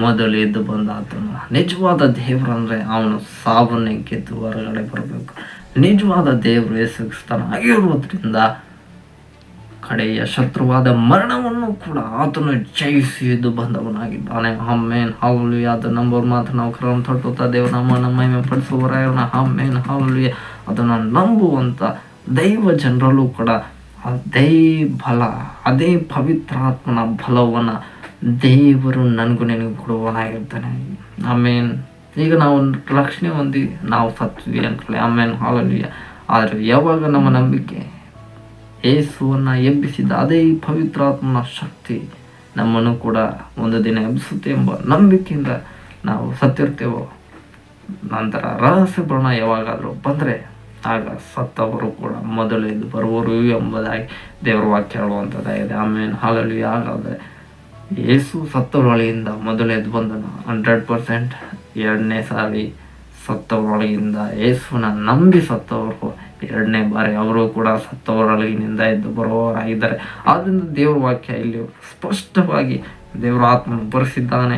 ಮೊದಲು ಎದ್ದು ಬಂದ ಆತನು. ನಿಜವಾದ ದೇವರಂದರೆ ಅವನು ಸಾವನ್ನೇ ಗೆದ್ದು ಹೊರಗಡೆ ಬರಬೇಕು. ನಿಜವಾದ ದೇವರು ಯೇಸು ಕ್ರಿಸ್ತನಾಗಿರುವುದರಿಂದ ಕಡೆಯ ಶತ್ರುವಾದ ಮರಣವನ್ನು ಕೂಡ ಆತನು ಜಯಿಸಿ ಎದ್ದು ಬಂದವನಾಗಿದ್ದಾನೆ. ಹಲ್ಲೆಲೂಯಾ. ಅದು ನಂಬೋರು ಮಾತ್ರ ನಾವು ಕರವನ್ನು ತಟ್ಟುತ್ತಾ ದೇವರು ನಮ್ಮನ್ನು ಮಹಿಮೆ ಪಡಿಸುವವರಾಗೋಣ. ಹಲ್ಲೆಲೂಯಾ. ಅದನ್ನು ನಂಬುವಂಥ ದೈವ ಜನರಲ್ಲೂ ಕೂಡ ಅದೇ ಬಲ, ಅದೇ ಪವಿತ್ರಾತ್ಮನ ಬಲವನ್ನು ದೇವರು ನನಗೂ ನಿನಗೂ ಕೊಡುವವನಾಗಿರ್ತಾನೆ. ಈಗ ನಾವು ರಕ್ಷಣೆ ಹೊಂದಿ ನಾವು ಸತ್ವಿ ಅಂದ್ಕೊಳ್ಳಿ. ಹಲ್ಲೆಲೂಯಾ. ಆದರೆ ಯಾವಾಗ ನಮ್ಮ ನಂಬಿಕೆ ಯೇಸುವನ್ನು ಎಬ್ಬಿಸಿದ ಅದೇ ಪವಿತ್ರಾತ್ಮನ ಶಕ್ತಿ ನಮ್ಮನ್ನು ಕೂಡ ಒಂದು ದಿನ ಎಬ್ಬಿಸುತ್ತೆ ಎಂಬ ನಂಬಿಕೆಯಿಂದ ನಾವು ಸತ್ತಿರ್ತೇವೋ, ನಂತರ ರಹಸ್ಯ ಬರಣ ಯಾವಾಗಾದರೂ ಬಂದರೆ ಆಗ ಸತ್ತವರು ಕೂಡ ಮೊದಲು ಎದ್ದು ಬರುವರು ಎಂಬುದಾಗಿ ದೇವರ ವಾಕ್ಯ ಹೇಳುವಂಥದ್ದಾಗಿದೆ. ಹಲ್ಲೆಲೂಯಾ. ಹಾಗಾದರೆ ಯೇಸು ಸತ್ತವರೊಳಗಿಂದ ಮೊದಲು ಎದ್ದು ಬಂದನು 100%. ಎರಡನೇ ಸಾರಿ ಸತ್ತವರೊಳಗಿಂದ ಯೇಸುವಿನ ನಂಬಿ ಸತ್ತವರು ಎರಡನೇ ಬಾರಿ ಅವರು ಕೂಡ ಸತ್ತವರೊಳಗಿನಿಂದ ಎದ್ದು ಬರುವವರಾಗಿದ್ದಾರೆ. ಆದ್ದರಿಂದ ದೇವರ ವಾಕ್ಯ ಇಲ್ಲಿ ಸ್ಪಷ್ಟವಾಗಿ ದೇವರ ಆತ್ಮನು ಬರೆಸಿದ್ದಾನೆ.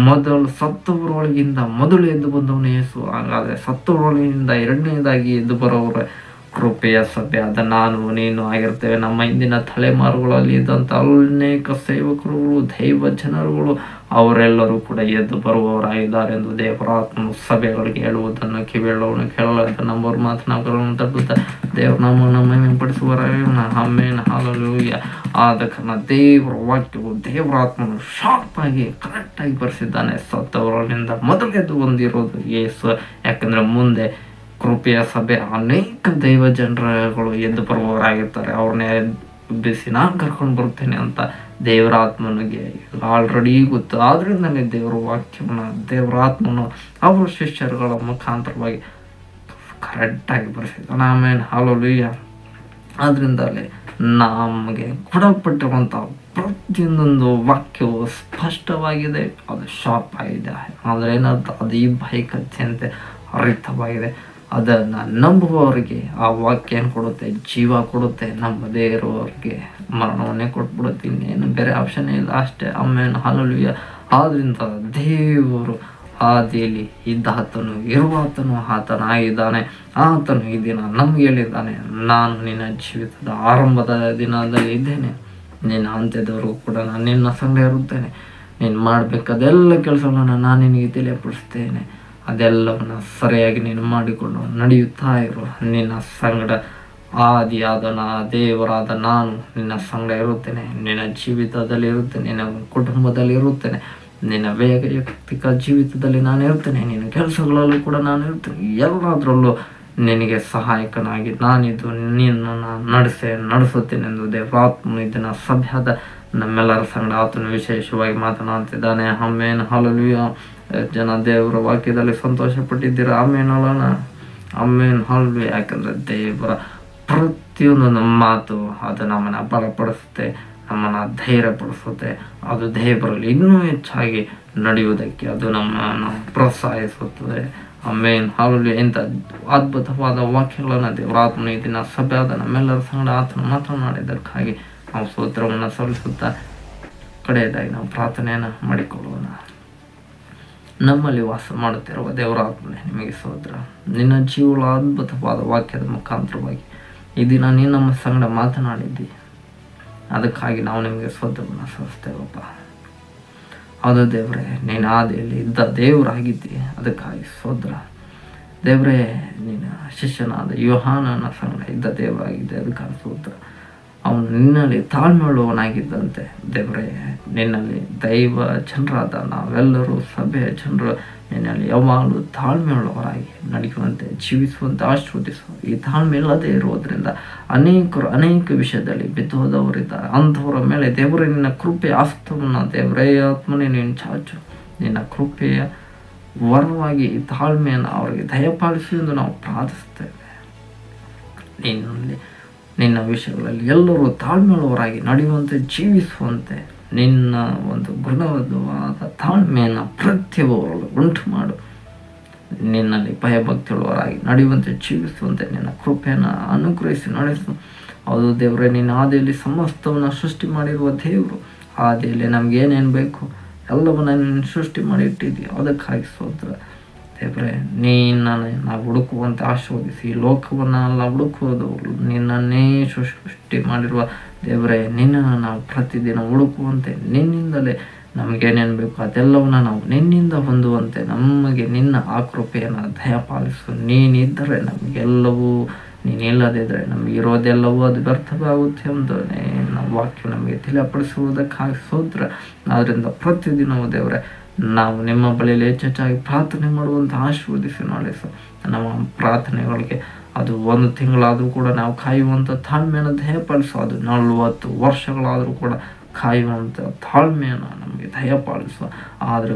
ಮೊದಲು ಸತ್ತವರೊಳಗಿಂದ ಮೊದಲು ಎದ್ದು ಬಂದವನು ಯೇಸು. ಹಾಗಾದರೆ ಸತ್ತವರೊಳಗಿನಿಂದ ಎರಡನೇದಾಗಿ ಎದ್ದು ಬರೋವರ ಕೃಪೆಯ ಸಭೆ ಅದ ನಾನು ನೀನು ಆಗಿರ್ತೇವೆ. ನಮ್ಮ ಇಂದಿನ ತಲೆಮಾರುಗಳಲ್ಲಿ ಇದ್ದಂಥ ಅನೇಕ ಸೇವಕರುಗಳು, ದೈವ ಜನರುಗಳು ಅವರೆಲ್ಲರೂ ಕೂಡ ಎದ್ದು ಬರುವವರಾಗಿದ್ದಾರೆ ಎಂದು ದೇವರಾತ್ಮನು ಸಭೆಗಳಿಗೆ ಹೇಳುವುದನ್ನು ಕಿವಿಯಲ್ಲವನು ಕೇಳಲಾದ ನಂಬರ್ ಮಾತನಾಡಗಳನ್ನು ತಟ್ಟುತ್ತಾ ದೇವರು ನಮ್ಮನ್ನು ಮಹಿಮೆಪಡಿಸುವವರಾಗಿರೋಣ. ಹಲ್ಲೆಲೂಯಾ. ಆದ ಕಾರಣ ದೇವರ ವಾಕ್ಯವು ದೇವರಾತ್ಮನು ಶಾರ್ಪಾಗಿ ಕರೆಕ್ಟಾಗಿ ಬರೆಸಿದ್ದಾನೆ. ಸತ್ತವರಿಂದ ಮೊದಲು ಎದ್ದು ಬಂದಿರೋದು ಯೇಸು. ಯಾಕಂದರೆ ಮುಂದೆ ಕೃಪೆಯ ಸಭೆ ಅನೇಕ ದೈವ ಜನರುಗಳು ಎದ್ದು ಬರುವವರಾಗಿರ್ತಾರೆ. ಅವ್ರನ್ನೇ ಎಬ್ಬಿಸಿ ನಾನು ಕರ್ಕೊಂಡು ಬರ್ತೇನೆ ಅಂತ ದೇವರಾತ್ಮನಿಗೆ ಆಲ್ರೆಡಿ ಗೊತ್ತು. ಆದ್ರಿಂದಲೇ ದೇವರ ವಾಕ್ಯವನ್ನು ದೇವರಾತ್ಮನು ಅವರ ಶಿಷ್ಯರುಗಳ ಮುಖಾಂತರವಾಗಿ ಕರೆಕ್ಟಾಗಿ ಬರೆಸಿದ್ದಾನೆ. ಹಲ್ಲೆಲೂಯಾ. ಆದ್ರಿಂದಲೇ ನಮಗೆ ಕೊಡಲ್ಪಟ್ಟಿರುವಂಥ ಪ್ರತಿಯೊಂದೊಂದು ವಾಕ್ಯವು ಸ್ಪಷ್ಟವಾಗಿದೆ, ಅದು ಶಾರ್ಪ್ ಆಗಿದೆ. ಆದರೆ ಏನಂತ ಅದು ಈ ಬೈಕಚ್ಚಂತೆ ಹರಿತವಾಗಿದೆ. ಅದನ್ನು ನಂಬುವವರಿಗೆ ಆ ವಾಕ್ಯ ಏನು ಕೊಡುತ್ತೆ, ಜೀವ ಕೊಡುತ್ತೆ. ನಂಬದೇ ಇರುವವರಿಗೆ ಮರಣವನ್ನೇ ಕೊಟ್ಬಿಡುತ್ತೆ. ಇನ್ನೇನು ಬೇರೆ ಆಪ್ಷನ್ನೇ ಇಲ್ಲ, ಅಷ್ಟೇ. ಹಲ್ಲೆಲೂಯಾ. ಆದ್ದರಿಂದ ದೇವರು ಆದಿಯಲ್ಲಿ ಇದ್ದಾತನು ಇರುವಾತನು ಆತನಾಗಿದ್ದಾನೆ. ಆತನು ಈ ದಿನ ನಮ್ಗೆ ಹೇಳಿದ್ದಾನೆ, ನಾನು ನಿನ್ನ ಜೀವಿತದ ಆರಂಭದ ದಿನದಲ್ಲಿ ಇದ್ದೇನೆ, ನಿನ್ನ ಅಂತ್ಯದವರೆಗೂ ಕೂಡ ನಾನು ನಿನ್ನ ಸಂಗ ಇರುತ್ತೇನೆ. ನೀನು ಮಾಡಬೇಕಾದೆಲ್ಲ ಕೆಲಸಗಳನ್ನು ನಾನು ನಿನಗೆ ತಿಳಿಯಪಡಿಸ್ತೇನೆ. ಅದೆಲ್ಲವನ್ನು ಸರಿಯಾಗಿ ನೀನು ಮಾಡಿಕೊಂಡು ನಡೆಯುತ್ತಾ ಇರು. ನಿನ್ನ ಸಂಗಡ ಆದಿಯಾದ ದೇವರಾದ ನಾನು ನಿನ್ನ ಸಂಗಡ ಇರುತ್ತೇನೆ. ನಿನ್ನ ಜೀವಿತದಲ್ಲಿ ಇರುತ್ತೇನೆ, ನಿನ್ನ ಕುಟುಂಬದಲ್ಲಿ ಇರುತ್ತೇನೆ, ನಿನ್ನ ವೈಯಕ್ತಿಕ ಜೀವಿತದಲ್ಲಿ ನಾನು ಇರ್ತೇನೆ, ನಿನ್ನ ಕೆಲಸಗಳಲ್ಲೂ ಕೂಡ ನಾನು ಇರ್ತೇನೆ. ಎಲ್ಲದರಲ್ಲೂ ನಿನಗೆ ಸಹಾಯಕನಾಗಿ ನಾನಿದ್ದು ನಿನ್ನನ್ನು ನಡೆಸುತ್ತೇನೆಂದು ದೇವರಾತ್ಮನು ಇದನ್ನು ಸಭ್ಯದ ನಮ್ಮೆಲ್ಲರ ಸಂಗಡ ಆತನು ವಿಶೇಷವಾಗಿ ಮಾತನಾಡ್ತಿದ್ದಾನೆ. ಆಮೇನ್ ಹಲ್ಲೆಲೂಯಾ. ಜನ ದೇವರ ವಾಕ್ಯದಲ್ಲಿ ಸಂತೋಷ ಪಟ್ಟಿದ್ದೀರ. ಆಮೇನ್ ಅಲ್ಲೋಣ. ಆಮೇನ್ ಹಲ್ಲೆಲೂಯಾ. ಯಾಕಂದ್ರೆ ದೇವರ ಪ್ರತಿಯೊಂದು ಮಾತು ಅದು ನಮ್ಮನ್ನು ಬಲಪಡಿಸುತ್ತೆ, ನಮ್ಮನ್ನು ಧೈರ್ಯಪಡಿಸುತ್ತೆ. ಅದು ದೇವರಲ್ಲಿ ಇನ್ನೂ ಹೆಚ್ಚಾಗಿ ನಡೆಯುವುದಕ್ಕೆ ಅದು ನಮ್ಮನ್ನು ಪ್ರೋತ್ಸಾಹಿಸುತ್ತದೆ. ಆಮೇನ್ ಹಲ್ಲೆಲೂಯಾ. ಇಂಥ ಅದ್ಭುತವಾದ ವಾಕ್ಯಗಳನ್ನು ದೇವರಾತ್ಮನು ಈ ದಿನ ಸಭೆಯಾದ ನಮ್ಮೆಲ್ಲರ ಸಂಗಡ ಆತನು ಮಾತನಾಡಿದ್ದಕ್ಕಾಗಿ ನಾವು ಸ್ತೋತ್ರವನ್ನು ಸಲ್ಲಿಸುತ್ತಾ ಕಡೆಯದಾಗಿ ನಾವು ಪ್ರಾರ್ಥನೆಯನ್ನು ಮಾಡಿಕೊಳ್ಳೋಣ. ನಮ್ಮಲ್ಲಿ ವಾಸ ಮಾಡುತ್ತಿರುವ ದೇವರಾತ್ಮನೇ ನಿಮಗೆ ಸ್ತೋತ್ರ. ನಿನ್ನ ಜೀವಳ ಅದ್ಭುತವಾದ ವಾಕ್ಯದ ಮುಖಾಂತರವಾಗಿ ಈ ದಿನ ನೀನು ನಮ್ಮ ಸಂಗಡ ಮಾತನಾಡಿದ್ದಿ, ಅದಕ್ಕಾಗಿ ನಾವು ನಿಮಗೆ ಸ್ತೋತ್ರವನ್ನು ಸಲ್ಲಿಸ್ತೇವಪ್ಪ. ಅದು ದೇವರೇ, ನೀನು ಆದಿಯಲ್ಲಿ ಇದ್ದ ದೇವರಾಗಿದ್ದಿ, ಅದಕ್ಕಾಗಿ ಸ್ತೋತ್ರ. ದೇವರೇ, ನೀನು ಶಿಷ್ಯನಾದ ಯೋಹಾನನ ಸಂಗಡ ಇದ್ದ ದೇವರಾಗಿದ್ದೆ, ಅದಕ್ಕಾಗಿ ಸ್ತೋತ್ರ. ಅವನು ನಿನ್ನಲ್ಲಿ ತಾಳ್ಮೆಯುಳ್ಳವನಾಗಿದ್ದಂತೆ ದೇವರೇ, ನಿನ್ನಲ್ಲಿ ದೈವ ಜನರಾದ ನಾವೆಲ್ಲರೂ ಸಭೆಯ ಜನರು ನಿನ್ನಲ್ಲಿ ಯಾವಾಗಲೂ ತಾಳ್ಮೆಯುಳ್ಳವರಾಗಿ ನಡೆಯುವಂತೆ ಜೀವಿಸುವಂತೆ ಆಶೀರ್ವದಿಸು. ಈ ತಾಳ್ಮೆ ಇಲ್ಲದೆ ಇರುವುದರಿಂದ ಅನೇಕರು ಅನೇಕ ವಿಷಯದಲ್ಲಿ ಬಿದ್ದು ಹೋದವರಿದ್ದಾರೆ. ಅಂಥವರ ಮೇಲೆ ದೇವರೇ ನಿನ್ನ ಕೃಪೆಯ ಹಸ್ತವನ್ನು ದೇವರೇ ಆತ್ಮನೇ ನೀನು ಚಾಚು. ನಿನ್ನ ಕೃಪೆಯ ವರವಾಗಿ ಈ ತಾಳ್ಮೆಯನ್ನು ಅವರಿಗೆ ದಯಪಾಲಿಸಿ ಎಂದು ನಾವು ಪ್ರಾರ್ಥಿಸ್ತೇವೆ. ನಿನ್ನ ವಿಷಯಗಳಲ್ಲಿ ಎಲ್ಲರೂ ತಾಳ್ಮೆಯುಳ್ಳವರಾಗಿ ನಡೆಯುವಂತೆ ಜೀವಿಸುವಂತೆ ನಿನ್ನ ಒಂದು ಗುಣವಾದ ತಾಳ್ಮೆಯನ್ನು ಪ್ರತಿಯೊಬ್ಬರಲ್ಲೂ ಉಂಟು ಮಾಡು. ನಿನ್ನಲ್ಲಿ ಭಯಭಕ್ತಿಯುಳ್ಳವರಾಗಿ ನಡೆಯುವಂತೆ ಜೀವಿಸುವಂತೆ ನಿನ್ನ ಕೃಪೆಯನ್ನು ಅನುಗ್ರಹಿಸಿ ನಡೆಸು. ಹೌದು ದೇವರೇ, ನಿನ್ನ ಆದಿಯಲ್ಲಿ ಸಮಸ್ತವನ್ನು ಸೃಷ್ಟಿ ಮಾಡಿರುವ ದೇವರು. ಆದಿಯಲ್ಲಿ ನಮಗೇನೇನು ಬೇಕು ಎಲ್ಲವನ್ನ ನೀನು ಸೃಷ್ಟಿ ಮಾಡಿ ಇಟ್ಟಿದ್ದೀಯ, ಅದಕ್ಕಾಗಿ ಸ್ತೋತ್ರ. ದೇವರೇ, ನಿನ್ನನ್ನು ನಾವು ಹುಡುಕುವಂತೆ ಆಶೀರ್ವದಿಸಿ. ಈ ಲೋಕವನ್ನು ಎಲ್ಲ ಹುಡುಕುವುದು ನಿನ್ನನ್ನೇ ಸೃಷ್ಟಿ ಮಾಡಿರುವ ದೇವರೇ, ನಿನ್ನನ್ನು ನಾವು ಪ್ರತಿದಿನ ಹುಡುಕುವಂತೆ, ನಿನ್ನಿಂದಲೇ ನಮಗೇನೇನು ಬೇಕು ಅದೆಲ್ಲವನ್ನ ನಾವು ನಿನ್ನಿಂದ ಹೊಂದುವಂತೆ ನಮಗೆ ನಿನ್ನ ಆ ಕೃಪೆಯನ್ನು ದಯಪಾಲಿಸು. ನೀನಿದ್ದರೆ ನಮಗೆಲ್ಲವೂ, ನೀನಿಲ್ಲದಿದ್ದರೆ ನಮಗೆ ಇರೋದೆಲ್ಲವೂ ಅದು ವ್ಯರ್ಥವಾಗುತ್ತೆ ಎಂದು ನಮ್ಮ ವಾಕ್ಯ ನಮಗೆ ತಿಳಿಯಪಡಿಸುವುದಕ್ಕಾಗಿ ಸ್ತೋತ್ರ. ಆದ್ದರಿಂದ ಪ್ರತಿದಿನವೂ ದೇವರೇ, ನಾವು ನಿಮ್ಮ ಬಳಿಯಲ್ಲಿ ಹೆಚ್ಚೆಚ್ಚಾಗಿ ಪ್ರಾರ್ಥನೆ ಮಾಡುವಂಥ ಆಶೀರ್ವದಿಸಿ ನಡೆಸು. ನಮ್ಮ ಪ್ರಾರ್ಥನೆಗಳಿಗೆ ಅದು 1 ತಿಂಗಳಾದರೂ ಕೂಡ ನಾವು ಕಾಯುವಂಥ ತಾಳ್ಮೆಯನ್ನು ದಯಪಾಲಿಸು. ಅದು 40 ವರ್ಷಗಳಾದರೂ ಕೂಡ ಕಾಯುವಂಥ ತಾಳ್ಮೆಯನ್ನು ನಮಗೆ ದಯಪಾಲಿಸುವ. ಆದರೆ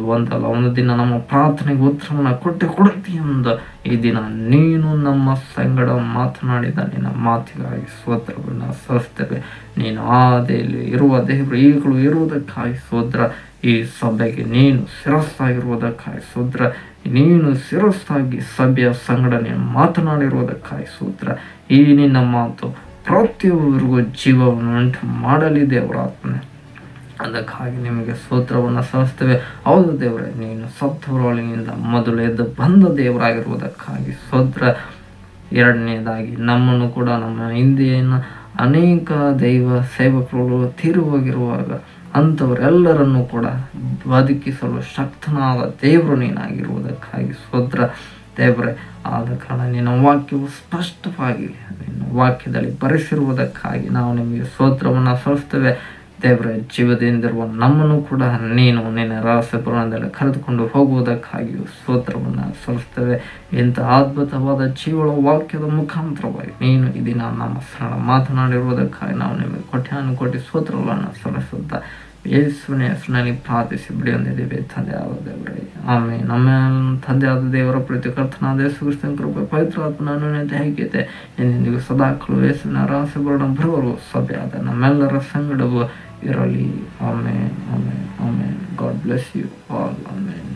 ಒಂದು ದಿನ ನಮ್ಮ ಪ್ರಾರ್ಥನೆಗೆ ಉತ್ತರವನ್ನು ಕೊಡುತ್ತೀಯ ಎಂದು ಈ ದಿನ ನೀನು ನಮ್ಮ ಸಂಗಡ ಮಾತನಾಡಿದ ನಿನ್ನ ಮಾತಿಗಾಗಿ ಸ್ತೋತ್ರವನ್ನು ಸಲ್ಲಿಸ್ತೇವೆ. ನೀನು ಆದಿಯಲ್ಲಿ ಇರುವ ದೇವರು ಈಗಲೂ ಇರುವುದಕ್ಕಾಗಿ ಸ್ತೋತ್ರ. ಈ ಸಭೆಗೆ ನೀನು ಶಿರಸ್ಸಾಗಿರುವುದಕ್ಕಾಗಿ ಸ್ತೋತ್ರ. ನೀನು ಶಿರಸ್ಸಾಗಿ ಸಭೆಯ ಸಂಗಡ ನೀನು ಮಾತನಾಡಿರುವುದಕ್ಕಾಗಿ ಸ್ತೋತ್ರ. ಈ ನಿನ್ನ ಮಾತು ಪ್ರತಿಯೊಬ್ಬರಿಗೂ ಜೀವವನ್ನು ಉಂಟು ಮಾಡಲಿ ದೇವರಾತ್ಮನೆ, ಅದಕ್ಕಾಗಿ ನಿಮಗೆ ಸ್ತೋತ್ರವನ್ನು ಸಲ್ಲಿಸ್ತೇವೆ. ಹೌದು ದೇವರೇ, ನೀನು ಸತ್ತವರೊಳಗಿನಿಂದ ಮೊದಲು ಎದ್ದು ಬಂದ ದೇವರಾಗಿರುವುದಕ್ಕಾಗಿ ಸ್ತೋತ್ರ. ಎರಡನೇದಾಗಿ ನಮ್ಮನ್ನು ಕೂಡ ನಮ್ಮ ಹಿಂದೆಯನ್ನು ಅನೇಕ ದೈವ ಸೇವಕರು ತೀರಿ ಹೋಗಿರುವಾಗ ಅಂಥವರೆಲ್ಲರನ್ನೂ ಕೂಡ ಬದುಕಿಸಲು ಶಕ್ತನಾದ ದೇವರು ನೀನಾಗಿರುವುದಕ್ಕಾಗಿ ಸ್ತೋತ್ರ. ದೇವರೇ, ಆದ ಕಾರಣ ನಿನ್ನ ವಾಕ್ಯವು ಸ್ಪಷ್ಟವಾಗಿ ನಿನ್ನ ವಾಕ್ಯದಲ್ಲಿ ಬರೆಸಿರುವುದಕ್ಕಾಗಿ ನಾವು ನಿಮಗೆ ಸ್ತೋತ್ರವನ್ನು ಸಲ್ಲಿಸ್ತೇವೆ. ದೇವರ ಜೀವದಿಂದಿರುವ ನಮ್ಮನ್ನು ಕೂಡ ನೀನು ನಿನ್ನ ರಹಸ್ಯ ಪುರಾಣದಲ್ಲಿ ಕರೆದುಕೊಂಡು ಹೋಗುವುದಕ್ಕಾಗಿಯೂ ಸ್ತೋತ್ರವನ್ನು ಸಲ್ಲಿಸ್ತೇವೆ. ಇಂಥ ಅದ್ಭುತವಾದ ಜೀವಳ ವಾಕ್ಯದ ಮುಖಾಂತರವಾಗಿ ನೀನು ಈ ದಿನ ನಮ್ಮ ಸರಳ ಮಾತನಾಡಿರುವುದಕ್ಕಾಗಿ ನಾವು ನಿಮಗೆ ಕೋಟಿ ಸ್ತೋತ್ರಗಳನ್ನು ಸಲ್ಲಿಸುತ್ತಾ ಯೇಸುವಿನ ಹೆಸರಿನಲ್ಲಿ ಪ್ರಾರ್ಥಿಸಿ ಬಿಡಿಯೊಂದಿದ್ದೇವೆ ತಂದೆಯಾದ ದೇವರೇ, ಆಮೇಲೆ ನಮ್ಮ ತಂದೆಯಾದ ದೇವರ ಪ್ರೀತಿ ಕರ್ತನಾದ ಯೇಸು ಕ್ರಿಸ್ತನ ಕೃಪೆ ಪವಿತ್ರಾತ್ಮನ ಅನ್ಯೋನ್ಯತೆ ಐಕ್ಯತೆ ಎಂದೆಂದಿಗೂ ಸದಾಕಾಲ ಯೇಸುವಿನ ರಹಸ್ಯ ಬರುವವರೆಗೂ ಸಭೆಯಾದ ನಮ್ಮೆಲ್ಲರ ಸಂಗಡವೂ ಇರಲಿ. Amen, amen, amen. God bless you all. Amen.